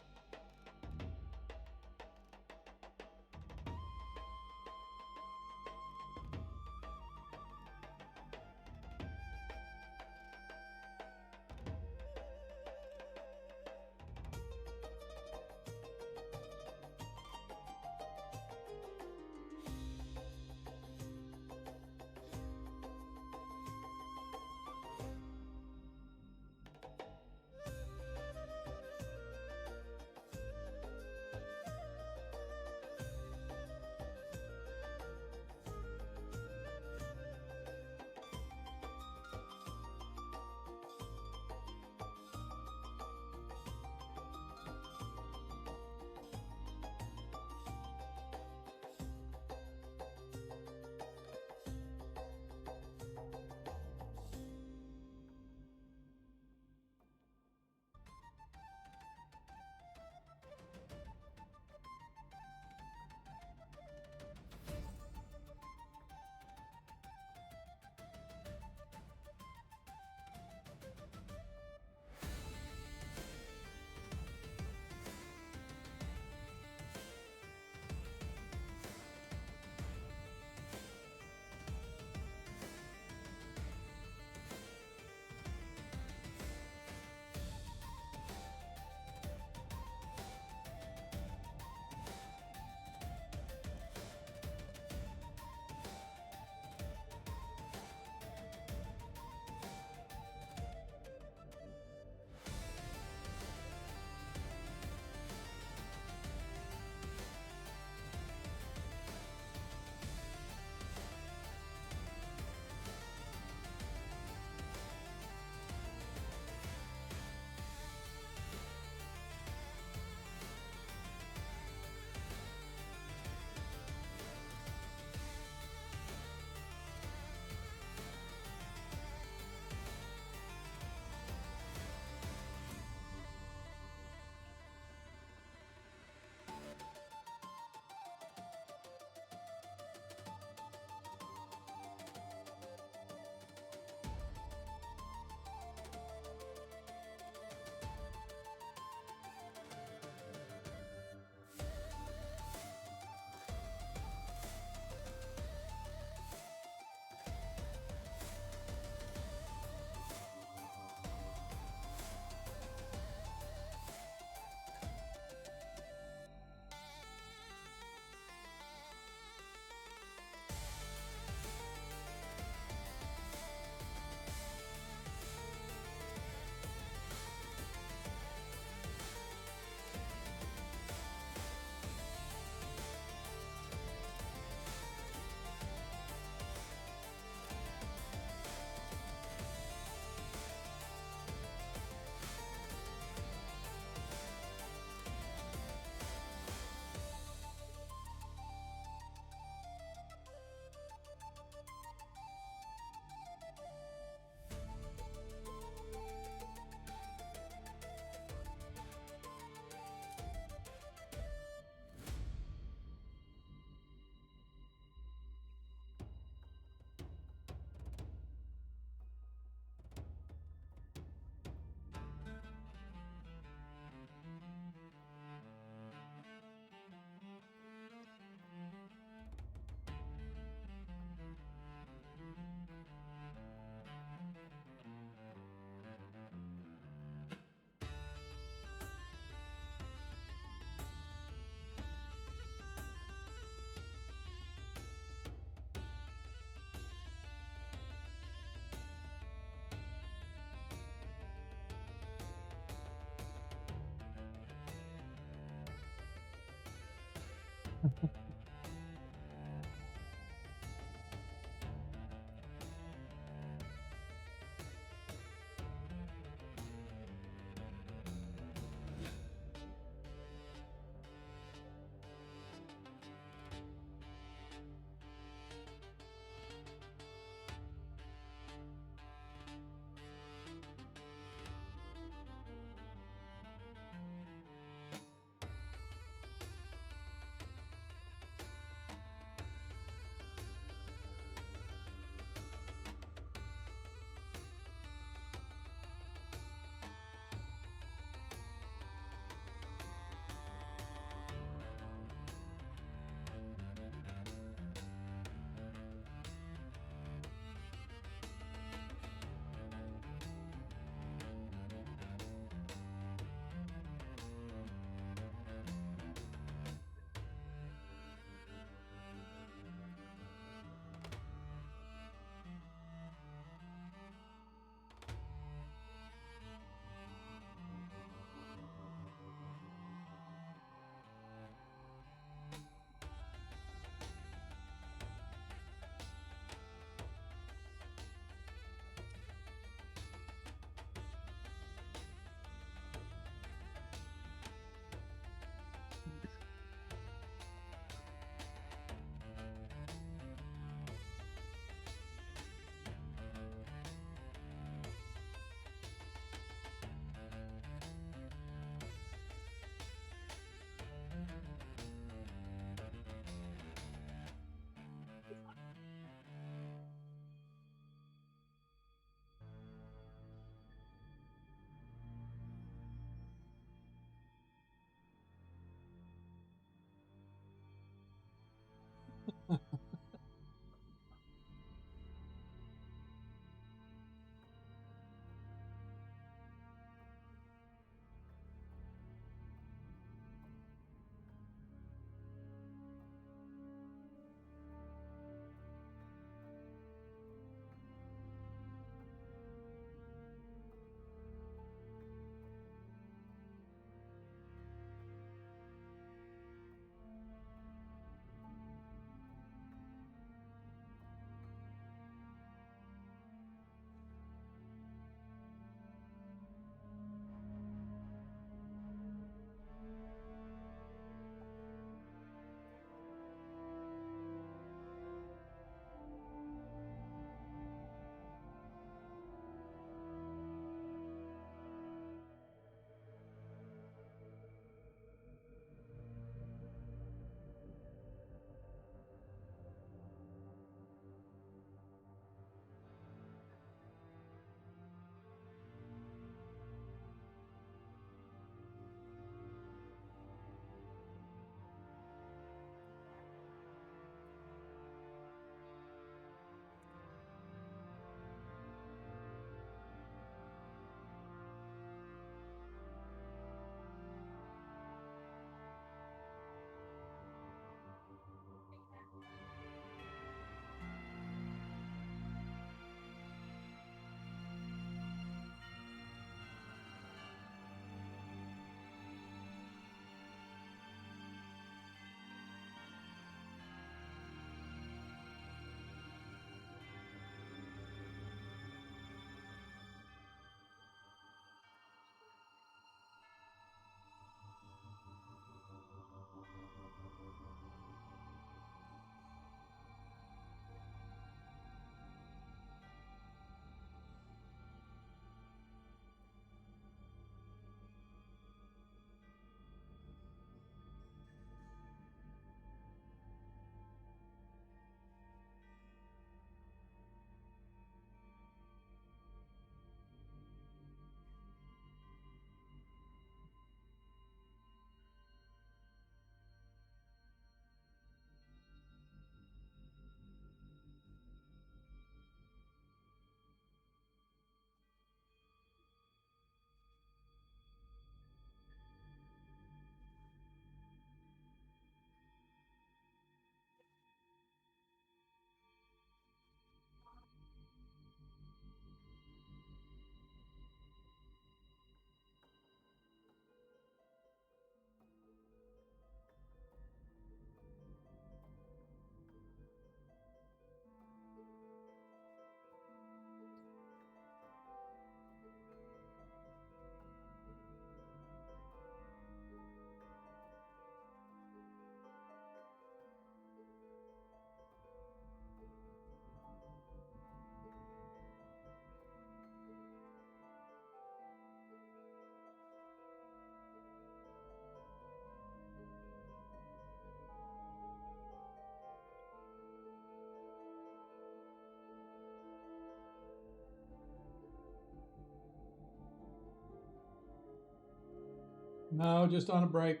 No, just on a break.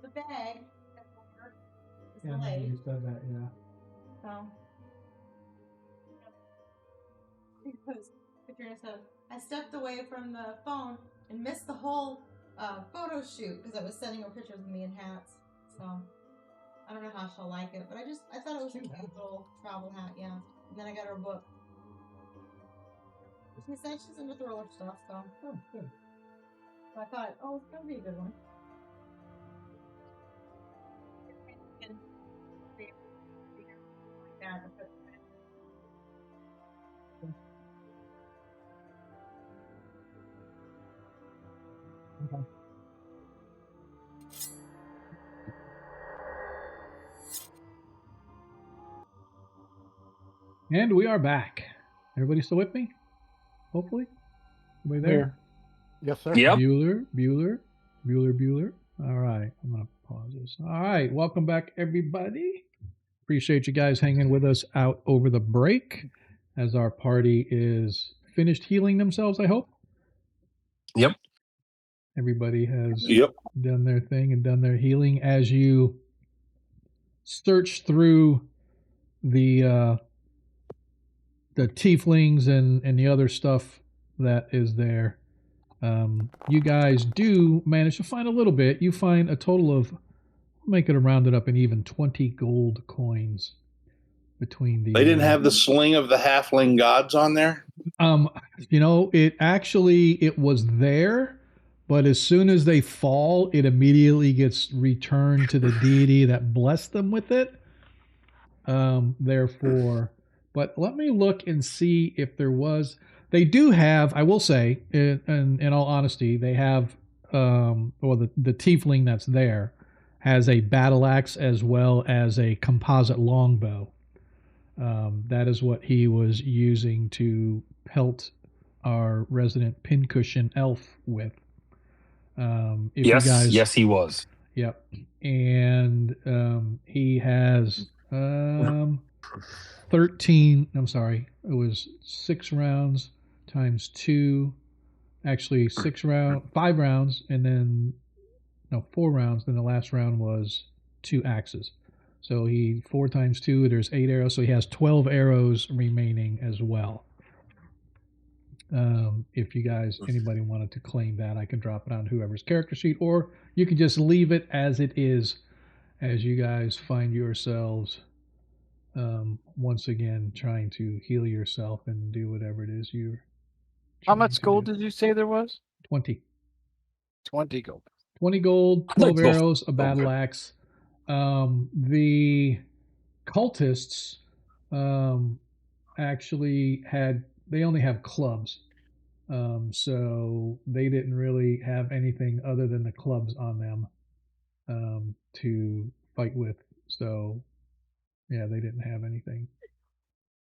The bag. Is Yeah, delayed. you said that, yeah. So. Because Katrina said, I stepped away from the phone and missed the whole photo shoot because I was sending her pictures of me in hats. So I don't know how she'll like it, but I thought it was a cute little travel hat, yeah. And then I got her a book. She said she's into thriller stuff, so. Oh, good. So I thought, oh, it's gonna be a good one. Okay. And we are back. Everybody still with me? Hopefully. Everybody there? Here. Yes, sir. Yep. Bueller. All right. I'm going to pause this. All right. Welcome back, everybody. Appreciate you guys hanging with us out over the break as our party is finished healing themselves, I hope. Yep. Everybody has Yep. done their thing and done their healing. As you search through the tieflings and the other stuff that is there, you guys do manage to find a little bit. You find a total of, make it a rounded up and even 20 gold coins between the. They didn't have the sling of the halfling gods on there. It was there, but as soon as they fall, it immediately gets returned to the deity that blessed them with it. Therefore, but let me look and see if there was. They do have, I will say, in all honesty, they have, the tiefling that's there has a battle axe as well as a composite longbow. That is what he was using to pelt our resident pincushion elf with. Yes, he was. Yep. And he has 13, I'm sorry, it was 6 rounds times 2, actually 5 rounds, and then, 4 rounds, then the last round was 2 axes. So 4 times 2, there's 8 arrows, so he has 12 arrows remaining as well. If you guys, anybody wanted to claim that, I can drop it on whoever's character sheet, or you can just leave it as it is as you guys find yourselves once again trying to heal yourself and do whatever it is you're How trying much to gold do. did you say there was? 20. 20 gold. 20 gold, I'd like 12 to go- arrows, a battle axe. The cultists actually they only have clubs. So they didn't really have anything other than the clubs on them to fight with. So, yeah, they didn't have anything.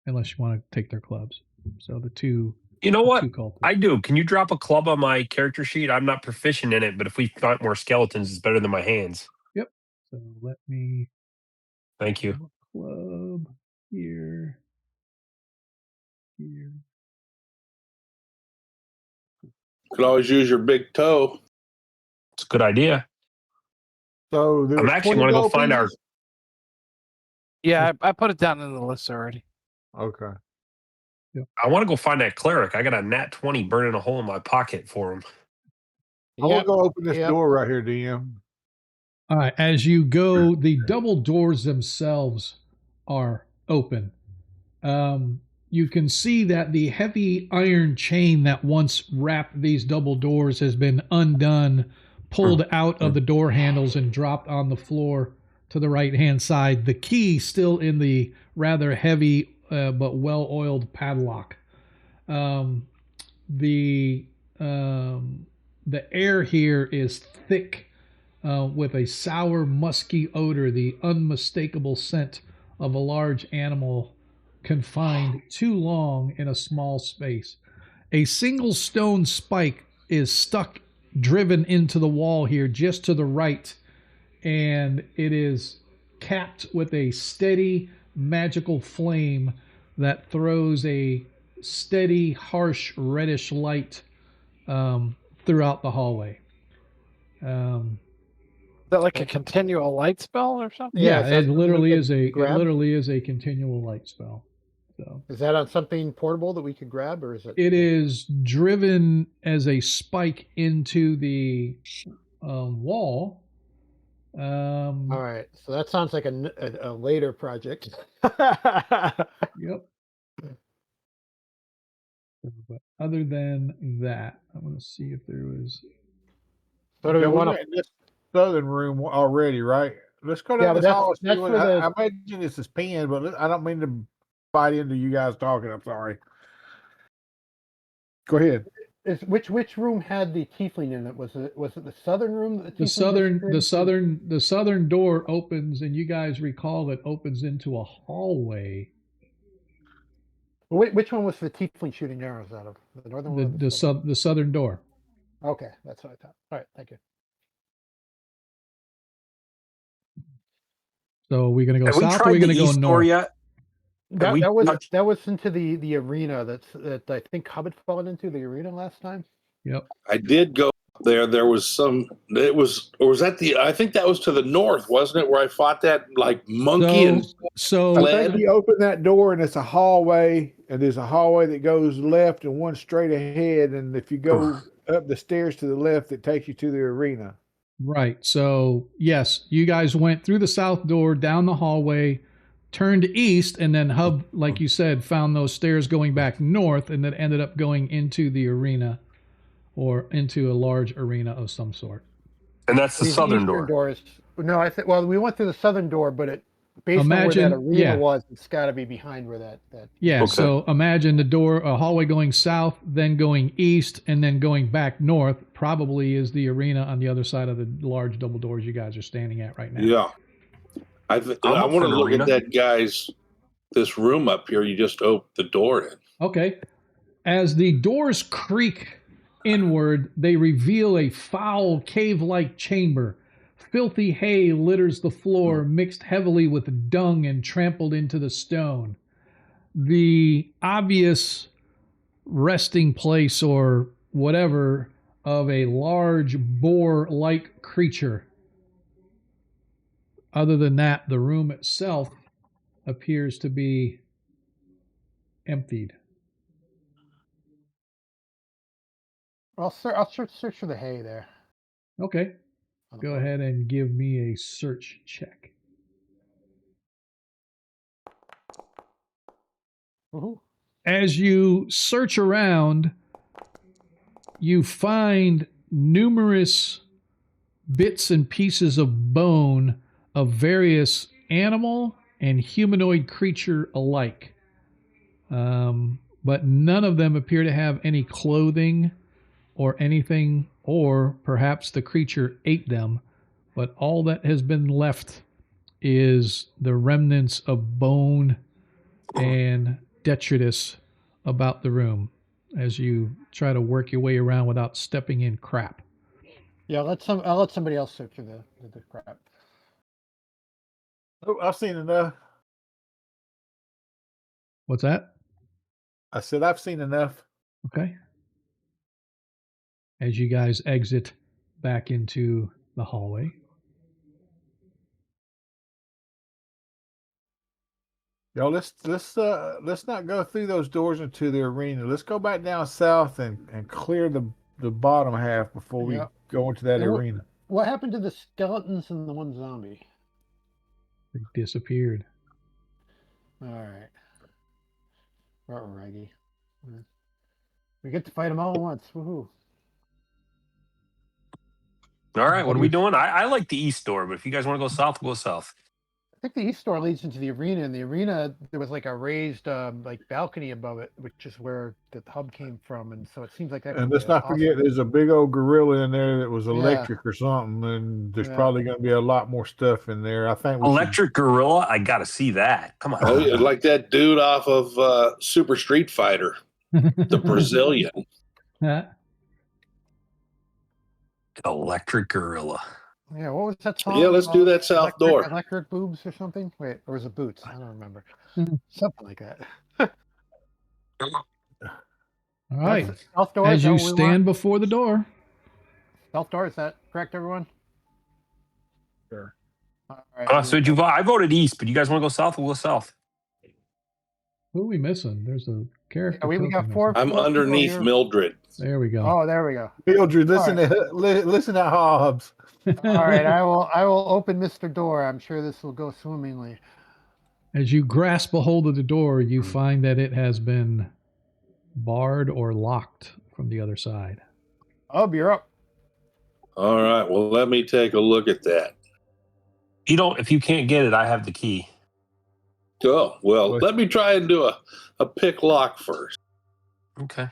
Unless you want to take their clubs. So the two. You know what? 2 cultists. I do. Can you drop a club on my character sheet? I'm not proficient in it, but if we find more skeletons, it's better than my hands. Yep. So let me. Thank you. Club here. Here. Could always use your big toe. It's a good idea. So there I'm was actually 20 want to go gold find our. pieces? Yeah, I put it down in the list already. Okay. I want to go find that cleric. I got a nat 20 burning a hole in my pocket for him. I want to go open this door right here, DM. All right. As you go, the double doors themselves are open. You can see that the heavy iron chain that once wrapped these double doors has been undone, pulled out of the door handles, and dropped on the floor to the right-hand side. The key still in the rather heavy but well-oiled padlock. The air here is thick with a sour, musky odor, the unmistakable scent of a large animal confined too long in a small space. A single stone spike is stuck driven into the wall here just to the right, and it is capped with a steady magical flame that throws a steady, harsh, reddish light throughout the hallway. Is that like a continual light spell or something? Yeah, so it literally something we could grab? is a continual light spell. So Is that on something portable that we could grab, or is it? it is driven as a spike into the wall. All right, so that sounds like a later project. Yep. But other than that, I want to see if there was. So do we Yeah, want we're in this southern room already, right? Let's go Yeah, down but this hall. that's See what- for the- I imagine this is pinned, but I don't mean to bite into you guys talking. I'm sorry. Go ahead. which room had the tiefling in it? Was it the southern room that the The southern door opens, and you guys recall it opens into a hallway. Which one was the tiefling shooting arrows out of? The northern one. Or the southern? The southern door. Okay, that's what I thought. All right, thank you. So we're gonna go Have we south, or tried we're gonna the go east door north? yet? Have we touched- That was into the arena that I think Hub had fallen into the arena last time. Yep. I did go there. There was some. It was, or was that the? I think that was to the north, wasn't it? Where I fought that like monkey and So I Fled. think you open that door and it's a hallway, and there's a hallway that goes left and one straight ahead. And if you go up the stairs to the left, it takes you to the arena. right. So yes, you guys went through the south door, down the hallway, turned east, and then Hub, like you said, found those stairs going back north, and then ended up going into the arena, or into a large arena of some sort. And that's the These southern eastern door. doors. No, I think. Well, we went through the southern door, but it based on where Imagine- that arena yeah. was, it's got to be behind where that. Yeah, Okay. so imagine a hallway going south, then going east, and then going back north, probably is the arena on the other side of the large double doors you guys are standing at right now. yeah. I I'm want up to for the look arena. at that guy's this room up here. You just opened the door in. Okay. As the doors creak inward, they reveal a foul cave-like chamber. Filthy hay litters the floor, mixed heavily with dung and trampled into the stone. The obvious resting place or whatever of a large boar-like creature. Other than that, the room itself appears to be emptied. I'll search for the hay there. Okay. on the Go floor. ahead and give me a search check. Woohoo. As you search around, you find numerous bits and pieces of bone of various animal and humanoid creature alike. But none of them appear to have any clothing or anything, or perhaps the creature ate them. But all that has been left is the remnants of bone and detritus about the room as you try to work your way around without stepping in crap. Yeah, I'll let somebody else search for the crap. Oh, I've seen enough. What's that? I said I've seen enough. Okay. As you guys exit back into the hallway. Y'all, let's not go through those doors into the arena. Let's go back down south and clear the bottom half before we Yeah. go into that And arena. What happened to the skeletons and the one zombie? They disappeared. All right. Raggy. We get to fight them all at once. Woohoo. All right, what are we doing? I like the east door, but if you guys want to go south, we'll go south. I think the east door leads into the arena. In the arena, there was like a raised like balcony above it, which is where the hub came from. And so it seems like that. And could let's be not forget, there's a big old gorilla in there that was Yeah. electric or something, and there's Yeah. probably going to be a lot more stuff in there. I think we should- Electric gorilla, I got to see that. Come on. Oh, yeah, like that dude off of Super Street Fighter, the Brazilian. Huh? Electric gorilla. Yeah, what was that song? Yeah, let's do that south door. Electric boobs or something? Wait, or was it boots? I don't remember. Mhm. Something like that. All right. South door. As is that you what we want? stand before the door, South door. Is that correct, everyone? Sure. All right. So did you vote? I voted east, but you guys want to go south? We'll go south. who are we missing? There's a character. Yeah, we got token four. missing. I'm people underneath here. Mildred. There we go. Oh, there we go. Mildred, listen to Hobbs. All right, I will open Mr. Door. I'm sure this will go swimmingly. As you grasp a hold of the door, you find that it has been barred or locked from the other side. Oh, you're up. All right. Well, let me take a look at that. If you can't get it, I have the key. Oh, well, let me try and do a pick lock first. Okay.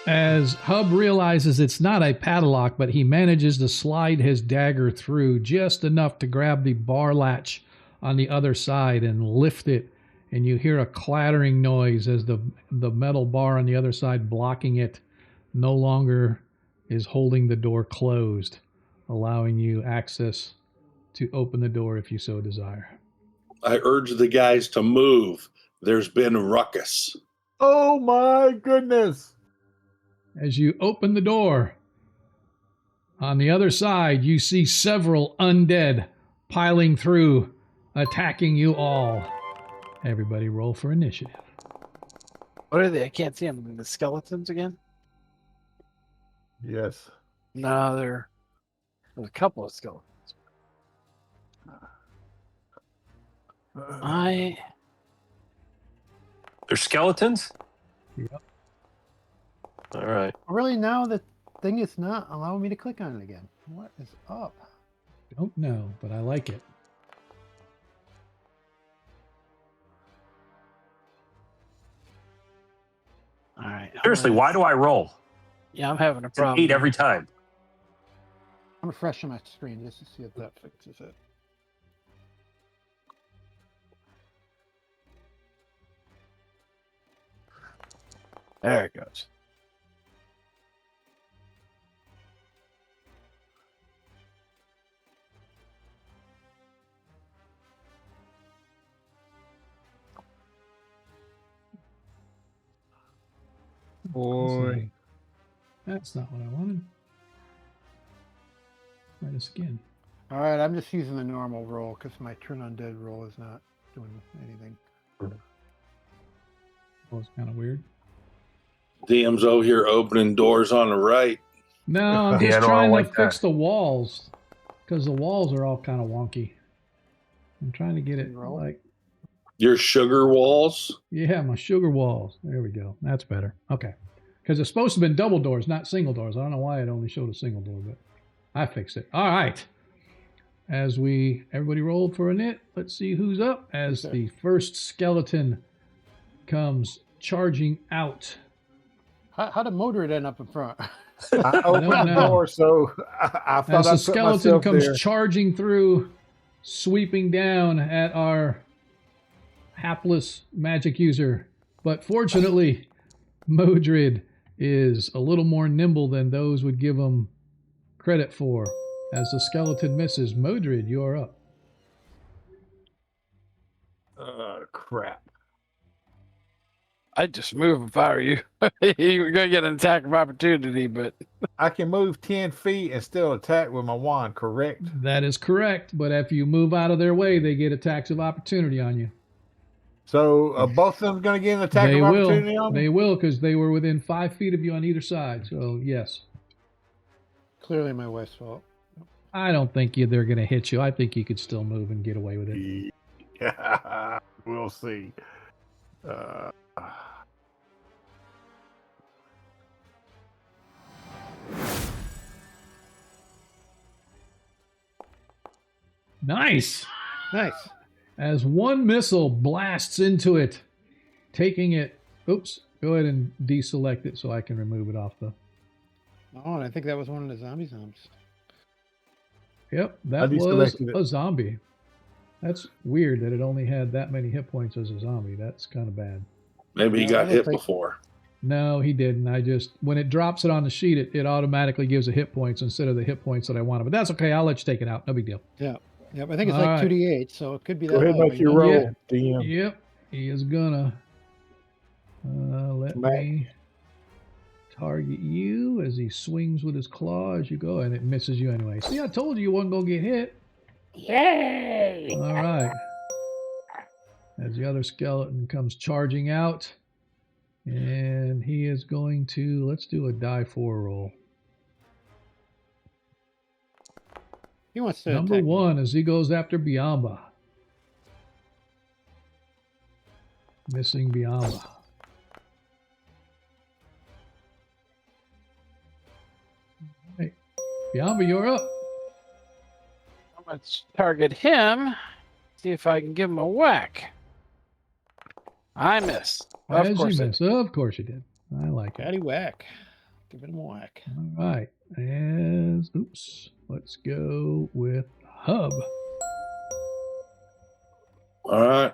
As Hub realizes it's not a padlock, but he manages to slide his dagger through just enough to grab the bar latch on the other side and lift it, and you hear a clattering noise as the metal bar on the other side blocking it no longer is holding the door closed, allowing you access to open the door if you so desire. I urge the guys to move. There's been ruckus. Oh my goodness. As you open the door, on the other side, you see several undead piling through, attacking you all. Everybody roll for initiative. What are they? I can't see them. The skeletons again? Yes. No, there's a couple of skeletons. They're skeletons? Yep. All right. Really, now the thing is not allowing me to click on it again. What is up? Don't know, but I like it. All right. Seriously, why do I roll? Yeah, I'm having a It's an problem. 8 every time. I'm refreshing my screen just to see if that fixes it. There it goes. Boy. That's not what I wanted. Try this again. All right, I'm just using the normal roll because my turn undead roll is not doing anything. That was kind of weird. DM's over here opening doors on the right. No, I'm Yeah, just no, I trying like to fix that. the walls because the walls are all kind of wonky. I'm trying to get it Roll. like, Your sugar walls. yeah, my sugar walls. There we go. That's better. Okay. Because it's supposed to have been double doors, not single doors. I don't know why it only showed a single door, but I fixed it. All right. As everybody rolled for a nit, let's see who's up as the first skeleton comes charging out. How did Modred end up in front? I opened don't the know. door, so I thought As the I'd put skeleton myself comes there. charging through, sweeping down at our hapless magic user. But fortunately, Modred is a little more nimble than those would give him credit for. As the skeleton misses, Modred, you are up. Crap. I'd just move if I were you. You're going to get an attack of opportunity, but I can move 10 feet and still attack with my wand, correct? That is correct, but if you move out of their way, they get attacks of opportunity on you. So both of them going to get an attack They of will. opportunity on me? They will, because they were within 5 feet of you on either side. So, yes. Clearly my wife's fault. I don't think they're going to hit you. I think you could still move and get away with it. Yeah, we'll see. Nice. Nice. As one missile blasts into it, taking it. Oops. Go ahead and deselect it so I can remove it off the. Oh, and I think that was one of the zombies. Yep, I that was deselected it. a zombie. That's weird that it only had that many hit points as a zombie. That's kind of bad. Maybe he Yeah, got it hit looks like- before. No, he didn't. I just, when it drops it on the sheet, it automatically gives a hit points instead of the hit points that I wanted. But that's okay. I'll let you take it out. No big deal. Yep, I think it's All like right. 2d8, so it could be that Go ahead and low. make your you know? roll, DM. Yep. He is gonna let Matt. me target you as he swings with his claw as you go, and it misses you anyway. See, I told you wasn't gonna get hit. Yay! All right. As the other skeleton comes charging out, and he is going to, let's do a die 4 roll. He wants to Number attack me. 1 as he goes after Biamba. Missing Biamba. Hey, Biamba, you're up. Let's target him. See if I can give him a whack. I miss. Of As course you I miss. Of course you did. I like it. Patty whack. Give him a whack. All right. Oops. Let's go with Hub. All right.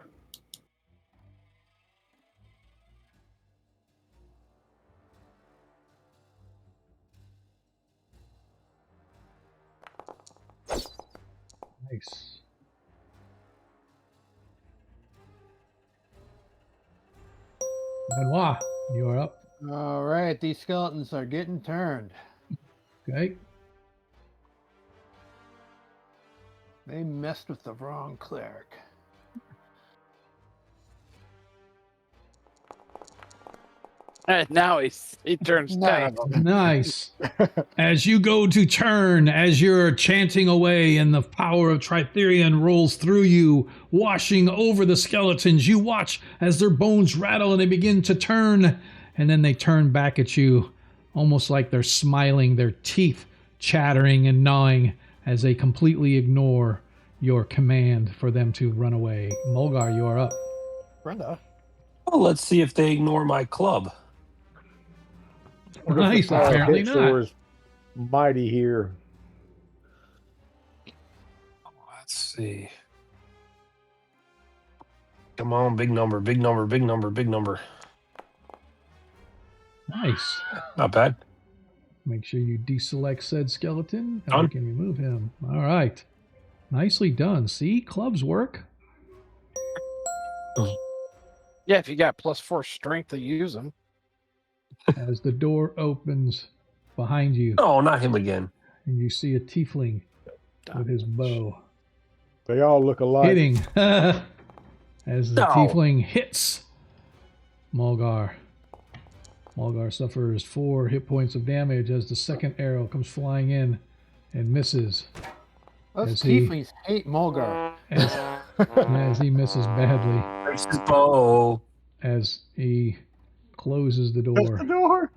Nice. Benoit, you're up. All right, these skeletons are getting turned. Okay. They messed with the wrong cleric. Now he turns Nice. tank. Nice. As you go to turn, as you're chanting away and the power of Tritherion rolls through you, washing over the skeletons, you watch as their bones rattle and they begin to turn, and then they turn back at you, almost like they're smiling, their teeth chattering and gnawing as they completely ignore your command for them to run away. Mulgar, you are up. Brenda. Well, let's see if they ignore my club. Nice. Citadel of Apparently Hextor not. is mighty here. Let's see. Come on, big number, big number, big number, big number. Nice. Not bad. Make sure you deselect said skeleton and Done. we can remove him. All right. Nicely done. See, clubs work. Yeah, if you got +4 strength to use them. As the door opens behind you Oh, not him again. and you see a tiefling with his bow They all look alike. hitting as the No. tiefling hits Mulgar. Mulgar suffers 4 hit points of damage as the second arrow comes flying in and misses Those As he- tieflings hate Mulgar. as he misses badly There's his bow. as he closes the That's door. the door.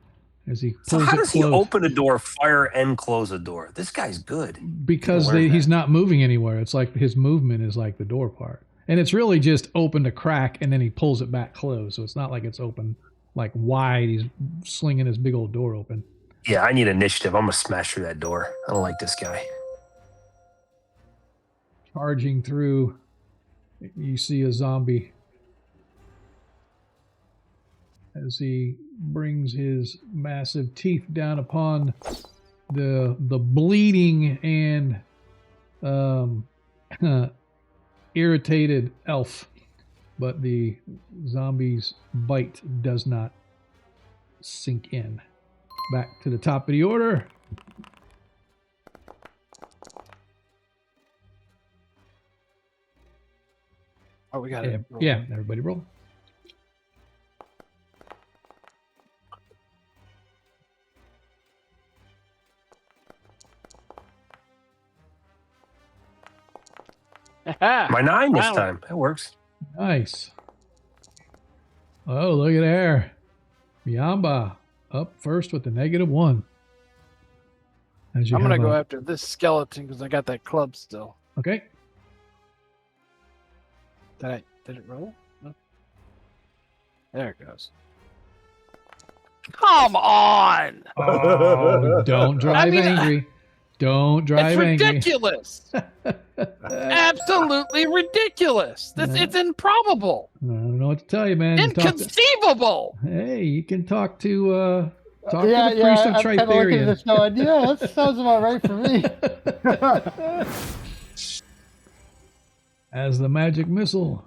As he So pulls how it does he close. open a door, fire, and close a door? This guy's good. Because Learn he's that. not moving anywhere. It's like his movement is like the door part. And it's really just open to crack and then he pulls it back closed. So it's not like it's open like wide. He's slinging his big old door open. Yeah, I need initiative. I'm gonna smash through that door. I don't like this guy. Charging through, you see a zombie as he brings his massive teeth down upon the bleeding and irritated elf, but the zombie's bite does not sink in. Back to the top of the order. Oh, we got Yeah, it. yeah, everybody roll. My 9 this Wow. time. That works. Nice. Oh, look at there. Miamba up first with the -1. As you I'm gonna have go a- after this skeleton because I got that club still. Okay. Did it roll? No. There it goes. Come on! Oh, don't drive I mean, angry. Don't drive It's angry. ridiculous. Absolutely ridiculous. It's improbable. I don't know what to tell you, man. You talk to- Inconceivable. hey, you can talk to the priest of I'm kind of looking at Tritherion. this going, yeah, that sounds about right for me. As the magic missile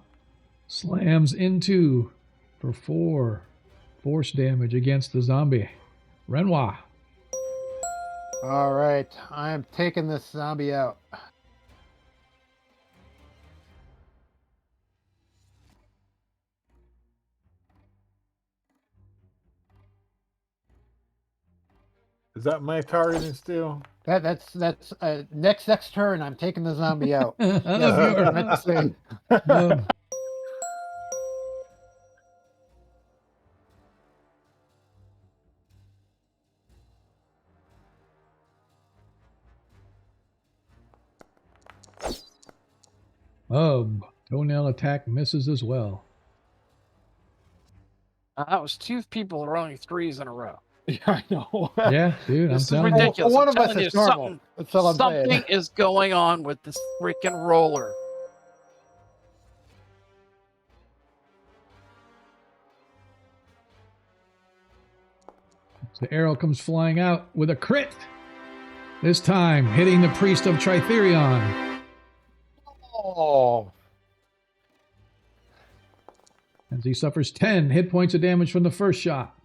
slams into for 4 force damage against the zombie. Renoir. All right, I am taking this zombie out. Is that my targeting still? That's next turn. I'm taking the zombie out. Hub, Yes, you're that's up. the same. Hub. Hub. Toenail attack misses as well. That was 2 people throwing 3s in a row. Yeah, I know. Yeah, dude, This is I'm telling you. ridiculous. One I'm of us telling is you, normal. That's all I'm saying. Something is going on with this freaking roller. The arrow comes flying out with a crit. This time hitting the priest of Tritherion. Oh, As he suffers 10 hit points of damage from the first shot.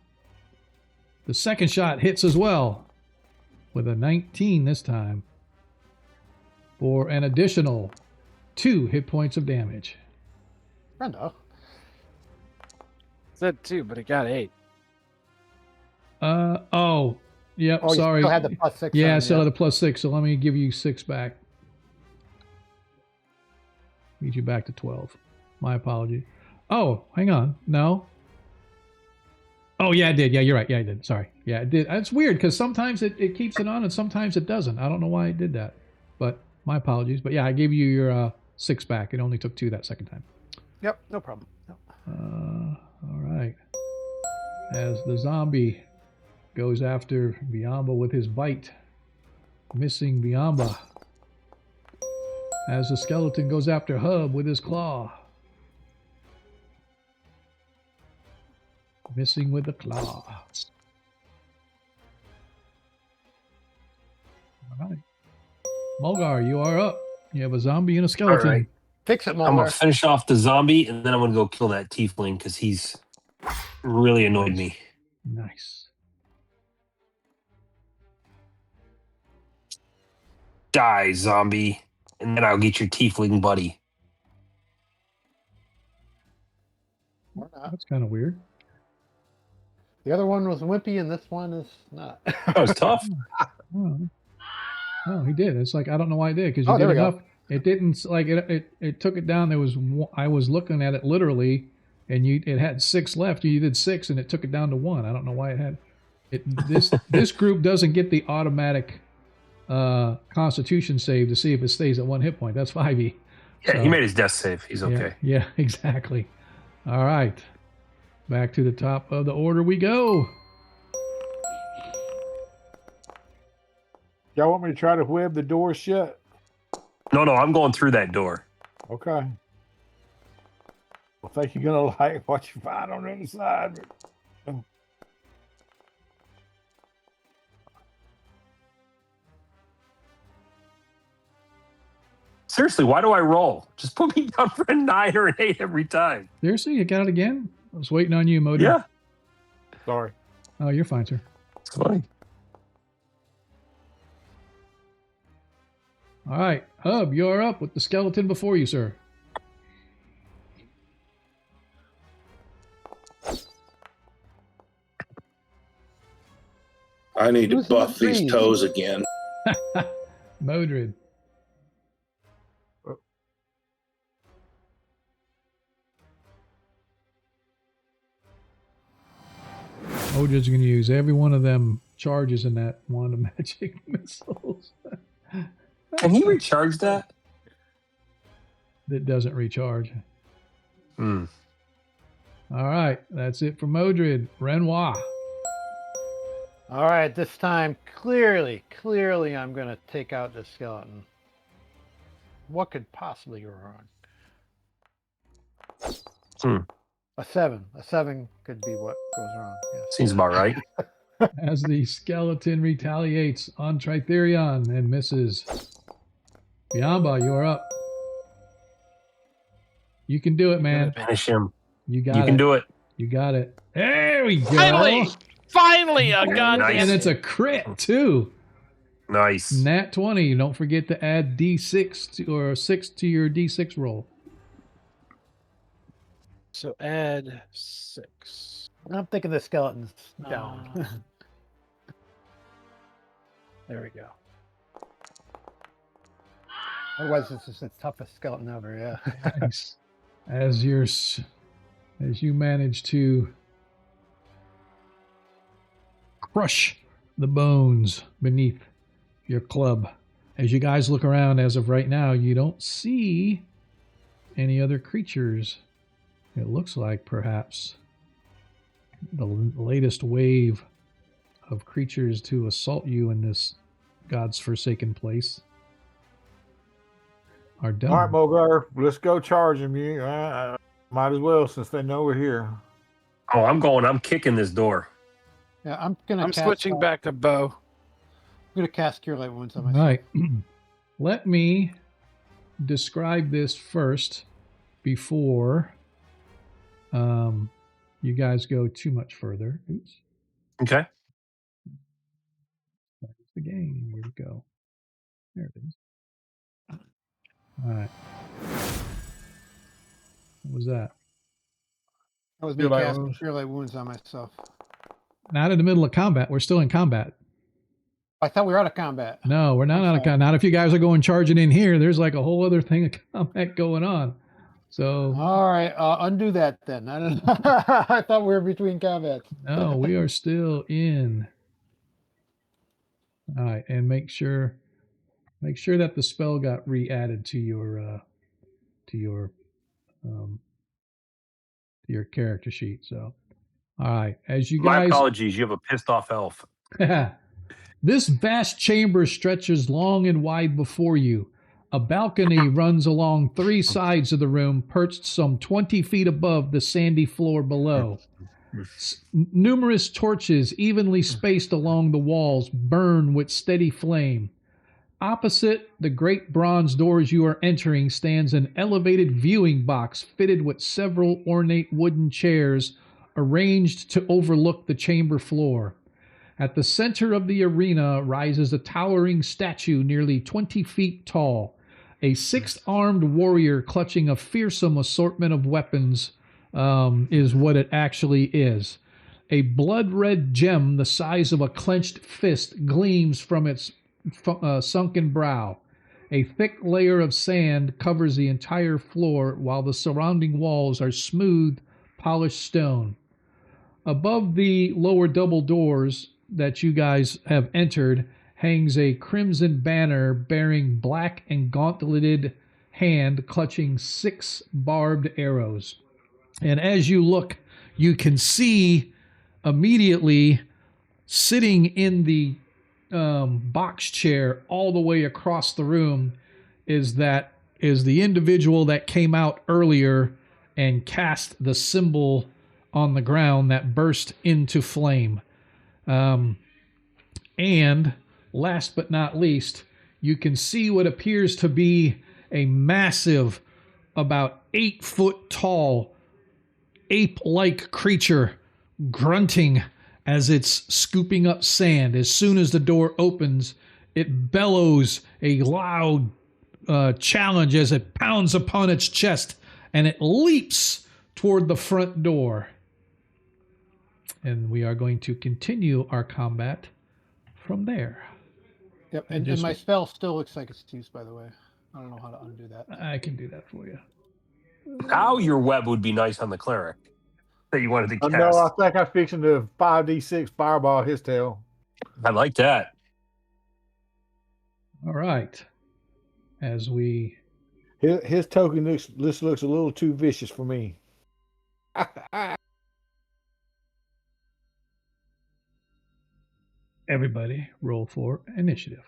The second shot hits as well. With a 19 this time. For an additional 2 hit points of damage. Brenda. Said 2, but it got 8. Oh. Yep, Oh, sorry. you still had the +6. Yeah, I on, still had the +6, so let me give you 6 back. Need you back to 12. My apology. Oh, hang on. No. Oh, yeah, I did. Yeah, you're right. Yeah, I did. Sorry. Yeah, I did. It's weird because sometimes it keeps it on and sometimes it doesn't. I don't know why it did that. But my apologies. But yeah, I gave you your 6 back. It only took 2 that second time. Yep, no problem. No. All right. As the zombie goes after Biamba with his bite, missing Biamba. As the skeleton goes after Hub with his claw. Missing with the claw. All right. Mulgar, you are up. You have a zombie and a skeleton. All right. Fix it, I'm Mulder. gonna finish off the zombie and then I'm gonna go kill that tiefling because he's really annoyed me. Nice. Die, zombie, and then I'll get your tiefling buddy. Or not. That's kind of weird. The other one was wimpy, and this one is not. That was tough. Oh, he did. It's like, I don't know why he did, because you Oh, there did we go. enough. It didn't, like, it took it down. There was, I was looking at it literally, and it had 6 left. You did 6, and it took it down to 1. I don't know why it had it. This group doesn't get the automatic Constitution save to see if it stays at 1 hit point. That's 5e. Yeah, So, he made his death save. He's okay. Yeah, exactly. All right. Back to the top of the order we go. Y'all want me to try to web the door shut? No, I'm going through that door. Okay. I think you're gonna like what you find on the other side. Seriously, why do I roll? Just put me down for a 9 or an 8 every time. Seriously, you got it again? I was waiting on you, Modi. Yeah, Sorry. Oh, you're fine, sir. it's funny. All right, Hub, you're up with the skeleton before you, sir. I need to Who's in buff the these trees? toes again. Modred. Modred's going to use every one of them charges in that wand of magic missiles. Can he recharge that? That doesn't recharge. Hmm. All right, that's it for Modred. Renoir. All right, this time clearly, I'm going to take out the skeleton. what could possibly go wrong? Hmm. A 7. A 7 could be what goes wrong. Yes. Seems about right. As the skeleton retaliates on Tritherion and misses. Biamba, you're up. You can do it, man. Finish him. You got You it. can do it. You got it. There we go. Finally, a goddamn. And it's a crit too. Nice. Nat 20. Don't forget to add D6 or 6 to your D6 roll. So add 6. I'm thinking the skeleton's down. There we go. Otherwise, it's just the toughest skeleton ever. Yeah. Nice. As you manage to crush the bones beneath your club. As you guys look around, as of right now, you don't see any other creatures. It looks like perhaps the latest wave of creatures to assault you in this God's forsaken place are done. All right, Mogar, let's go charge them. You might as well, since they know we're here. Oh, I'm going. I'm kicking this door. Yeah, I'm gonna. Switching back to bow. I'm gonna cast Cure Light Wounds on All myself. right. Let me describe this first before you guys go too much further. Oops. Okay. That's the game. Here we go. There it is. All right. What was that? That was me Cure Light casting Wounds. Cure Light Wounds on myself. Not in the middle of combat. We're still in combat. I thought we were out of combat. No, we're not out of combat. Not if you guys are going charging in here. There's like a whole other thing of combat going on. So, All right, undo that then. I don't know. I thought we were between combats. no, we are still in. All right, and make sure that the spell got re-added to your character sheet. So, all right, as you My guys, apologies. You have a pissed off elf. this vast chamber stretches long and wide before you. A balcony runs along 3 sides of the room, perched some 20 feet above the sandy floor below. Numerous torches, evenly spaced along the walls, burn with steady flame. Opposite the great bronze doors you are entering stands an elevated viewing box fitted with several ornate wooden chairs arranged to overlook the chamber floor. At the center of the arena rises a towering statue nearly 20 feet tall. A 6-armed warrior clutching a fearsome assortment of weapons is what it actually is. A blood-red gem the size of a clenched fist gleams from its sunken brow. A thick layer of sand covers the entire floor, while the surrounding walls are smooth, polished stone. Above the lower double doors that you guys have entered hangs a crimson banner bearing black and gauntleted hand clutching 6 barbed arrows. And as you look, you can see immediately sitting in the box chair all the way across the room is the individual that came out earlier and cast the symbol on the ground that burst into flame. And last but not least, you can see what appears to be a massive, about 8 foot tall, ape-like creature grunting as it's scooping up sand. As soon as the door opens, it bellows a loud challenge as it pounds upon its chest, and it leaps toward the front door. And we are going to continue our combat from there. Yep, and my spell still looks like it's used, by the way. I don't know how to undo that. I can do that for you. Now your web would be nice on the cleric that you wanted to cast. No, I think I'm fixing to 5d6 fireball his tail. I like that. All right. As we... His token looks a little too vicious for me. Everybody roll for initiative.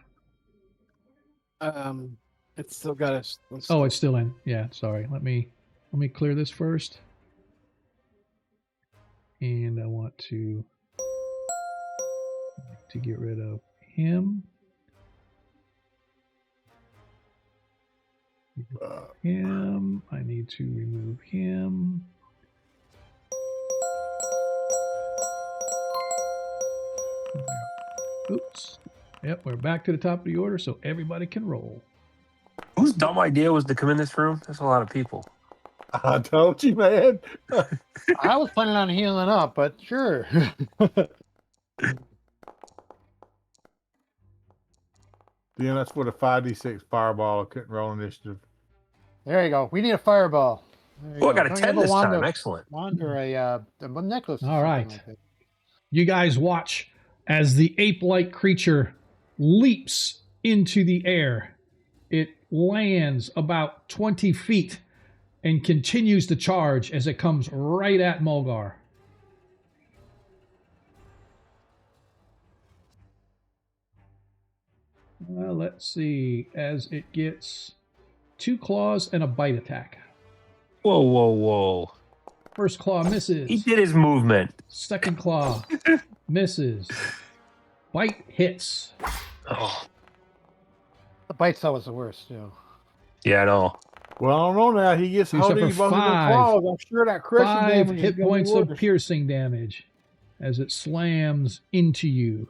It's still got us. Oh, it's still in. Yeah, sorry. Let me clear this first. And I want to get rid of him. Him. I need to remove him. Oops. Yep, we're back to the top of the order, so everybody can roll. Whose dumb idea was to come in this room? There's a lot of people. I told you, man. I was planning on healing up, but sure. Yeah, that's what a 5d6 fireball. I couldn't roll initiative. There you go. We need a fireball. There you Oh, I go. got a Don't 10 you have this wand time. or- Excellent. Wand or a necklace. or All something right. like that? You guys watch as the ape-like creature leaps into the air. It lands about 20 feet and continues to charge as it comes right at Mulgar. Well, let's see. As it gets 2 claws and a bite attack. Whoa, whoa, whoa. First claw misses. He did his movement. Second claw misses. Bite hits. Oh, The bite's always the worst, too. yeah, I know. Well, I don't know now. He gets You holding suffer both of them 5. claws. I'm sure that crushing 5 damage is hit gonna be points of worth it. piercing damage as it slams into you.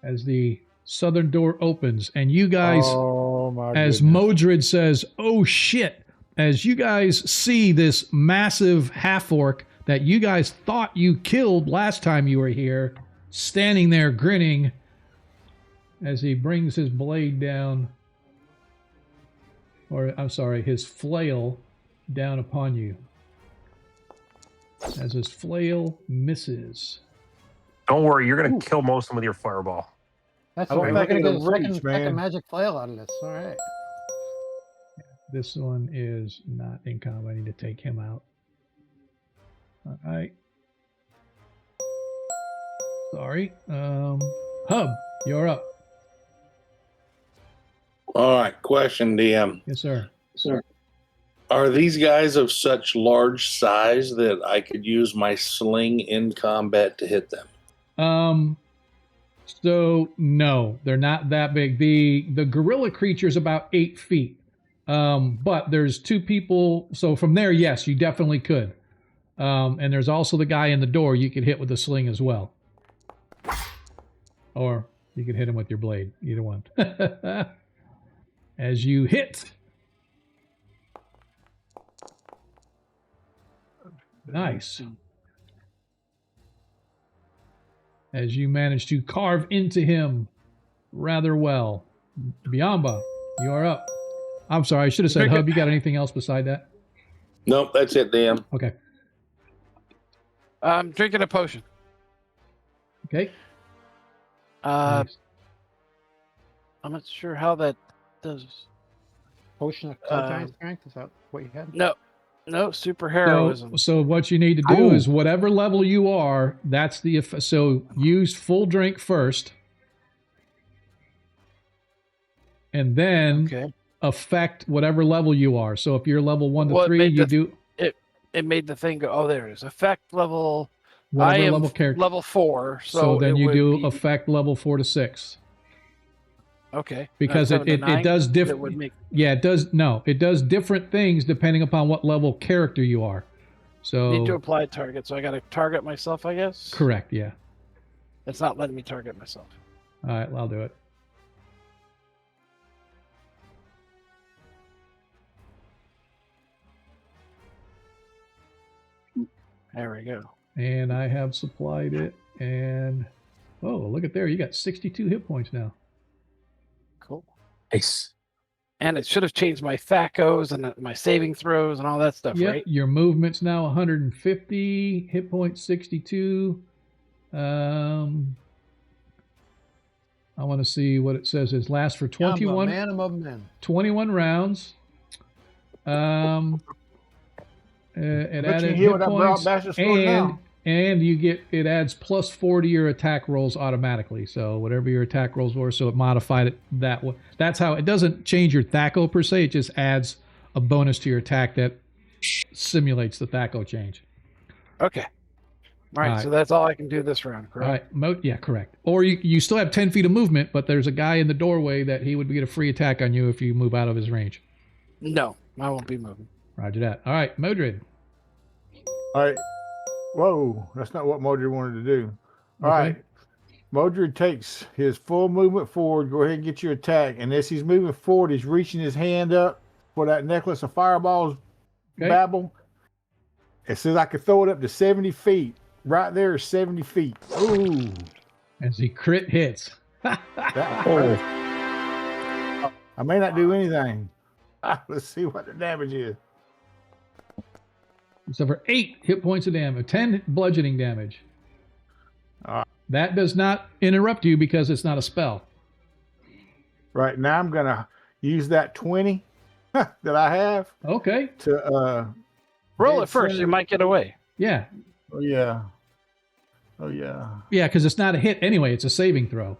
As the southern door opens, and you guys, Oh my as goodness. Modred says, "Oh shit," as you guys see this massive half-orc that you guys thought you killed last time you were here, standing there grinning as he brings his blade down, or I'm sorry, his flail down upon you. As his flail misses. Don't worry, you're going to kill most of them with your fireball. That's I all don't right. We're think going to it'll get a reach, second man. magic flail out of this. All right. This one is not in combat. I need to take him out. All right. Sorry. Hub, you're up. All right, question, DM. Yes, sir. Are these guys of such large size that I could use my sling in combat to hit them? So no, they're not that big. The gorilla creature is about 8 feet. But there's 2 people. So from there, yes, you definitely could. And there's also the guy in the door you could hit with a sling as well. Or you could hit him with your blade. Either one. As you hit. Nice. As you manage to carve into him rather well. Biamba, you are up. I'm sorry, I should have said Hub. You got anything else beside that? Nope, that's it, DM. Okay. I'm drinking a potion. Okay. I'm not sure how that does. Potion of giant strength. Is that what you had? No, super heroism. So what you need to do is whatever level you are, that's the so use full drink first, and then Okay. affect whatever level you are. So if you're level 1 to Well, it 3, made you the- do It made the thing go. Oh, there it is. Effect level. whatever I am level character. level 4. So, So then it you would do be- affect level 4 to 6 Okay. because Not 7 to it 9, does that would make. Yeah, it does. No, it does different things depending upon what level character you are. So Need to apply target, so I got to target myself, I guess. correct. Yeah. It's not letting me target myself. All right, I'll do it. There we go. And I have supplied it. And oh, look at there! You got 62 hit points now. Cool. Nice. And it should have changed my FACOs and my saving throws and all that stuff, Yep, right? your movement's now 150, hit points 62. I want to see what it says. It lasts for 21, Man among men. 21 rounds. It Bet you added hear hit what that broad points, bastard's scoring and now. and it adds +4 to your attack rolls automatically. So whatever your attack rolls were, so it modified it that way. That's how it doesn't change your THAC0 per se. It just adds a bonus to your attack that simulates the THAC0 change. Okay. All right, so that's all I can do this round, correct? All right, yeah, correct. Or you still have 10 feet of movement, but there's a guy in the doorway that he would get a free attack on you if you move out of his range. No, I won't be moving. Roger that. All right, Modred. All right. Whoa, that's not what Modred wanted to do. All Okay. right. Modred takes his full movement forward. Go ahead and get your attack. And as he's moving forward, he's reaching his hand up for that necklace of fireballs. Okay. Babble. It says I could throw it up to 70 feet. Right there is 70 feet. Ooh. As he crit hits. That Oh, I may not do anything. Let's see what the damage is. So for 8 hit points of damage, 10 bludgeoning damage. That does not interrupt you because it's not a spell. Right now, I'm going to use that 20 that I have Okay. to Roll dead it first. center. You might get away. Yeah. Oh, yeah. Oh, yeah. Yeah, because it's not a hit anyway. It's a saving throw.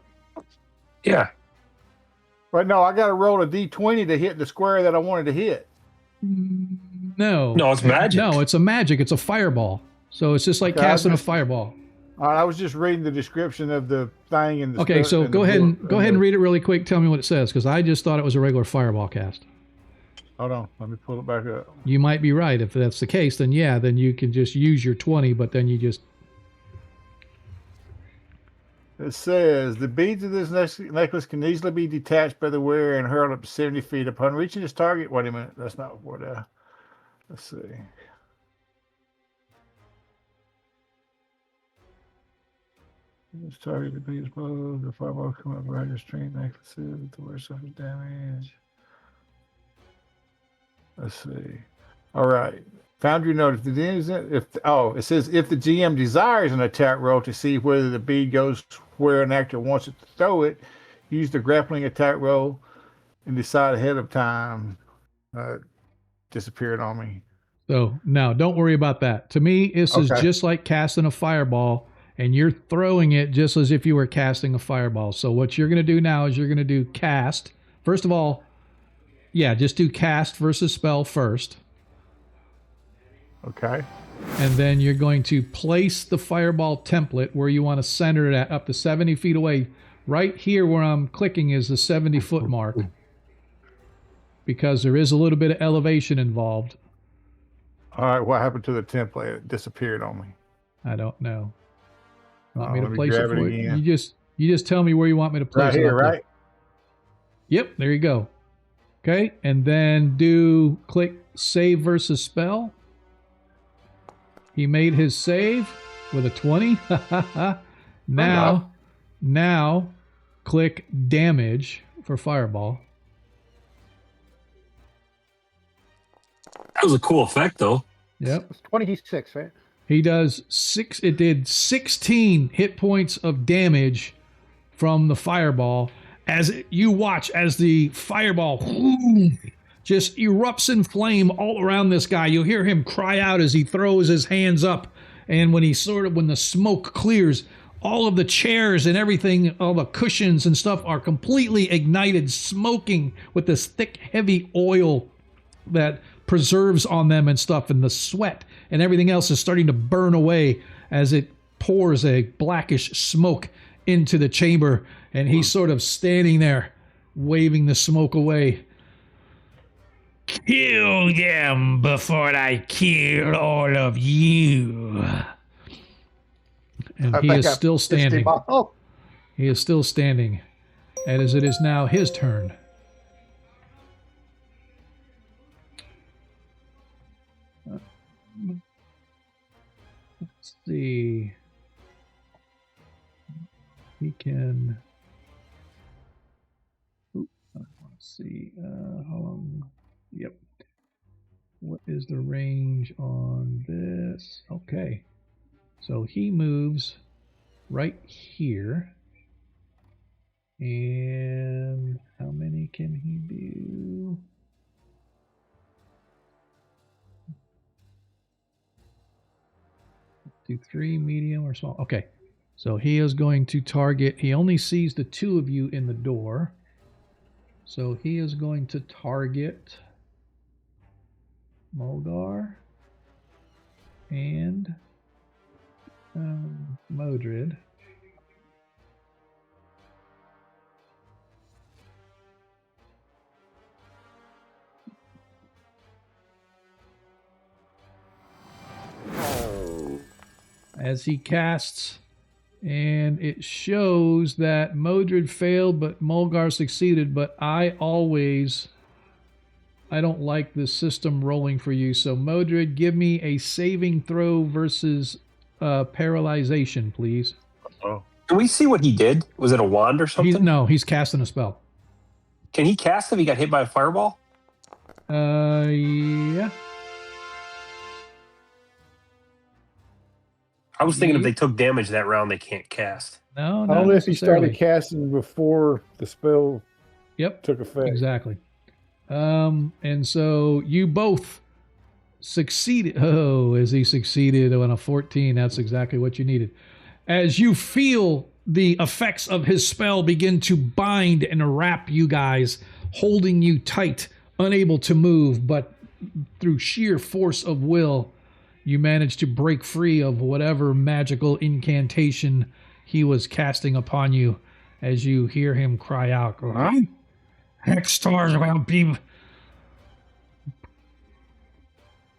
yeah. But no, I got to roll a d20 to hit the square that I wanted to hit. No. No, it's magic. No, it's a magic. It's a fireball. So it's just like Okay, I casting a just- fireball. All right, I was just reading the description of the thing in the Okay, so in go the ahead book, and the- read it really quick. Tell me what it says, because I just thought it was a regular fireball cast. Hold on, let me pull it back up. You might be right. If that's the case, then yeah, then you can just use your 20, but then you just It says the beads of this necklace can easily be detached by the wearer and hurled up to 70 feet. Upon reaching its target, wait a minute, that's not what. Let's see. This target the beads below the fireball come up right your string necklaces. The wearer suffers damage. Let's see. All right. Found your note. If the it says if the GM desires an attack roll to see whether the bead goes where an actor wants it to throw it, use the grappling attack roll and decide ahead of time. Disappeared on me. so no, don't worry about that. To me, this is Okay. just like casting a fireball, and you're throwing it just as if you were casting a fireball. So what you're going to do now is you're going to do cast. First of all, yeah, just do cast versus spell first. Okay. And then you're going to place the fireball template where you want to center it at, up to 70 feet away. Right here where I'm clicking is the 70-foot mark, because there is a little bit of elevation involved. All right. What happened to the template? It disappeared on me. I don't know. Want me let to me place it grab for it you? again. You just tell me where you want me to place Right it. here, up there. right? Yep, there you go. Okay, and then click save versus spell. He made his save with a 20. Now click damage for fireball. That was a cool effect, though. Yep. It's 26, right? He does it did 16 hit points of damage from the fireball as you watch as the fireball just erupts in flame all around this guy. You'll hear him cry out as he throws his hands up, and when the smoke clears, all of the chairs and everything, all the cushions and stuff are completely ignited, smoking with this thick, heavy oil that preserves on them and stuff, and the sweat and everything else is starting to burn away as it pours a blackish smoke into the chamber, and he's sort of standing there waving the smoke away. Kill them before I kill all of you. And he is still standing. Oh, He is still standing, as it is now his turn. Let's see. He can. Let's see. How long? Yep. What is the range on this? Okay. So he moves right here. And how many can he do? Do do 3, medium, or small. Okay. So he is going to target. He only sees the 2 of you in the door. So he is going to target Mulgar and Modred. As he casts, and it shows that Modred failed, but Mulgar succeeded. But I don't like the system rolling for you. So Modred, give me a saving throw versus paralyzation, please. Oh. Can we see what he did? Was it a wand or something? He's casting a spell. Can he cast if he got hit by a fireball? Yeah. I was thinking if they took damage that round, they can't cast. No, not Only if he necessarily. started casting before the spell took effect. Exactly. And so you both succeeded. Oh, as he succeeded on a 14, that's exactly what you needed. As you feel the effects of his spell begin to bind and wrap you guys, holding you tight, unable to move, but through sheer force of will, you manage to break free of whatever magical incantation he was casting upon you as you hear him cry out, Hextor will be...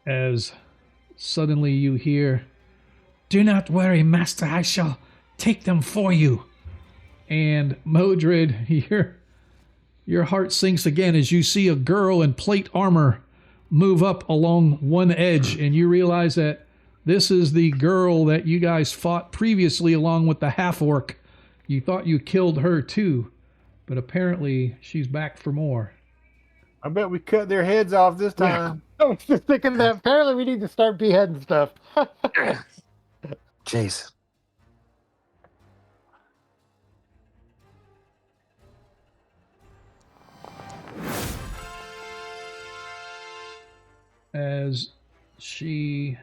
As suddenly you hear, do not worry, master, I shall take them for you. And Modred, your heart sinks again as you see a girl in plate armor move up along one edge, and you realize that this is the girl that you guys fought previously along with the half-orc. You thought you killed her too, but apparently she's back for more. I bet we cut their heads off this time. I was just thinking that apparently we need to start beheading stuff. Jeez. As she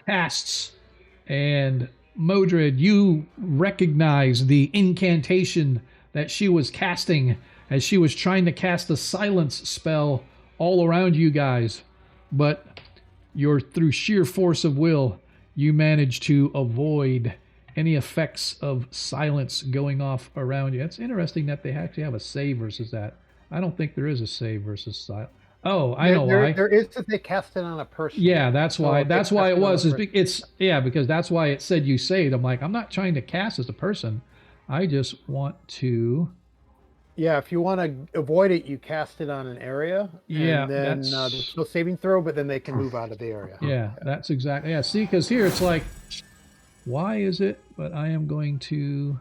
casts, and Modred, you recognize the incantation that she was casting as she was trying to cast a silence spell all around you guys, but through sheer force of will, you managed to avoid any effects of silence going off around you. It's interesting that they actually have a save versus that. I don't think there is a save versus silence. Oh, I know why. There is if they cast it on a person. Yeah, that's why. So That's why it was. Because that's why it said you saved. I'm like, I'm not trying to cast as a person. I just want to. Yeah, if you want to avoid it, you cast it on an area. Yeah, and then there's no saving throw, but then they can move out of the area. Yeah, that's exactly. Yeah, see, because here it's like, why is it? But I am going to.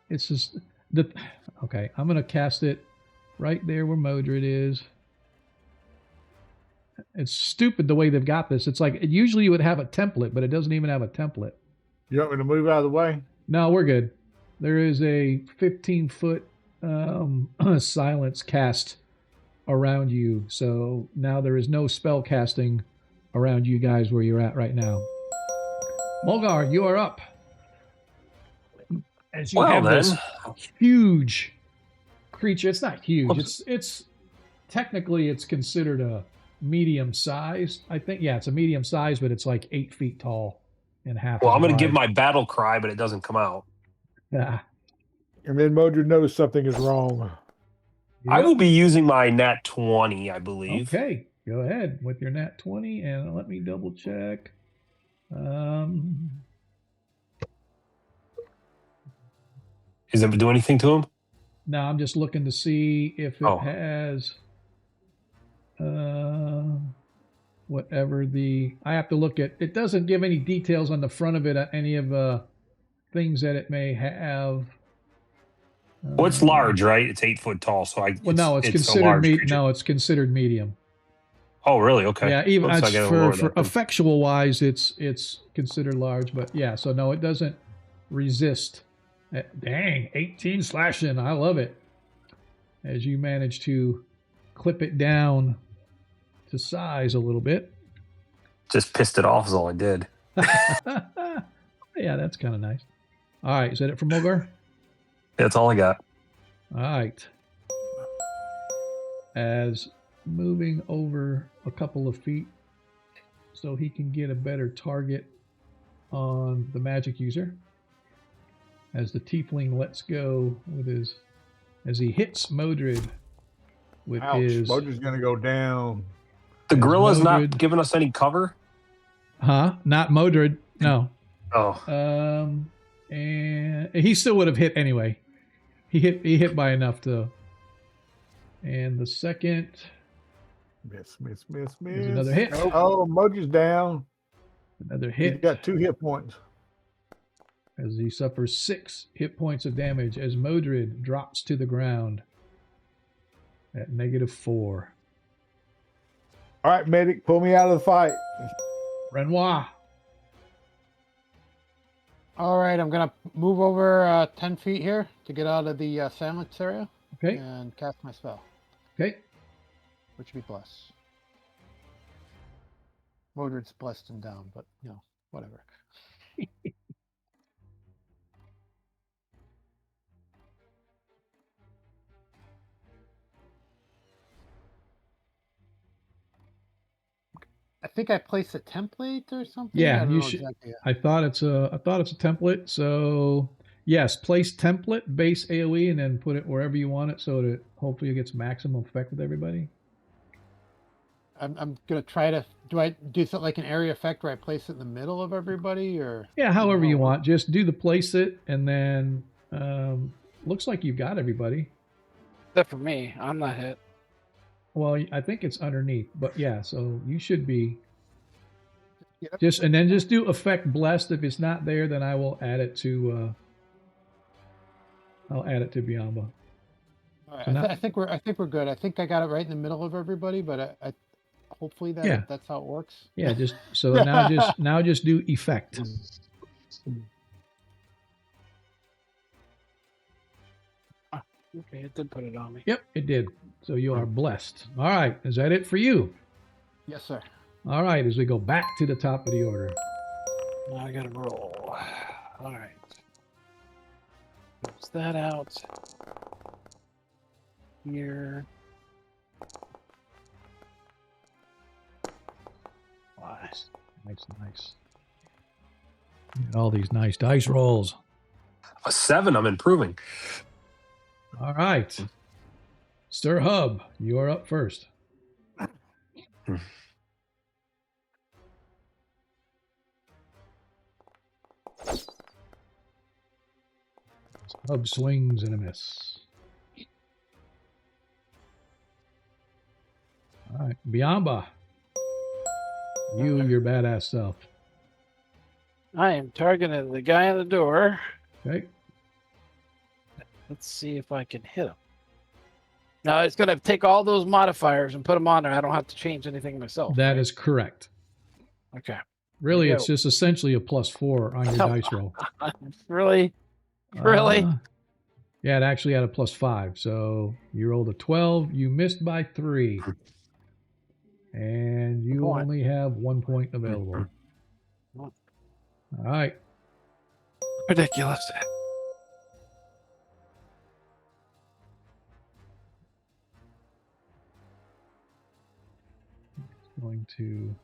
It's just okay. I'm gonna cast it right there where Modred is. It's stupid the way they've got this. It's like usually you would have a template, but it doesn't even have a template. You want me to move out of the way? No, we're good. There is a 15-foot silence cast around you, so now there is no spell casting around you guys where you're at right now. Mulgar, you are up. As you have this huge creature. It's not huge. It's technically it's considered a medium size. I think it's a medium size, but it's like 8 feet tall and half. Well, I'm going to give my battle cry, but it doesn't come out. Yeah. And then Modred knows something is wrong. Yep. I will be using my nat 20, I believe. Okay, go ahead with your nat 20, and let me double check. Does it do anything to him? No, I'm just looking to see if it has whatever I have to look at. It doesn't give any details on the front of it, any of the things that it may have. Well, it's large, right? It's 8 foot tall, so it's considered it's considered medium. Oh, really? Okay. Yeah, even for effectual wise, it's considered large, but yeah. So no, it doesn't resist. Dang, 18 slashing. I love it. As you manage to clip it down to size a little bit. Just pissed it off is all I did. Yeah, that's kind of nice. All right, is that it for Mogar? That's all I got. All right. As moving over a couple of feet so he can get a better target on the magic user. As the tiefling lets go with his, as he hits Modred with Ouch. his. Modred's going to go down. The as gorilla's Modred- not giving us any cover. Huh? Not Modred. No. Oh, And he still would have hit anyway. He hit by enough to. And the second Miss. is another hit. Oh, Modred's down. Another He's hit. got 2 hit points. As he suffers 6 hit points of damage as Modred drops to the ground at -4. All right, medic, pull me out of the fight. Renoir. All right, I'm gonna move over 10 feet here to get out of the sandwich area Okay. and cast my spell, Okay. which would be bless. Modred's blessed and down, but you know, whatever. I think I placed a template or something. Yeah, I don't you know should. exactly. I thought it's a template. So yes, place template base AOE and then put it wherever you want it so that hopefully it gets maximum effect with everybody. I'm gonna try to. Do I do something like an area effect where I place it in the middle of everybody, or Yeah, however you No. want. Just do the place it and then looks like you've got everybody. Except for me, I'm not hit. Well, I think it's underneath, but yeah, so you should be Yep. just and then just do effect blessed. If it's not there, then I will add it to I'll add it to Biamba. All right, So now- I think we're good. I think I got it right in the middle of everybody, but I hopefully Yeah. that's how it works. Yeah, just so now just do effect. Okay, it did put it on me. Yep, it did. So you are blessed. All right, is that it for you? Yes, sir. All right, as we go back to the top of the order. Now I gotta roll. All right. Close that out. Here. Nice, nice. All these nice dice rolls. a 7. I'm improving. All right. Sir Hub, you are up first. Hub swings and a miss. All right. Biamba. Your badass self. I am targeting the guy on the door. Okay. Let's see if I can hit him. Now it's going to take all those modifiers and put them on there. I don't have to change anything myself. That is correct. Okay. Really, There you it's just essentially a +4 on your dice roll. Really? Really? Yeah, it actually had a +5. So you rolled a 12. You missed by 3. And you Point. only have 1 point available. All right. Ridiculous. Going to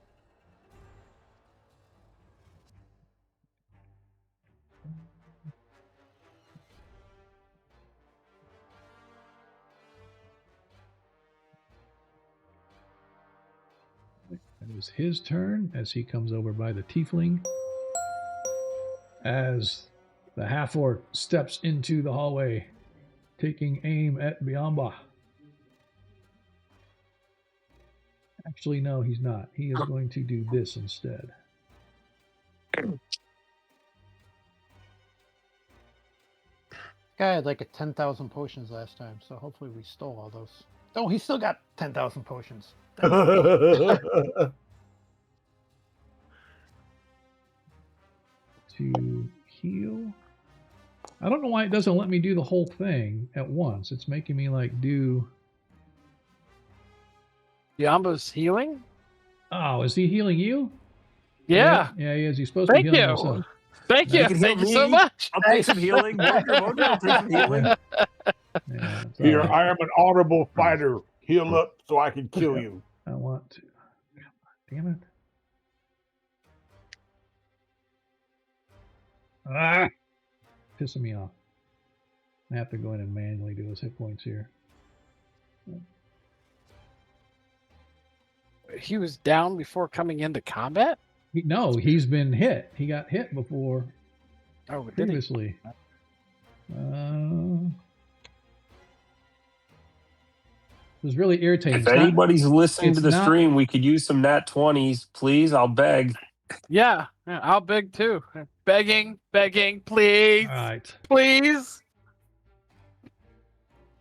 It is his turn as he comes over by the tiefling. As the half-orc steps into the hallway, taking aim at Biamba. Actually, no, he's not. He is going to do this instead. Guy had like a 10,000 potions last time, so hopefully we stole all those. Oh, he still got 10,000 potions. To heal. I don't know why it doesn't let me do the whole thing at once. It's making me like do Yamba's healing? Oh, is he healing you? Yeah. Yeah, he is. He's supposed to Thank be healing you. himself. Thank You you. can heal Thank you so me. much. I'll take some healing. Mojo will take some healing. Yeah, it's Here, all right. I am an honorable fighter. Heal up so I can kill you. I want to. Damn it. Ah! Pissing me off. I have to go in and manually do his hit points here. He was down before coming into combat? No, he's been hit. He got hit before Oh, did he? previously. It was really irritating. If It's not- anybody's listening to it's the not- stream, we could use some nat 20s. Please, I'll beg. Yeah, I'll beg too. Begging, please, all right. please.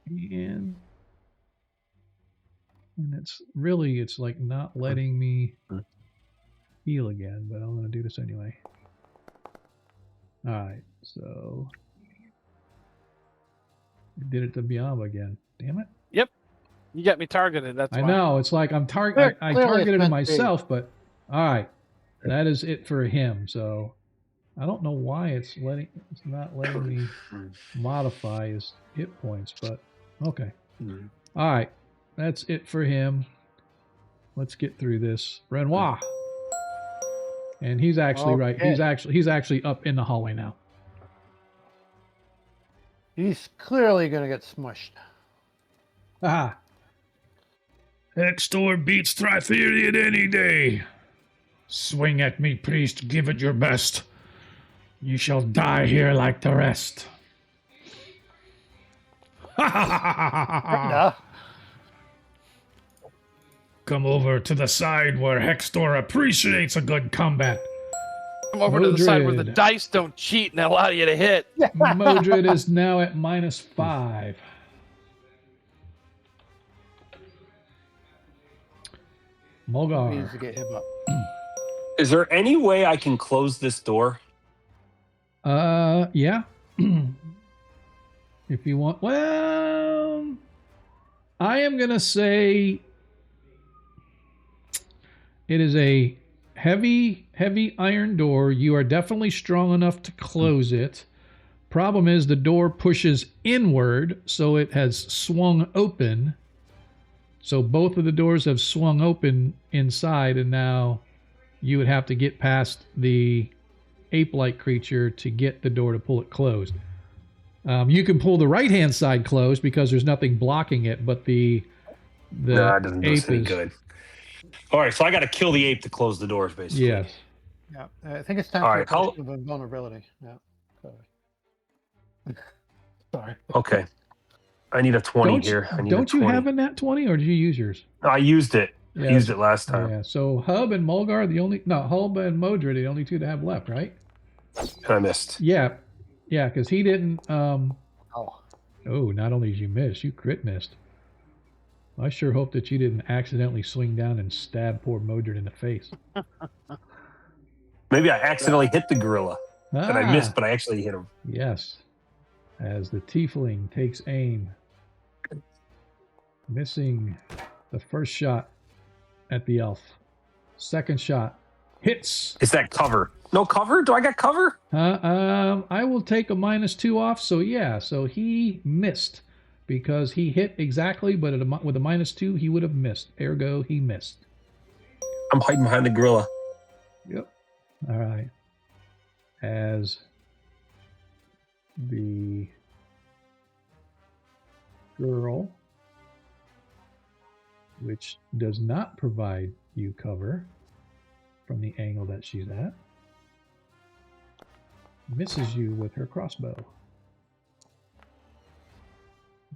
And it's like not letting me heal again, but I'm going to do this anyway. All right, so I did it to Biamba again. Damn it. You got me targeted. That's I why. know. It's like I Clearly it's targeted meant to be. myself, but all right. That is it for him. So I don't know why it's not letting me modify his hit points, but okay. All right. That's it for him. Let's get through this. Renoir. And he's actually right. Okay. He's actually up in the hallway now. He's clearly going to get smushed. Aha. Hextor beats Triferian any day. Swing at me, priest. Give it your best. You shall die here like the rest. Brenda. Come over to the side where Hextor appreciates a good combat. Come over to the side where the Modred. dice don't cheat and allow you to hit. Modred is now at -5. Mulgar. Needs to get him up. Is there any way I can close this door? Yeah. If you want. Well, I am going to say it is a heavy iron door. You are definitely strong enough to close it. Problem is the door pushes inward, so it has swung open. So both of the doors have swung open inside, and now you would have to get past the ape-like creature to get the door to pull it closed. You can pull the right-hand side closed because there's nothing blocking it, but the Nah, it doesn't do us ape any is good. All right, so I got to kill the ape to close the doors, basically. yes. Yeah, I think it's time All for right, a question of invulnerability. Yeah. Sorry. Okay. I need a 20 Don't, here. I need don't a you 20. have a nat 20 or did you use yours? No, I used it. Yeah. I used it last time. Yeah. So Hub and Mulgar are the only Hub and Modred are the only two to have left, right? And I missed. Yeah. Yeah, because he didn't Oh. oh, not only did you miss, you crit missed. I sure hope that you didn't accidentally swing down and stab poor Modred in the face. Maybe I accidentally hit the gorilla. And I missed, Ah, but I actually hit him. yes. As the tiefling takes aim, missing the first shot at the elf. Second shot hits. Is that cover? No cover? Do I got cover? I will take a -2 off. So yeah, so he missed because he hit exactly, but with a -2 he would have missed. Ergo, he missed. I'm hiding behind the gorilla. Yep. All right. As the girl, which does not provide you cover from the angle that she's at, misses you with her crossbow.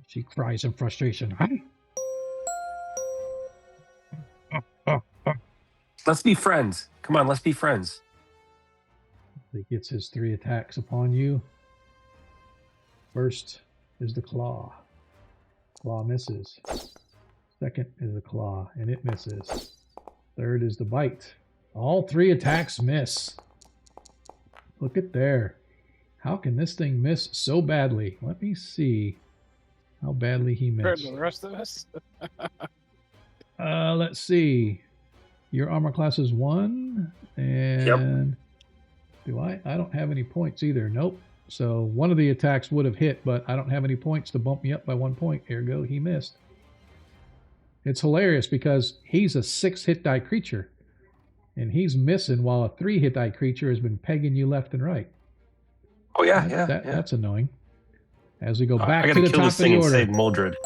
She cries in frustration. Let's be friends. Come on, let's be friends. He gets his 3 attacks upon you. First is the claw. Claw misses. Second is the claw, and it misses. Third is the bite. All 3 attacks miss. Look at there. How can this thing miss so badly? Let me see how badly he Compared missed. to the rest of us. Let's see. Your armor class is 1, and do I? I don't have any points either. Nope. So one of the attacks would have hit, but I don't have any points to bump me up by 1 point. Ergo, he missed. It's hilarious because he's a 6 hit die creature, and he's missing while a 3 hit die creature has been pegging you left and right. Oh yeah, That's annoying. As we go I back gotta to the kill top this of the thing and order. save Moldred.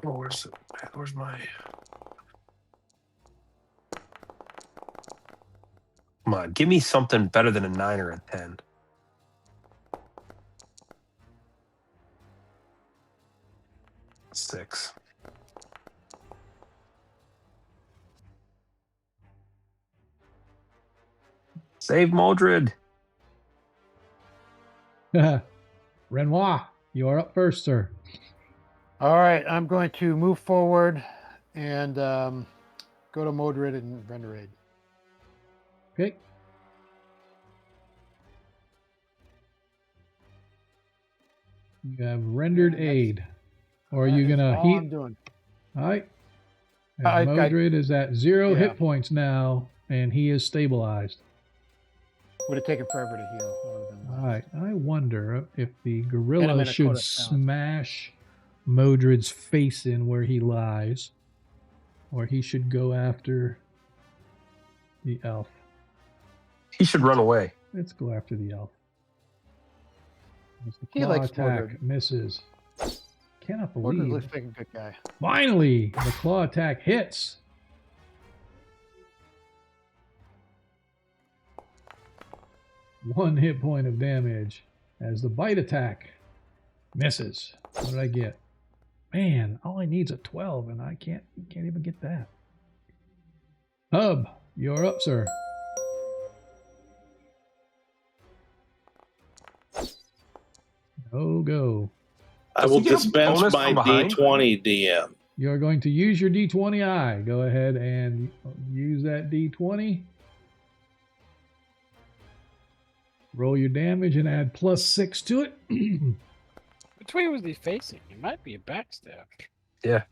Oh, where's my? Come on, give me something better than a 9 or a 10. Six. Save Moldred. Renoir, you are up first, sir. All right, I'm going to move forward and go to Modred and render aid. Okay. You have rendered aid. Or are you That is going to all I'm heat? doing. All right. And I- Modred is at 0 yeah. hit points now, and he is stabilized. Would have taken forever to heal. That would have been All right. I wonder if the And I'm gorilla in a should Coda sound. smash Modred's face in where he lies, or he should go after the elf. He should run away. Let's go after the elf. As the He claw likes attack Modred. misses. Cannot Modred believe. looks like a good guy. Finally, the claw attack hits. One hit point of damage as the bite attack misses. What did I get? Man, all I need is a 12, and I can't even get that. Hub, you're up, sir. Go. I Does will he get a dispense bonus my from behind? D20, DM. You're going to use your D20i. Go ahead and use that D20. Roll your damage and add +6 to it. Which way was he facing? He might be a backstab. Yeah.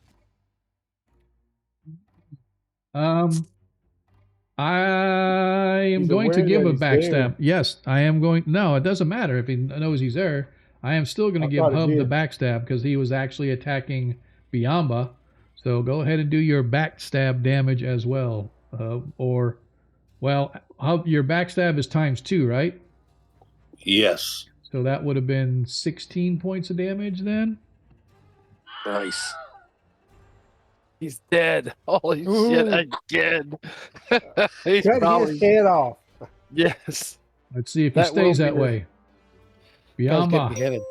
I am He's going to aware give that a he's backstab. there. Yes, I am going. No, it doesn't matter if he knows he's there. I am still going to I give thought it Hub the did. backstab because he was actually attacking Biamba. So go ahead and do your backstab damage as well. Hub, your backstab is ×2, right? Yes. So that would have been 16 points of damage then. Nice. He's dead. Holy Ooh. shit, again. He's Cut probably, his head off. yes. Let's see if he That will stays be that the- way. Guy's getting Biamba. beheaded.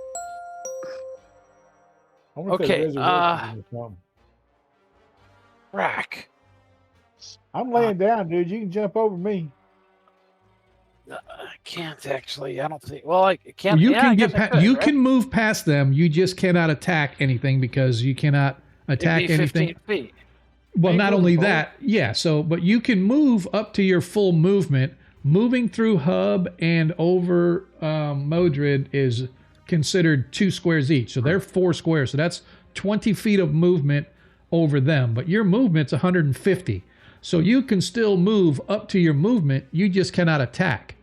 I wonder if Okay, there's resurrection or something. Rack. I'm laying down, dude. You can jump over me. I can't actually. I don't think. Well, I can't. You yeah, I can guess get I could, you right? can move past them. You just cannot attack anything because you cannot It'd attack be anything. 15 feet. Well, Are you not moving only forward? that, yeah. So, but you can move up to your full movement. Moving through Hub and over Modred is considered 2 squares each. So they're 4 squares. So that's 20 feet of movement over them. But your movement's 150. So you can still move up to your movement. You just cannot attack.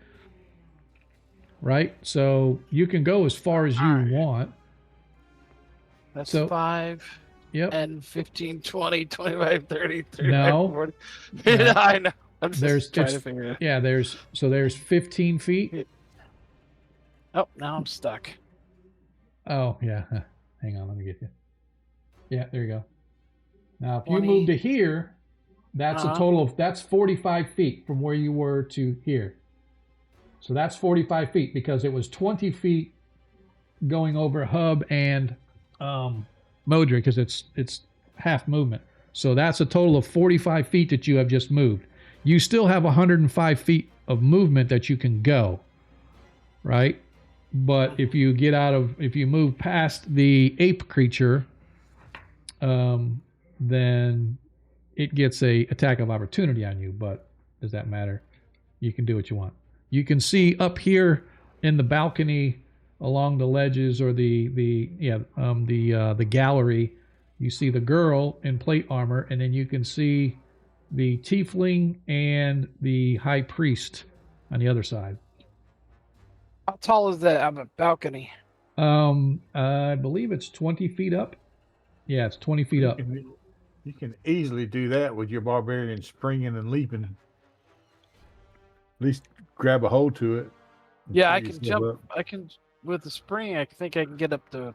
Right? So you can go as far as you Alright. want. That's So- 5 Yep. and 15, 20, 25, 30, 35, No. 40. No. I know. I'm just There's- trying to it's- figure it out. Yeah, there's 15 feet. Oh, now I'm stuck. Oh, yeah. Huh. Hang on, let me get you. Yeah, there you go. Now, if 20. you move to here, that's a Uh-huh. total of, that's 45 feet from where you were to here. So that's 45 feet because it was 20 feet going over Hub and Modred because it's half movement. So that's a total of 45 feet that you have just moved. You still have 105 feet of movement that you can go, right? But if you move past the ape creature, then it gets a attack of opportunity on you. But does that matter? You can do what you want. You can see up here in the balcony along the ledges or the gallery. You see the girl in plate armor, and then you can see the tiefling and the high priest on the other side. How tall is that on the balcony? I believe it's 20 feet up. Yeah, it's 20 feet up. You can easily do that with your barbarian springing and leaping. At least grab a hold to it. and Yeah, pull I can yourself jump. up. I can, with the spring, I think I can get up to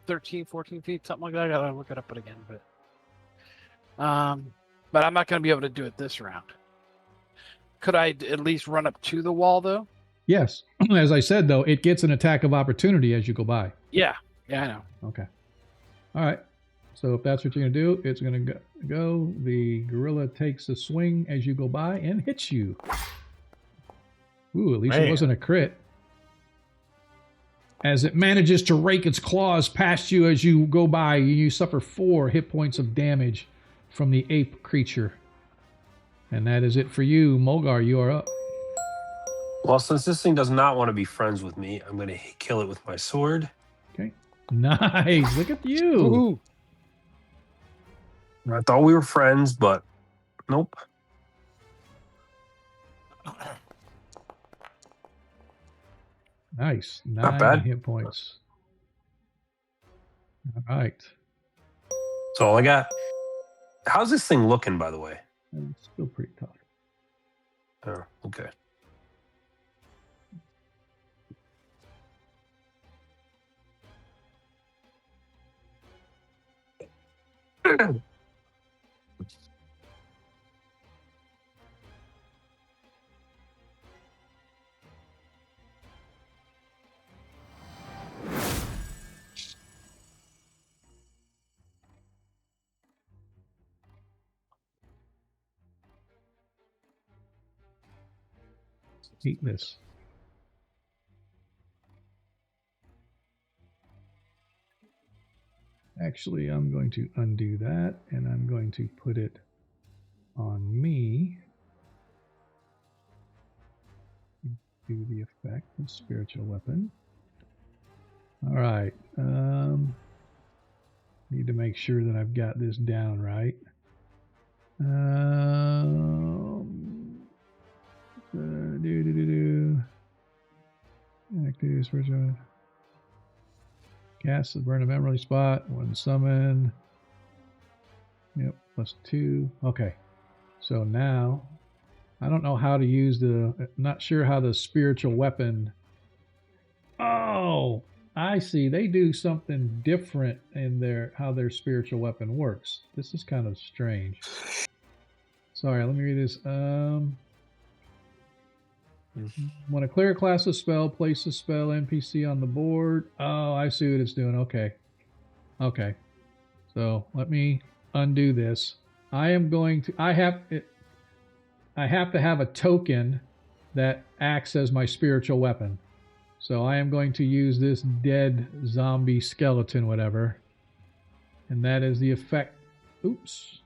13, 14 feet, something like that. I gotta look it up again, but I'm not gonna be able to do it this round. Could I at least run up to the wall though? Yes. As I said, though, it gets an attack of opportunity as you go by. Yeah, I know. Okay. All right. So if that's what you're going to do, it's going to go. The gorilla takes a swing as you go by and hits you. Ooh, at least it Man. wasn't a crit. As it manages to rake its claws past you as you go by, you suffer 4 hit points of damage from the ape creature. And that is it for you. Mulgar, you are up. Well, since this thing does not want to be friends with me, I'm going to kill it with my sword. Okay. Nice. Look at you. Ooh. I thought we were friends, but nope. Nice. Not 9 bad. hit points. All right. That's all I got. How's this thing looking, by the way? It's still pretty tough. Oh, okay. Hate this. Actually, I'm going to undo that, and I'm going to put it on me. Do the effect of spiritual weapon. All right. Need to make sure that I've got this down right. Active spiritual. Cast the burn a memory spot. 1 summon. Yep, +2. Okay. So now, I don't know how to use not sure how the spiritual weapon. Oh, I see. They do something different in how their spiritual weapon works. This is kind of strange. Sorry, let me read this. When a clear class of spell, place a spell NPC on the board. Oh, I see what it's doing. Okay. Okay. So let me undo this. I have to have a token that acts as my spiritual weapon. So I am going to use this dead zombie skeleton, whatever. And that is the effect. Oops.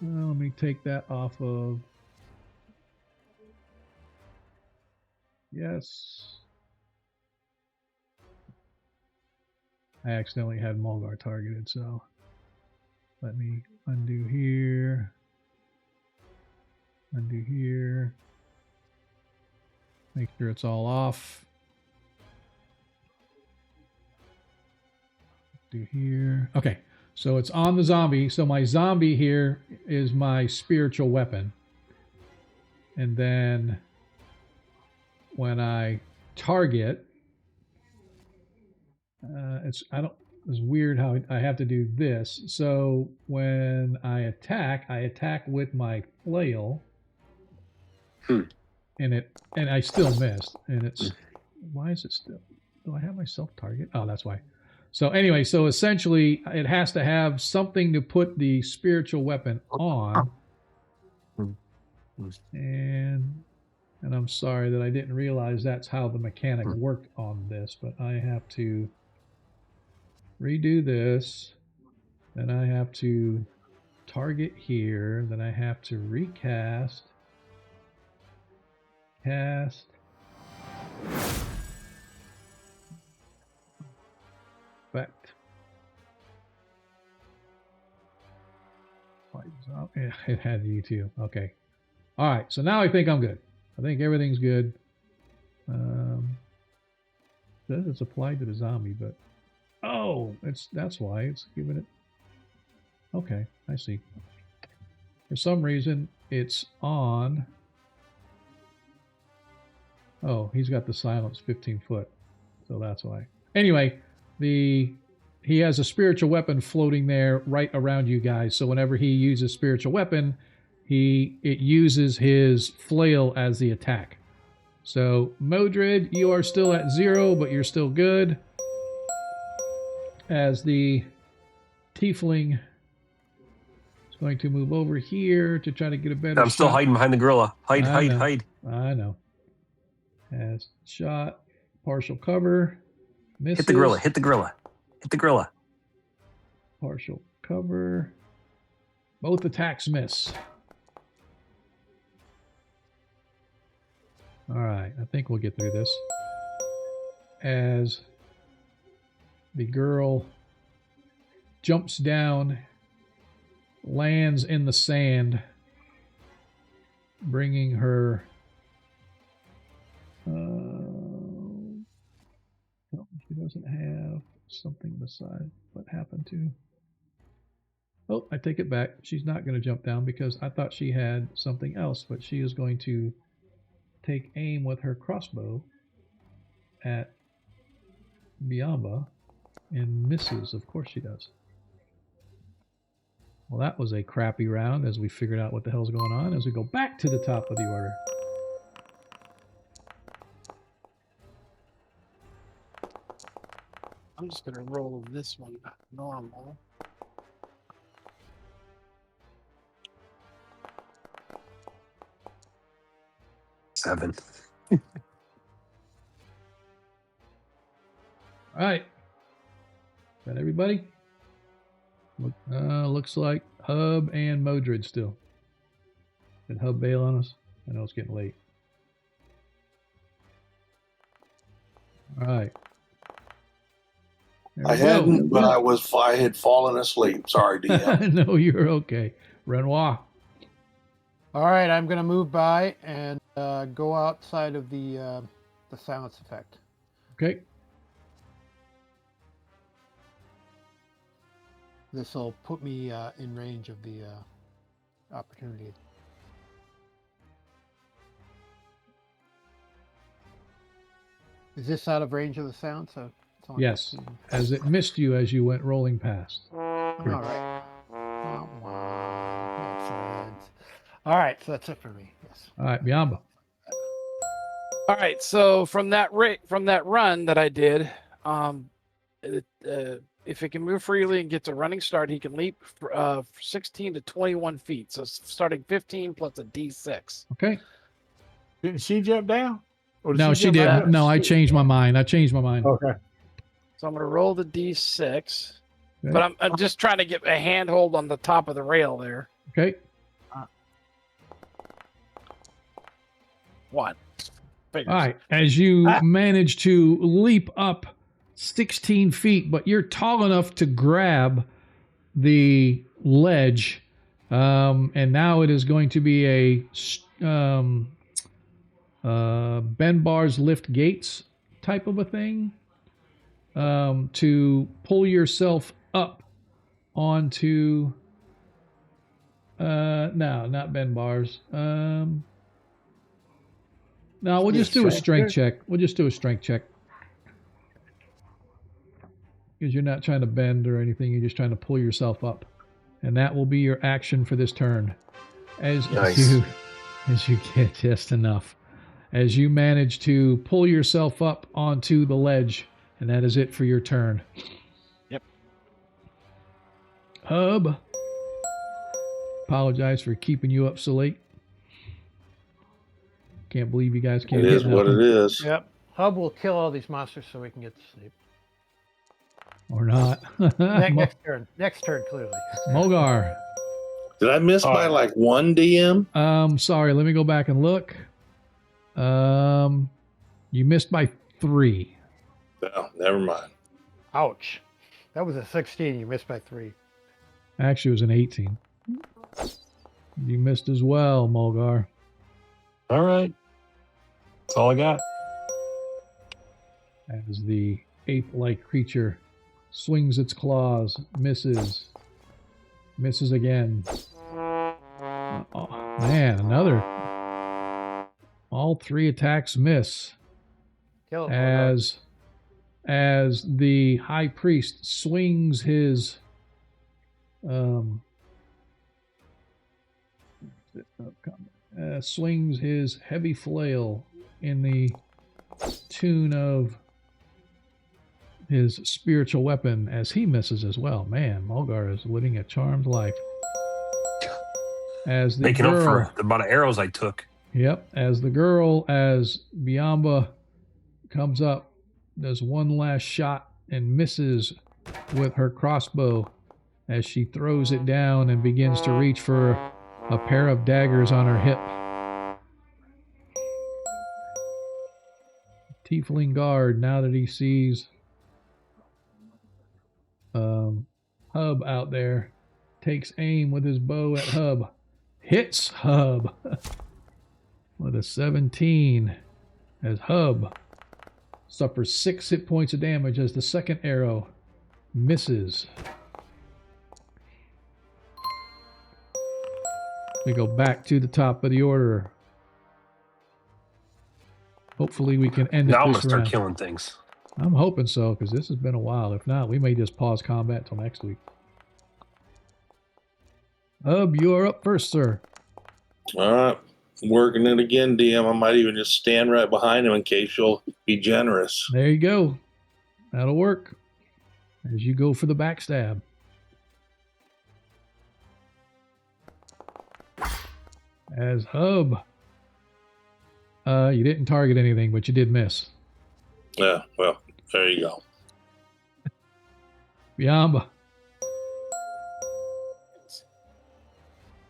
Well, let me take that off of. Yes. I accidentally had Mulgar targeted, so let me undo here. Undo here. Make sure it's all off. Do here. Okay, so it's on the zombie. So my zombie here is my spiritual weapon. And then when I target, it's weird how I have to do this. So when I attack with my flail. And I still missed. And why is it still? Do I have myself target? Oh, that's why. So anyway, so essentially it has to have something to put the spiritual weapon on. And I'm sorry that I didn't realize that's how the mechanic worked on this, but I have to redo this. Then I have to target here. Then I have to recast. Cast. Effect. It had you too. Okay. All right. So now I think I'm good. I think everything's good. Says it's applied to the zombie, but that's why it's giving it. Okay, I see. For some reason, it's on. Oh, he's got the silence 15 foot, so that's why. Anyway, he has a spiritual weapon floating there right around you guys. So whenever he uses spiritual weapon, it uses his flail as the attack. So Modred, you are still at 0, but you're still good. As the tiefling is going to move over here to try to get a better I'm still shot. hiding behind the gorilla. Hide. I know. As shot, partial cover, misses. Hit the gorilla. Partial cover. Both attacks miss. All right, I think we'll get through this. As the girl jumps down, lands in the sand, bringing her. She doesn't have something beside what happened to. Oh, I take it back. She's not going to jump down because I thought she had something else, but she is going to take aim with her crossbow at Biamba and misses. Of course she does. Well, that was a crappy round as we figured out what the hell's going on as we go back to the top of the order. I'm just gonna roll this one normal. Seven. All right. Got everybody? Looks like Hub and Modred still. Did Hub bail on us? I know it's getting late. All right. There I we go. hadn't, but I had fallen asleep. Sorry, DM. No, you're okay. Renoir. All right, I'm going to move by and go outside of the silence effect. Okay. This will put me in range of the opportunity. Is this out of range of the sound? So it's only Yes, 15. as it missed you as you went rolling past. All right. Excellent. All right, so that's it for me. Yes. All right, Biamba. All right, so from that run that I did, if it can move freely and gets a running start, he can leap 16 to 21 feet. So starting 15 plus a D6. Okay. Didn't she jump down? Or did No, she jump didn't. out? No, I changed my mind. Okay. So I'm going to roll the D6. Okay. But I'm just trying to get a handhold on the top of the rail there. Okay. 1. Figures. All right. As you manage to leap up 16 feet, but you're tall enough to grab the ledge. And now it is going to be a bend bars, lift gates type of a thing. To pull yourself up onto no, not bend bars. No, we'll just do a strength check. We'll just do a strength check. Because you're not trying to bend or anything, you're just trying to pull yourself up. And that will be your action for this turn. As you get just enough. As you manage to pull yourself up onto the ledge. And that is it for your turn. Yep. Hub. Apologize for keeping you up so late. Can't believe you guys can't It get is what nothing. it is. Yep. Hub will kill all these monsters so we can get to sleep. Or not. Next turn. Next turn, clearly. Mogar. Did I miss by like one DM? Sorry, let me go back and look. You missed by 3. No, never mind. Ouch. That was a 16. You missed by 3. Actually, it was an 18. You missed as well, Mulgar. All right. That's all I got. As the ape-like creature swings its claws, misses again. Oh, man, another. All 3 attacks miss. Kill it, Mulgar. As the high priest swings his swings his heavy flail in the tune of his spiritual weapon as he misses as well. Man, Mulgar is living a charmed life. As the Making girl, up for the amount of arrows I took. Yep, as Biamba comes up, does one last shot and misses with her crossbow as she throws it down and begins to reach for a pair of daggers on her hip. Tiefling guard, now that he sees Hub out there, takes aim with his bow at Hub. Hits Hub with a 17 as Hub suffers 6 hit points of damage as the second arrow misses. We go back to the top of the order. Hopefully we can end it Now I'm this gonna start round. killing things. I'm hoping so, because this has been a while. If not, we may just pause combat till next week. Hub, you're up first, sir. All right. Working it again, DM. I might even just stand right behind him in case you'll be generous. There you go. That'll work. As you go for the backstab. As Hub. You didn't target anything, but you did miss. Yeah, well, there you go. Biamba.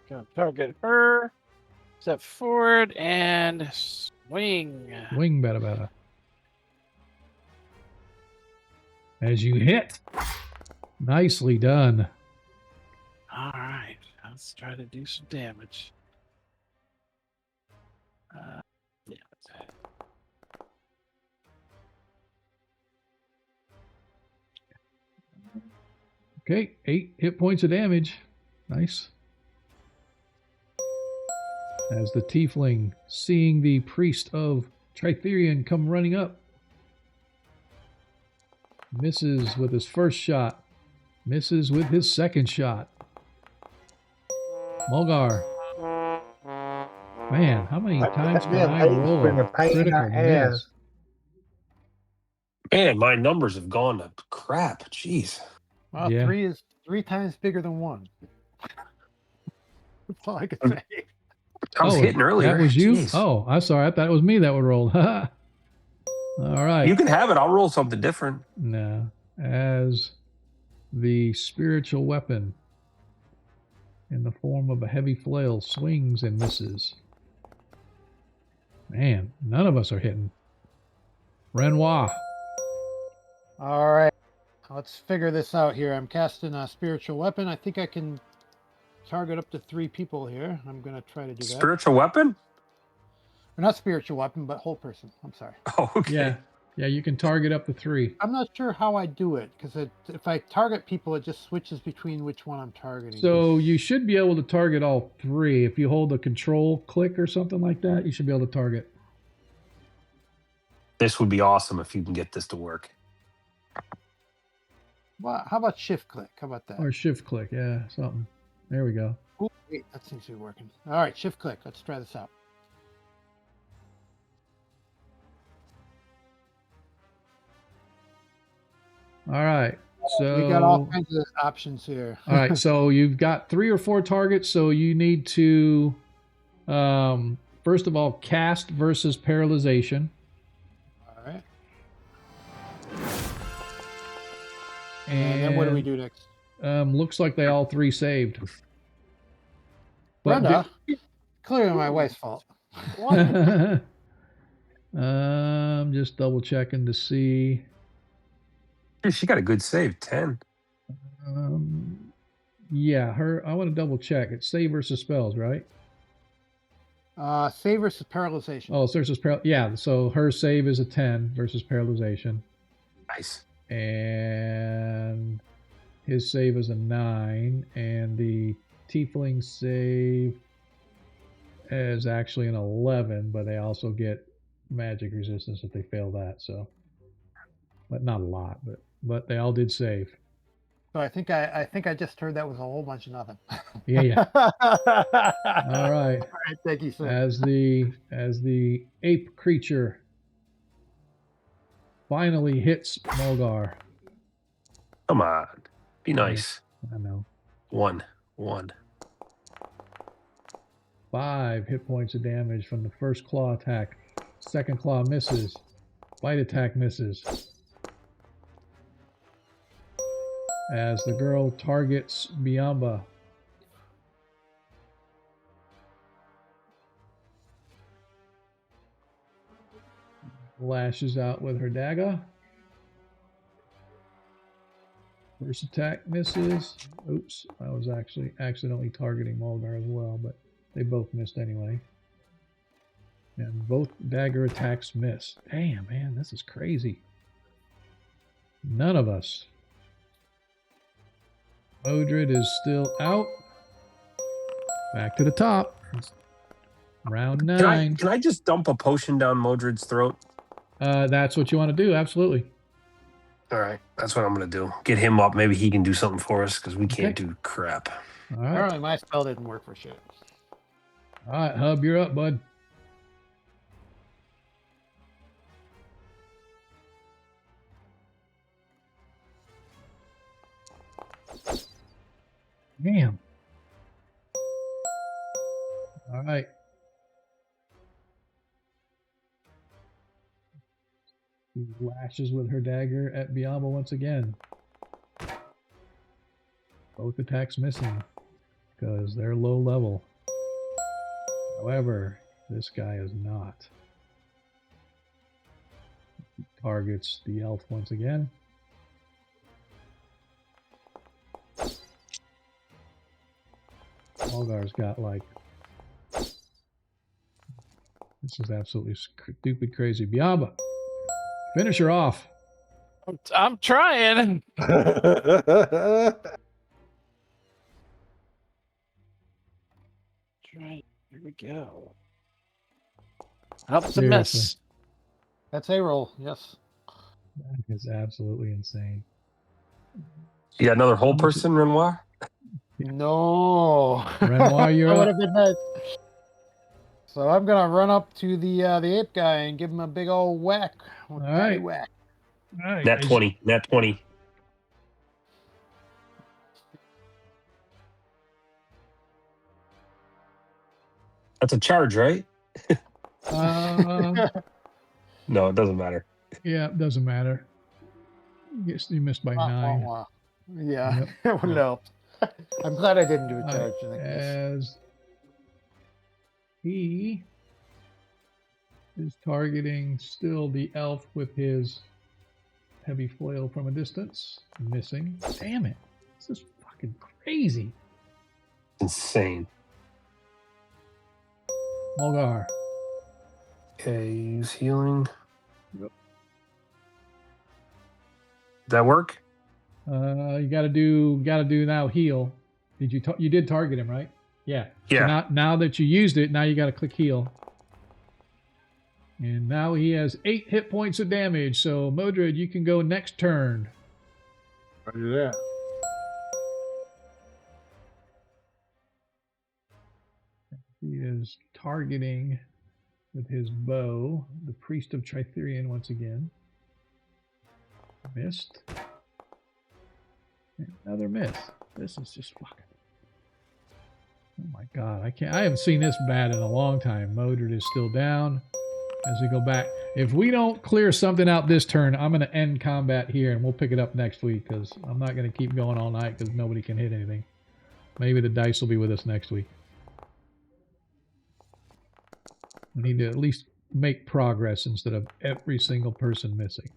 Gonna target her. Step forward and swing. Wing better. As you hit. Nicely done. All right, let's try to do some damage. Yeah. Okay, 8 hit points of damage. Nice. As the tiefling, seeing the priest of Tritherion come running up, misses with his first shot, misses with his second shot. Mulgar. Man, how many times can I roll a critical miss? Man, my numbers have gone to crap. Jeez. Well, Yeah. 3 is 3 times bigger than 1. That's all I can say. I was hitting earlier. That was you? Jeez. Oh, I'm sorry. I thought it was me that would roll. All right. You can have it. I'll roll something different. No. As the spiritual weapon in the form of a heavy flail swings and misses. Man, none of us are hitting. Renoir. All right. Let's figure this out here. I'm casting a spiritual weapon. I think I can target up to 3 people here. I'm going to try to do that. Spiritual weapon? Or not spiritual weapon, but whole person. I'm sorry. Oh, okay. Yeah. Yeah, you can target up to 3. I'm not sure how I do it, because if I target people, it just switches between which one I'm targeting. So you should be able to target all 3. If you hold the control click or something like that, you should be able to target. This would be awesome if you can get this to work. Well, how about shift click? How about that? Or shift click, yeah, something. There we go. Ooh, wait, that seems to be working. All right, shift click. Let's try this out. All right. So We got all kinds of options here. all right, so you've got 3 or 4 targets, so you need to first of all cast versus paralyzation. All right. And then what do we do next? Looks like they all 3 saved. Brenda, clearly my wife's fault. Just double checking to see. She got a good save, 10. Yeah, her. I want to double check. It's save versus spells, right? Save versus paralyzation. Oh, so versus yeah. So her save is a 10 versus paralyzation, Nice. and his save is a 9, and the tiefling save is actually an 11, but they also get magic resistance if they fail that. So, but not a lot, but they all did save. So I think I just heard that was a whole bunch of nothing. Yeah, yeah. All All right. right, thank you, sir. As the ape creature finally hits Mulgar. Come on. Be nice. I know. 1. 5 hit points of damage from the first claw attack. Second claw misses. Bite attack misses. As the girl targets Biamba. Lashes out with her dagger. First attack misses. Oops, I was actually accidentally targeting Mulgar as well, but they both missed anyway. And both dagger attacks miss. Damn, man, this is crazy. None of us. Modred is still out. Back to the top. It's round 9. Can I just dump a potion down Modred's throat? That's what you want to do, absolutely. All right. That's what I'm going to do. Get him up. Maybe he can do something for us because we can't do crap. All right. Apparently my spell didn't work for shit. All right, Hub, you're up, bud. Damn. All right. She lashes with her dagger at Biamba once again. Both attacks missing because they're low level. However, this guy is not. He targets the elf once again. Mulgar's got like... This is absolutely stupid crazy. Biamba, finish her off. I'm trying. Here we go. Help the miss. Seriously. That's a roll, yes. That is absolutely insane. You got another whole person, Renoir? No. Renoir, you're That would up. have been nice. So I'm gonna run up to the ape guy and give him a big old whack. All right. Whack. All right. Nat 20. Nat 20. That's a charge, right? No, it doesn't matter. Yeah, it doesn't matter. Yes, you missed by 9. Yeah, Yep. it would help. I'm glad I didn't do a All charge. right, I think this. as he is targeting still the elf with his heavy flail from a distance. Missing. Damn it. This is fucking crazy. Insane. Mulgar. Okay, use healing. Yep. Did that work? You gotta do now heal. Did you did target him, right? Yeah. Yeah. So now that you used it, now you gotta click heal. And now he has 8 hit points of damage. So Modred, you can go next turn. Roger that. He is targeting with his bow the Priest of Tritherion once again. Missed. Another miss. This is just fucking... Oh my god, I haven't seen this bad in a long time. Modred is still down. As we go back, if we don't clear something out this turn, I'm going to end combat here and we'll pick it up next week because I'm not going to keep going all night because nobody can hit anything. Maybe the dice will be with us next week. We need to at least make progress instead of every single person missing.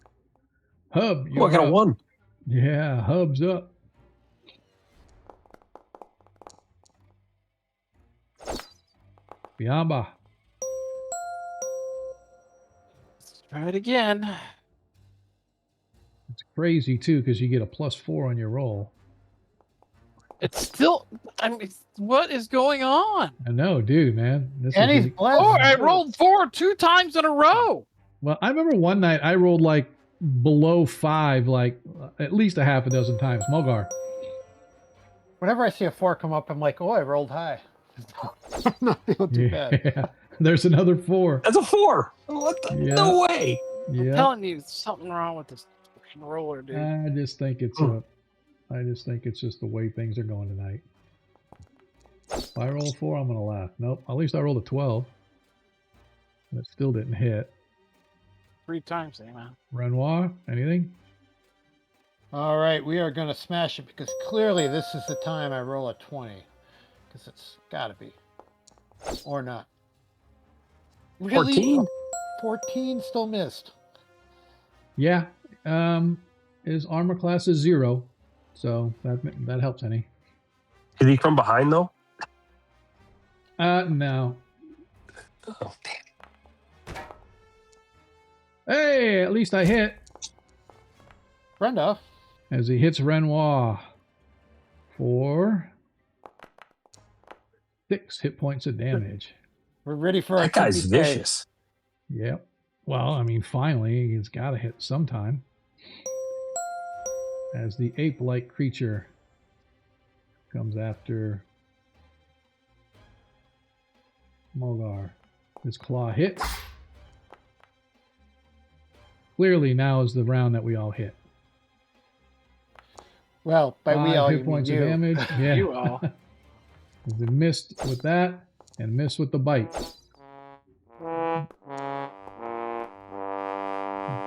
Hub, Oh, I got a 1. Yeah, Hub's up. Biamba. Let's try it again. It's crazy too because you get a +4 on your roll. It's still. I mean, what is going on? I know, dude, man. This And is he's blessed. Oh, I too. rolled 4 2 times in a row. well. I remember one night I rolled like below 5, like at least a half a dozen times. Mogar. Whenever I see a 4 come up, I'm like, oh, I rolled high. I'm not feeling too bad. Yeah. There's another 4. That's a 4. What the? Yeah. No way. I'm Yeah. telling you, something wrong with this freaking roller, dude. I just think it's just the way things are going tonight. If I roll a 4, I'm gonna laugh. Nope. At least I rolled a 12. That still didn't hit. 3 times, man. Renoir, anything? All right, we are going to smash it because clearly this is the time I roll a 20. Because it's got to be. Or not. Really? 14? 14 still missed. Yeah. His armor class is 0, so that helps any. Did he come behind though? No. Oh, damn. Hey, at least I hit. Brenda. As he hits Renoir for 6 hit points of damage. We're ready for our That guy's TPK. vicious. Yep. Well, I mean, finally, he's got to hit sometime. As the ape-like creature comes after Mogar. His claw hits. Clearly, now is the round that we all hit. Well, by we 5 all, hit you points mean of you. damage. Yeah. You all. They missed with that and missed with the bite.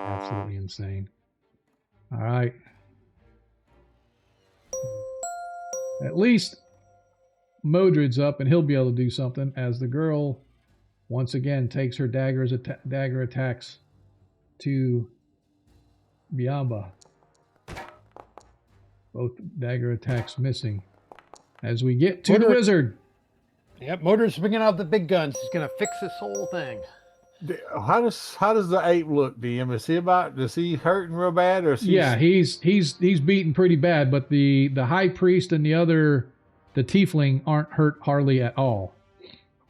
Absolutely insane. All right. At least Modred's up and he'll be able to do something as the girl once again takes her dagger attacks to Biamba. Both dagger attacks missing. As we get to the wizard. Yep, Motor's bringing out the big guns. He's going to fix this whole thing. How does the ape look, DM? Is he hurting real bad, or is he? Yeah, he's beaten pretty bad, but the high priest and the tiefling aren't hurt hardly at all.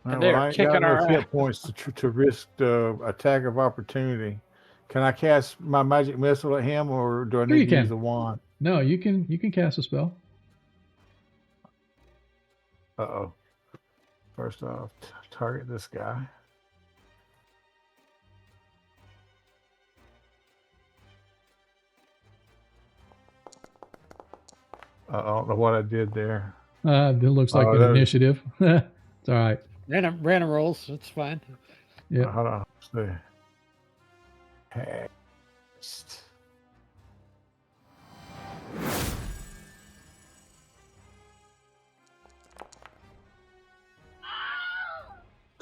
And they're I ain't kicking got our enough ass. hit points to risk the attack of opportunity. Can I cast my magic missile at him, or do I Sure you need to can. use the wand? No, you can cast a spell. Uh-oh. First off, target this guy. I don't know what I did there. It looks like Oh, an that was- initiative. It's all right. Random rolls. It's fine. Yeah. Hold on. Let's see. Haste.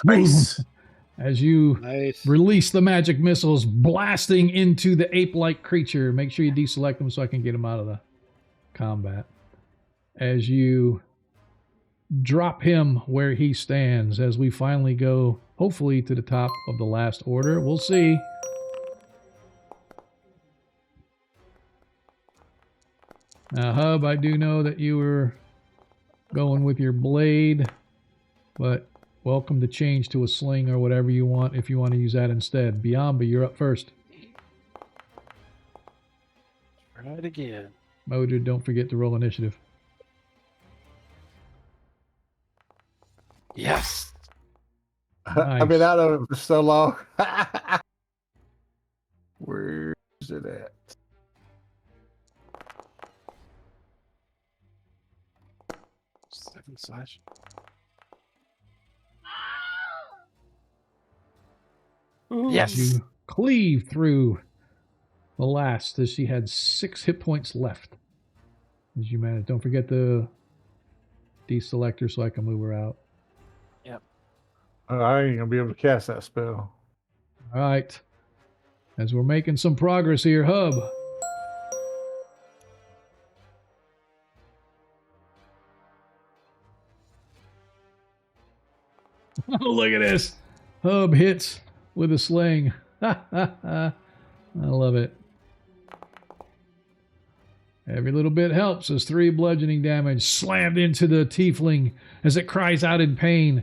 Nice. As you Nice. release the magic missiles blasting into the ape-like creature, make sure you deselect them so I can get him out of the combat. As you drop him where he stands, as we finally go, hopefully, to the top of the last order. We'll see. Now, Hub, I do know that you were going with your blade, but welcome to change to a sling or whatever you want if you want to use that instead. Biamba, you're up first. Try it again. Modred, don't forget to roll initiative. Yes. I've been out of it for so long. Where is it at? Second slash. Yes. You cleave through the last as she had 6 hit points left. As you manage, don't forget the deselect her so I can move her out. I ain't gonna be able to cast that spell. All right. As we're making some progress here, Hub. Oh, look at this. Hub hits with a sling. I love it. Every little bit helps as 3 bludgeoning damage slammed into the tiefling as it cries out in pain.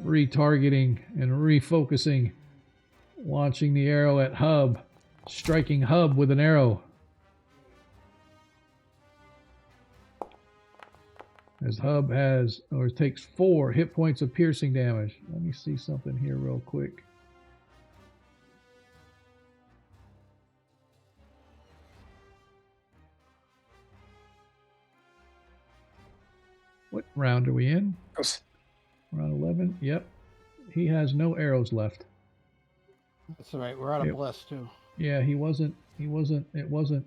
Retargeting and refocusing. Launching the arrow at Hub. Striking Hub with an arrow. As Hub has, or takes 4 hit points of piercing damage. Let me see something here real quick. What round are we in? Round 11. Yep. He has no arrows left. That's all right. We're out of Yep. bless too. Yeah, it wasn't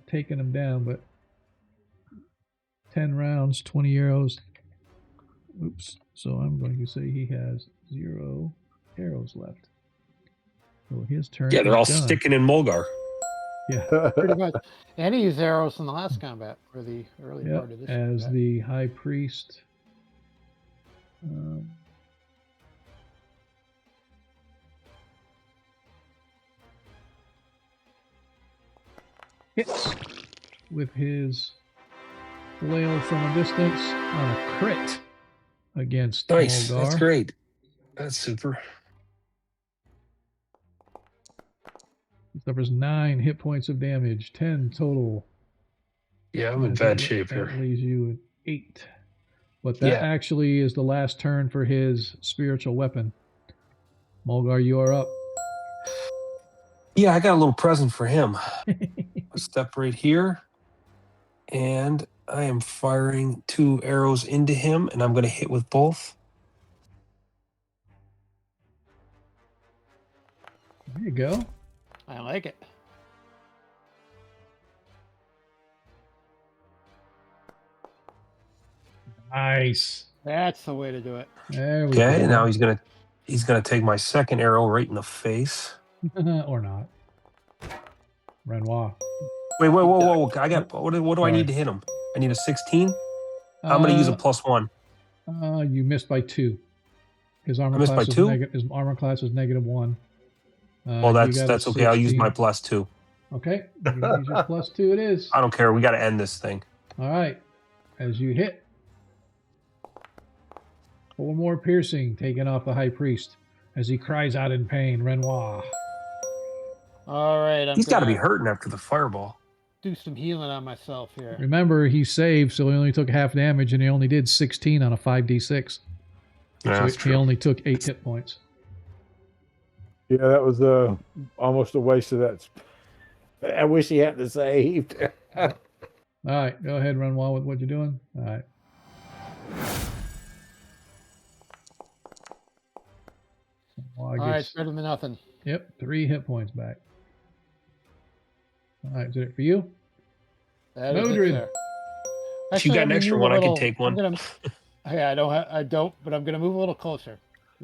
taking him down, but 10 rounds, 20 arrows. Oops. So I'm going to say he has 0 arrows left. So his turn. Yeah, they're all is done. sticking in Mulgar. Yeah. Pretty much. And he used arrows in the last combat, or the early Yep. part of this As combat. the high priest. Hits with his flail from a distance on a crit against Nice. Mulgar. That's great. That's super. He suffers 9 hit points of damage, 10 total. Yeah, I'm in As bad that- shape that here. leaves you at 8. But that Yeah. actually is the last turn for his spiritual weapon. Mulgar, you are up. Yeah, I got a little present for him. I'll step right here. And I am firing 2 arrows into him, and I'm going to hit with both. There you go. I like it. Nice. That's the way to do it. There we Okay, go. now he's gonna take my second arrow right in the face. Or not. Renoir. Wait, whoa! I got what do I Sorry. need to hit him? I need a 16. I'm gonna use a +1. You missed by 2. His armor missed class by is 2? His armor class is -1. Well, you got a that's okay. I'll use 16. my +2. Okay, you can use your +2. It is. I don't care. We got to end this thing. All right. As you hit, 4 more piercing taken off the high priest as he cries out in pain. Renoir. All right. He's got to be hurting after the fireball. Do some healing on myself here. Remember, he saved, so he only took half damage, and he only did 16 on a 5d6. Yeah, So that's he true. only took 8 hit points. Yeah, that was almost a waste of that. I wish he hadn't saved. All right, go ahead, Renoir, with what you're doing. All right. All right, it's better than nothing. Yep, 3 hit points back. All right, is it for you? That is it, Modred. sir. If you got an extra one, I can take one. Yeah, I don't, but I'm gonna move a little closer.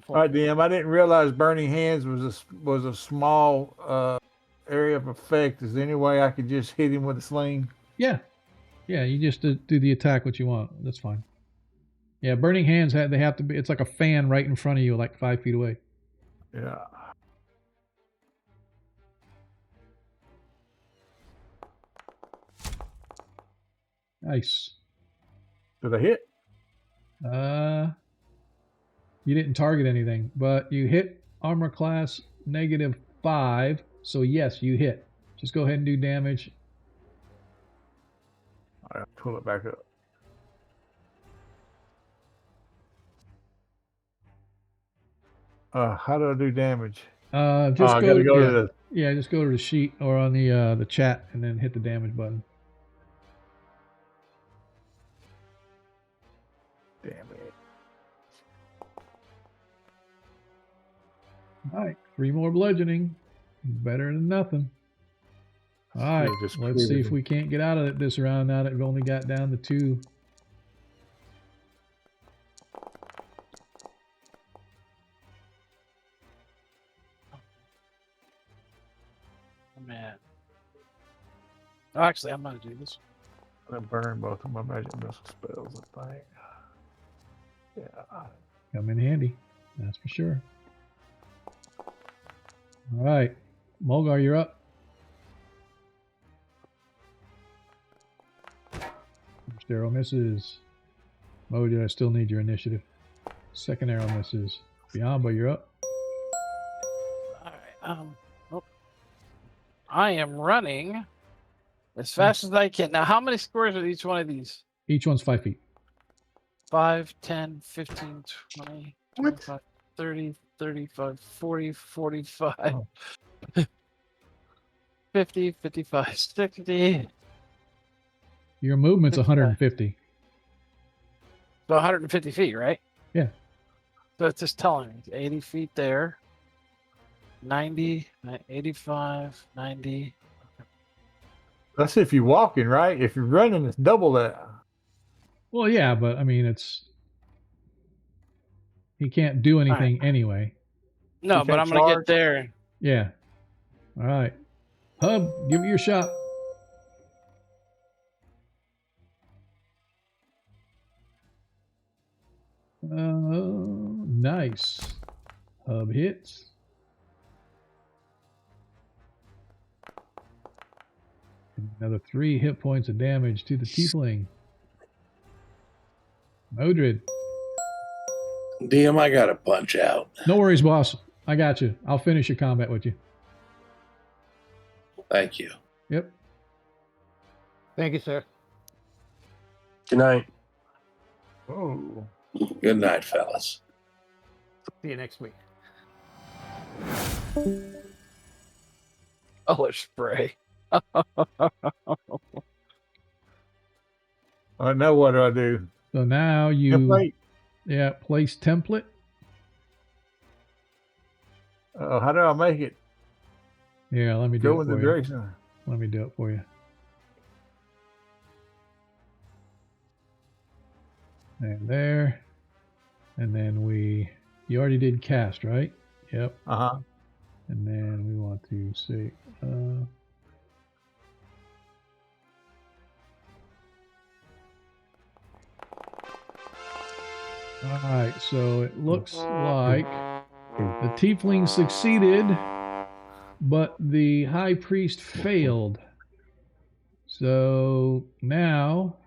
All right, DM. I didn't realize Burning Hands was a small area of effect. Is there any way I could just hit him with a sling? Yeah. Yeah, you just do the attack what you want. That's fine. Yeah, Burning Hands, they have to be, it's like a fan right in front of you, like 5 feet away. Yeah. Nice. Did I hit? You didn't target anything, but you hit armor class -5. So yes, you hit. Just go ahead and do damage. All right, pull it back up. How do I do damage? Just I gotta go to the. yeah, just go to the sheet or on the chat and then hit the damage button. Damn it. All right, 3 more bludgeoning. Better than nothing. All right, just let's see if crazy. we can't get out of it this round now that we've only got down to 2. Oh, man. Oh, actually, I'm going to do this. I burn both of my magic missile spells, I think. Yeah. Come in handy. That's for sure. All right. Mulgar, you're up. First arrow misses. Mojo, I still need your initiative. Second arrow misses. Biamba, you're up. All right. Oh. I am running as fast as I can. Now, how many squares are each one of these? Each one's 5 feet. 5, 10, 15, 20, What? 25, 30, 35, 40, 45, Oh. 50, 55, 60. Your movement's 55. 150. So 150 feet, right? Yeah. So it's just telling me 80 feet there, 90, 85, 90. That's if you're walking, right? If you're running, it's double that. Well, yeah, but I mean, he can't do anything anyway. No, You but can't I'm going to charge? get there. Yeah. All right. Hub, give it your shot. Nice. Hub hits. Another 3 hit points of damage to the tiefling. Modred. DM, I got to punch out. No worries, boss. I got you. I'll finish your combat with you. Thank you. Yep. Thank you, sir. Good night. Oh. Good night, fellas. See you next week. Color spray. I know what I do. So now you Template. place template. How do I make it Yeah, let me do go it in the for you. direction? Let me do it for you. And there. And then you already did cast, right? Yep. Uh-huh. And then we want to say, all right, so it looks like the tiefling succeeded, but the high priest failed. So now,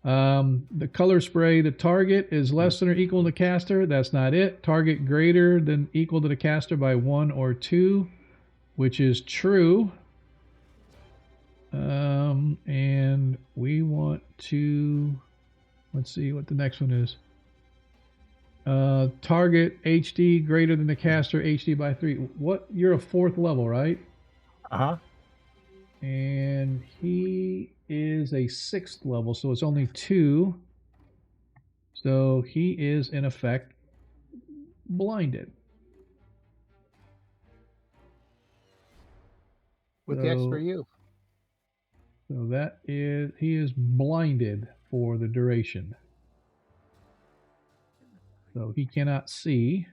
the color spray, the target is less than or equal to the caster. That's not it. Target greater than equal to the caster by 1 or 2, which is true. And we want to, let's see what the next one is. Target HD greater than the caster HD by 3. What? You're a 4th level, right? Uh-huh. And he is a 6th level, so it's only 2. So he is, in effect, blinded. With the extra U. So that is, he is blinded for the duration. So he cannot see.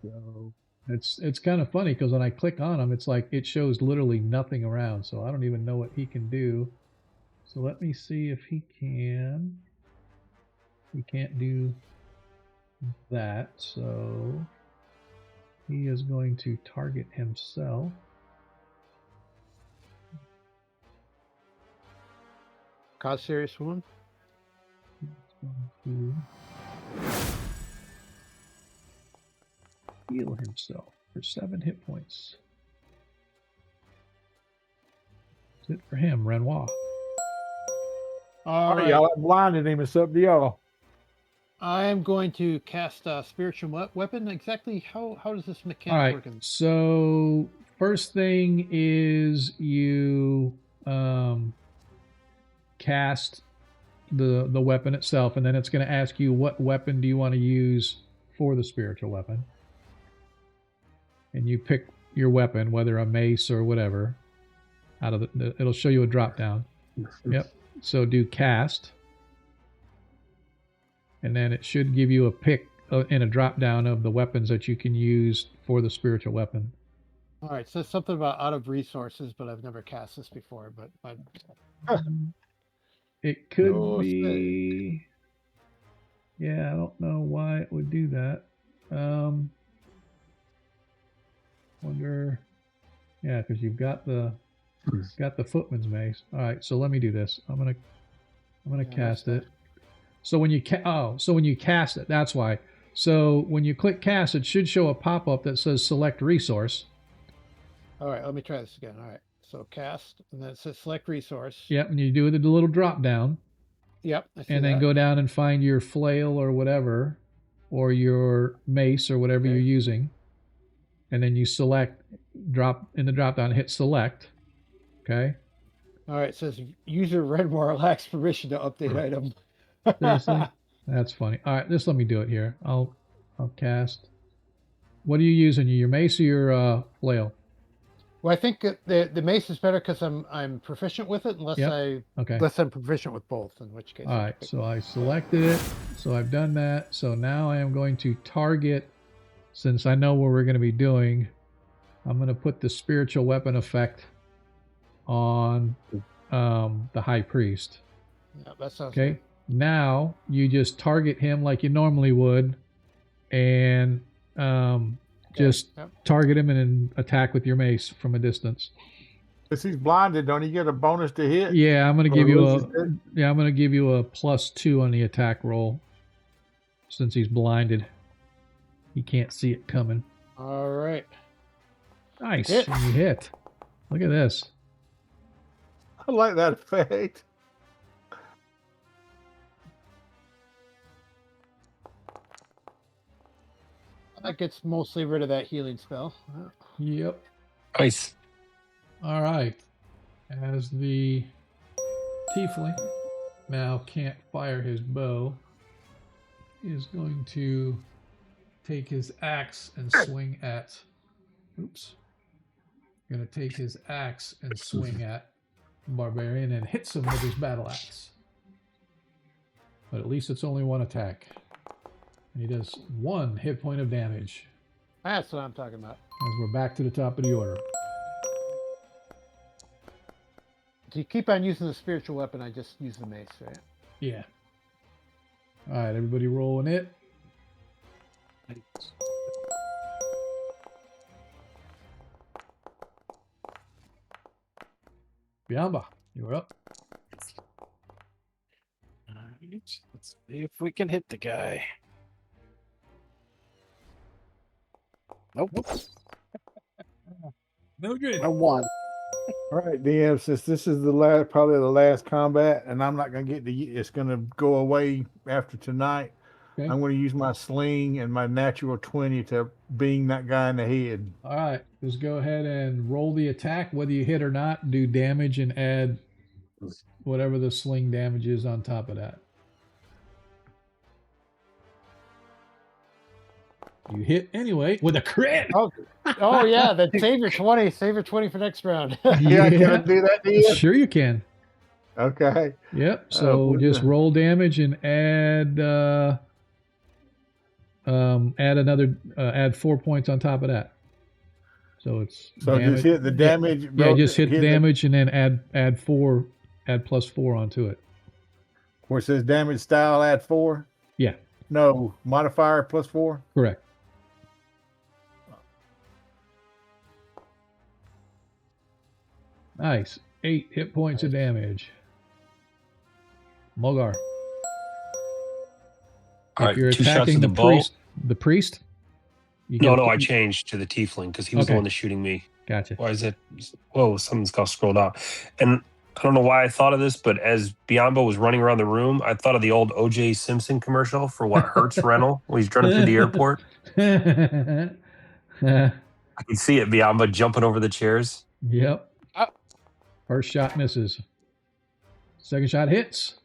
So it's kind of funny because when I click on him, it's like it shows literally nothing around. So I don't even know what he can do. So let me see if he can. He can't do that. So he is going to target himself. Cause serious wound. He's going to heal himself for 7 hit points. That's it for him, Renoir. All right. Y'all blinded him. It's up to y'all. I am going to cast a spiritual weapon. Exactly how does this mechanic All right. work? So first thing is you cast the weapon itself, and then it's going to ask you what weapon do you want to use for the spiritual weapon, and you pick your weapon, whether a mace or whatever. Out of it'll show you a drop down. Yep. So do cast, and then it should give you a pick and a drop down of the weapons that you can use for the spiritual weapon. All right, so something about out of resources, but I've never cast this before. But It could Oh, be. Yeah, I don't know why it would do that. Wonder. Yeah, because you've got the footman's mace. All right, so let me do this. I'm gonna Yeah, cast that's it. So when you cast it, that's why. So when you click cast, it should show a pop up that says select resource. All right, let me try this again. All right, so cast, and then it says select resource. Yep, and you do the little drop down, Yep, I see and then that. go down and find your flail or whatever, or your mace or whatever Okay. you're using, and then you select, drop in the drop down, hit select. Okay. All right, it says user Redmore lacks permission to update item. Seriously, that's funny. All right, just let me do it here. I'll cast. What are you using? Your mace or your flail? Well, I think the mace is better because I'm proficient with it, unless Yep. Okay. unless I'm proficient with both, in which case. All right, so I selected it. So I've done that. So now I am going to target, since I know what we're going to be doing, I'm going to put the spiritual weapon effect on the high priest. Yeah, that sounds Okay. good. Now you just target him like you normally would, and just Yep. target him and then attack with your mace from a distance. If he's blinded, don't he get a bonus to hit? Yeah, I'm gonna Or give you loses a it? I'm gonna give you a +2 on the attack roll, since he's blinded. He can't see it coming. All right. Nice, Hit. and you hit. Look at this. I like that effect. That gets mostly rid of that healing spell. Yep. Nice. All right. As the tiefling now can't fire his bow, he is going to take his axe and swing at. Oops. Going to take his axe and swing at Barbarian and hits him with his battle axe. But at least it's only one attack. And he does 1 hit point of damage. That's what I'm talking about. As we're back to the top of the order. If you keep on using the spiritual weapon, I just use the mace, right? Yeah. All right, everybody rolling it. Biamba, you're up. Alright, let's see if we can hit the guy. Nope. No good. I won. All right, DM, since this is probably the last combat, and I'm not gonna it's gonna go away after tonight. Okay. I'm gonna use my sling and my natural 20 to bing that guy in the head. All right, just go ahead and roll the attack, whether you hit or not. Do damage and add whatever the sling damage is on top of that. You hit anyway with a crit. Oh yeah, then save your 20. Save your 20 for next round. Yeah, can I do that, DM? Sure you can. Okay. Yep. So what just the- roll damage and add add 4 points on top of that. So it's So damage. just hit the damage. Yeah, just hit the damage and then add +4 onto it. Where it says damage style, add 4. Yeah, No, modifier +4. correct. Nice. 8 hit points of damage. Mogar. All If right, you're 2 shots attacking of the the bow. priest, you No, get- no, I changed to the tiefling because he was Okay. the one that's shooting me. Gotcha. Why is it? Whoa, something's got scrolled out. And I don't know why I thought of this, but as Biombo was running around the room, I thought of the old O.J. Simpson commercial for what Hertz rental when he's running through the airport. I can see it, Biombo jumping over the chairs. Yep. First shot misses. Second shot hits.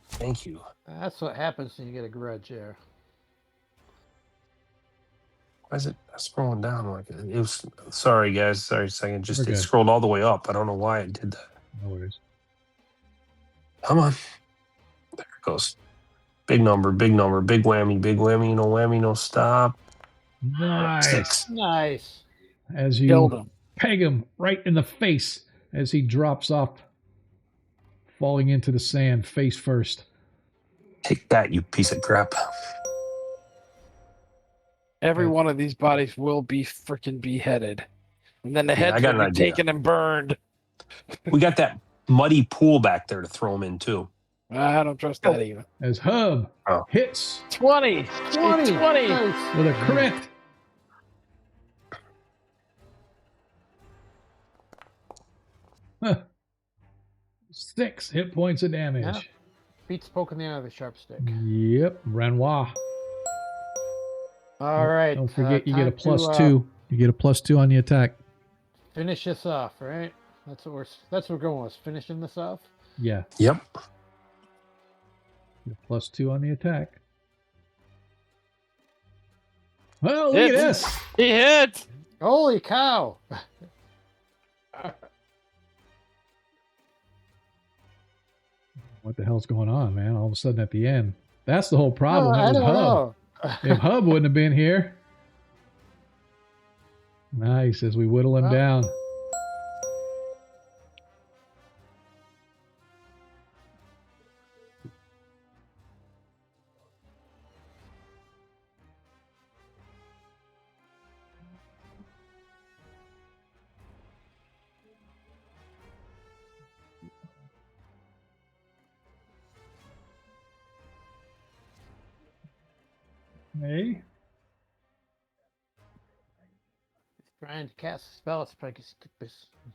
Thank you. That's what happens when you get a grudge there. Why is it scrolling down like it was? Sorry, guys. Sorry, a second. Just We're it good. scrolled all the way up. I don't know why it did that. No worries. Come on. There it goes. Big number, big number, big whammy, no whammy, no stop. Nice. 6. Nice. As Killed you him. peg him right in the face as he drops off, falling into the sand face first. Take that, you piece of crap. Every Okay. one of these bodies will be freaking beheaded. And then the Yeah, I heads got will an be idea. taken and burned. We got that muddy pool back there to throw them in too. I don't trust that even. As Hub Oh. hits 20! 20. 20! Nice. with a crit. Huh. 6 hit points of damage. Yeah. Beats poking the eye of the sharp stick. Yep, Renoir. All right. Don't forget you get a time to, +2. You get a +2 on the attack. finish this off, right? That's what we're going with. Finishing this off. Yeah, Yep. get a +2 on the attack. Well, look Hits. at this. He hit! Holy cow! What the hell's going on, man? All of a sudden at the end. That's the whole problem. I It was don't Hub. know. If Hub wouldn't have been here. Nice, as we whittle him Well. down. Hey. He's trying to cast a spell. It's probably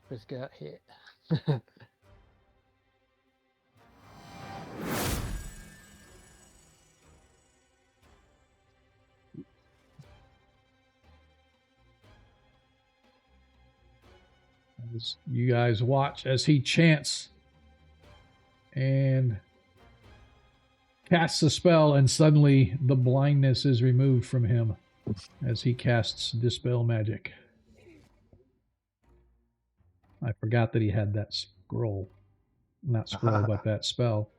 this got hit. As you guys watch as he chants and casts a spell, and suddenly the blindness is removed from him as he casts Dispel Magic. I forgot that he had that scroll. Not scroll, but that spell.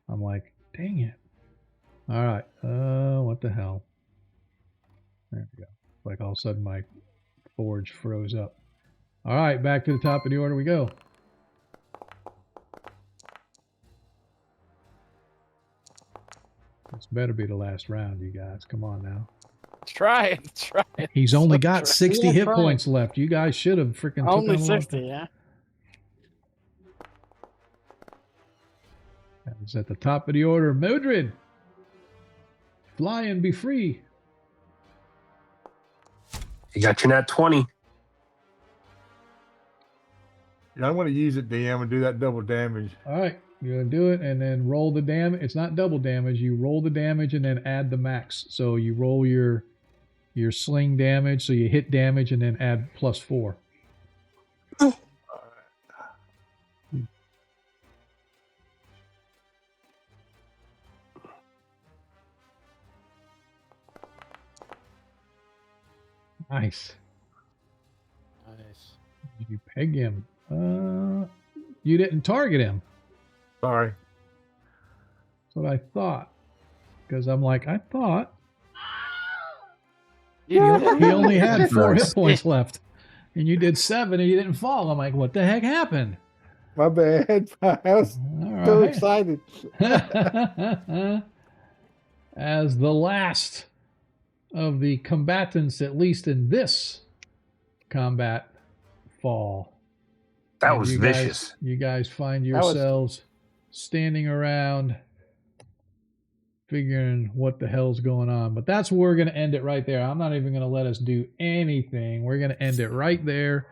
I'm like, dang it. All right. What the hell? There we go. Like all of a sudden my forge froze up. All right, back to the top of the order we go. This better be the last round, you guys. Come on now. Try it. Try it. He's only got Try- 60 Yeah, hit try it. points left. You guys should have freaking Only took on 60, yeah. It's at the top of the order. Mildred, fly and be free. You got your nat 20. Yeah, I'm going to use it, DM, and do that double damage. All right, you're gonna do it, and then roll the damage. It's not double damage. You roll the damage and then add the max. So you roll your sling damage. So you hit damage and then add +4. Nice. Nice. You peg him. You didn't target him. Sorry. That's what I thought. Because I'm like, I thought he Yeah. only had 4 Nice. hit points left. And you did 7 and you didn't fall. I'm like, what the heck happened? My bad. I was All so right. excited. As the last of the combatants, at least in this combat, fall. That And was you vicious. You guys find That was- yourselves standing around figuring what the hell's going on. But that's where we're going to end it right there. I'm not even going to let us do anything. We're going to end it right there.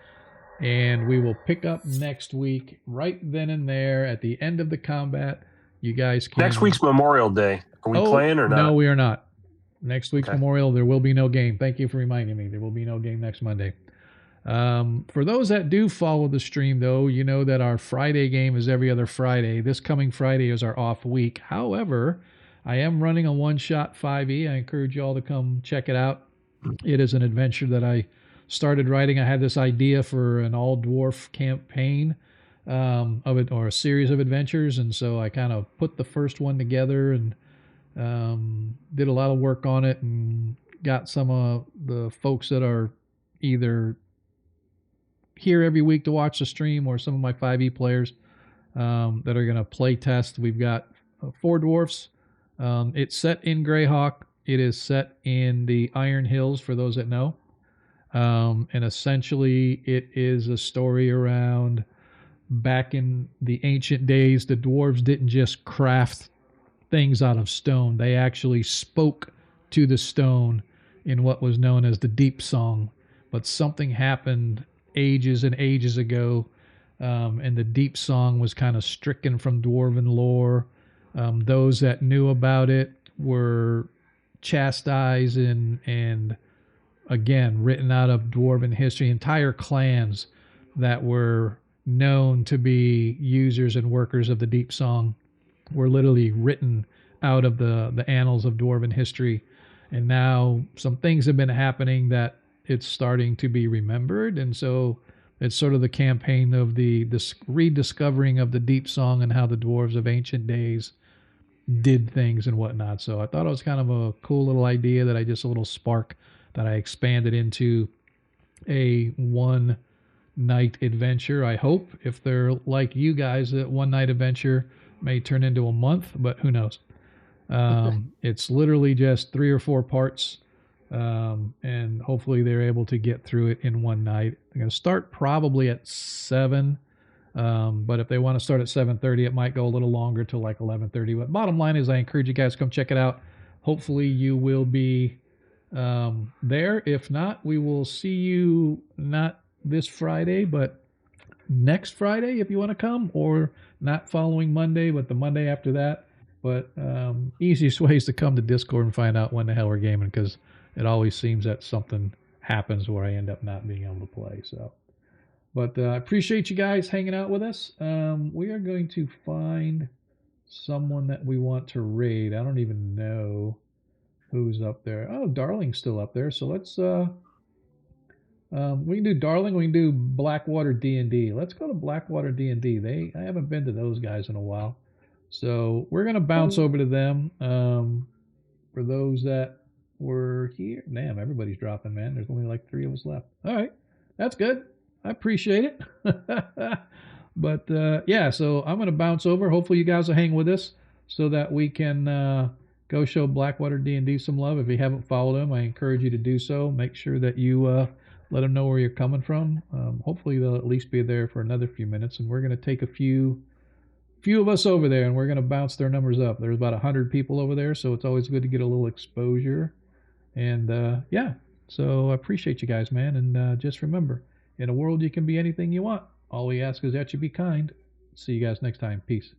And we will pick up next week, right then and there at the end of the combat. You guys can. Next week's Memorial Day. Are we playing or not? No, we are not. Next week's Okay. Memorial, there will be no game. Thank you for reminding me. There will be no game next Monday. For those that do follow the stream, though, you know that our Friday game is every other Friday. This coming Friday is our off week. However, I am running a one-shot 5e. I encourage you all to come check it out. It is an adventure that I started writing. I had this idea for an all-dwarf campaign of it, or a series of adventures, and so I kind of put the first one together and did a lot of work on it and got some of the folks that are either here every week to watch the stream or some of my 5e players that are going to play test. We've got 4 dwarfs, It's set in Greyhawk. It is set in the Iron Hills, for those that know. And essentially, it is a story around back in the ancient days, the dwarves didn't just craft things out of stone, they actually spoke to the stone in what was known as the Deep Song. But something happened ages and ages ago, and the Deep Song was kind of stricken from dwarven lore. Those that knew about it were chastised and again written out of dwarven history. Entire clans that were known to be users and workers of the Deep Song were literally written out of the annals of dwarven history. And now some things have been happening that it's starting to be remembered. And so it's sort of the campaign of this rediscovering of the Deep Song and how the dwarves of ancient days did things and whatnot. So I thought it was kind of a cool little idea that a little spark that I expanded into a one night adventure. I hope if they're like you guys, that one night adventure may turn into a month, but who knows? It's literally just 3 or 4 parts, and hopefully they're able to get through it in one night. They're going to start probably at 7, but if they want to start at 7:30, it might go a little longer till like 11:30. But bottom line is, I encourage you guys to come check it out. Hopefully you will be there. If not, we will see you not this Friday, but next Friday if you want to come, or not following Monday, but the Monday after that. But easiest way is to come to Discord and find out when the hell we're gaming, because it always seems that something happens where I end up not being able to play. So, but I appreciate you guys hanging out with us. We are going to find someone that we want to raid. I don't even know who's up there. Oh, Darling's still up there. So let's we can do Darling. We can do Blackwater D&D. Let's go to Blackwater D&D. I haven't been to those guys in a while. So we're going to bounce over to them. For those that were here. Damn, everybody's dropping, man. There's only like 3 of us left. All right. That's good. I appreciate it. But yeah, so I'm going to bounce over. Hopefully you guys will hang with us so that we can go show Blackwater D&D some love. If you haven't followed them, I encourage you to do so. Make sure that you let them know where you're coming from. Hopefully they'll at least be there for another few minutes, and we're going to take a few of us over there, and we're going to bounce their numbers up. There's about 100 people over there, so it's always good to get a little exposure. And yeah, so I appreciate you guys, man. And just remember, in a world you can be anything you want. All we ask is that you be kind. See you guys next time. Peace.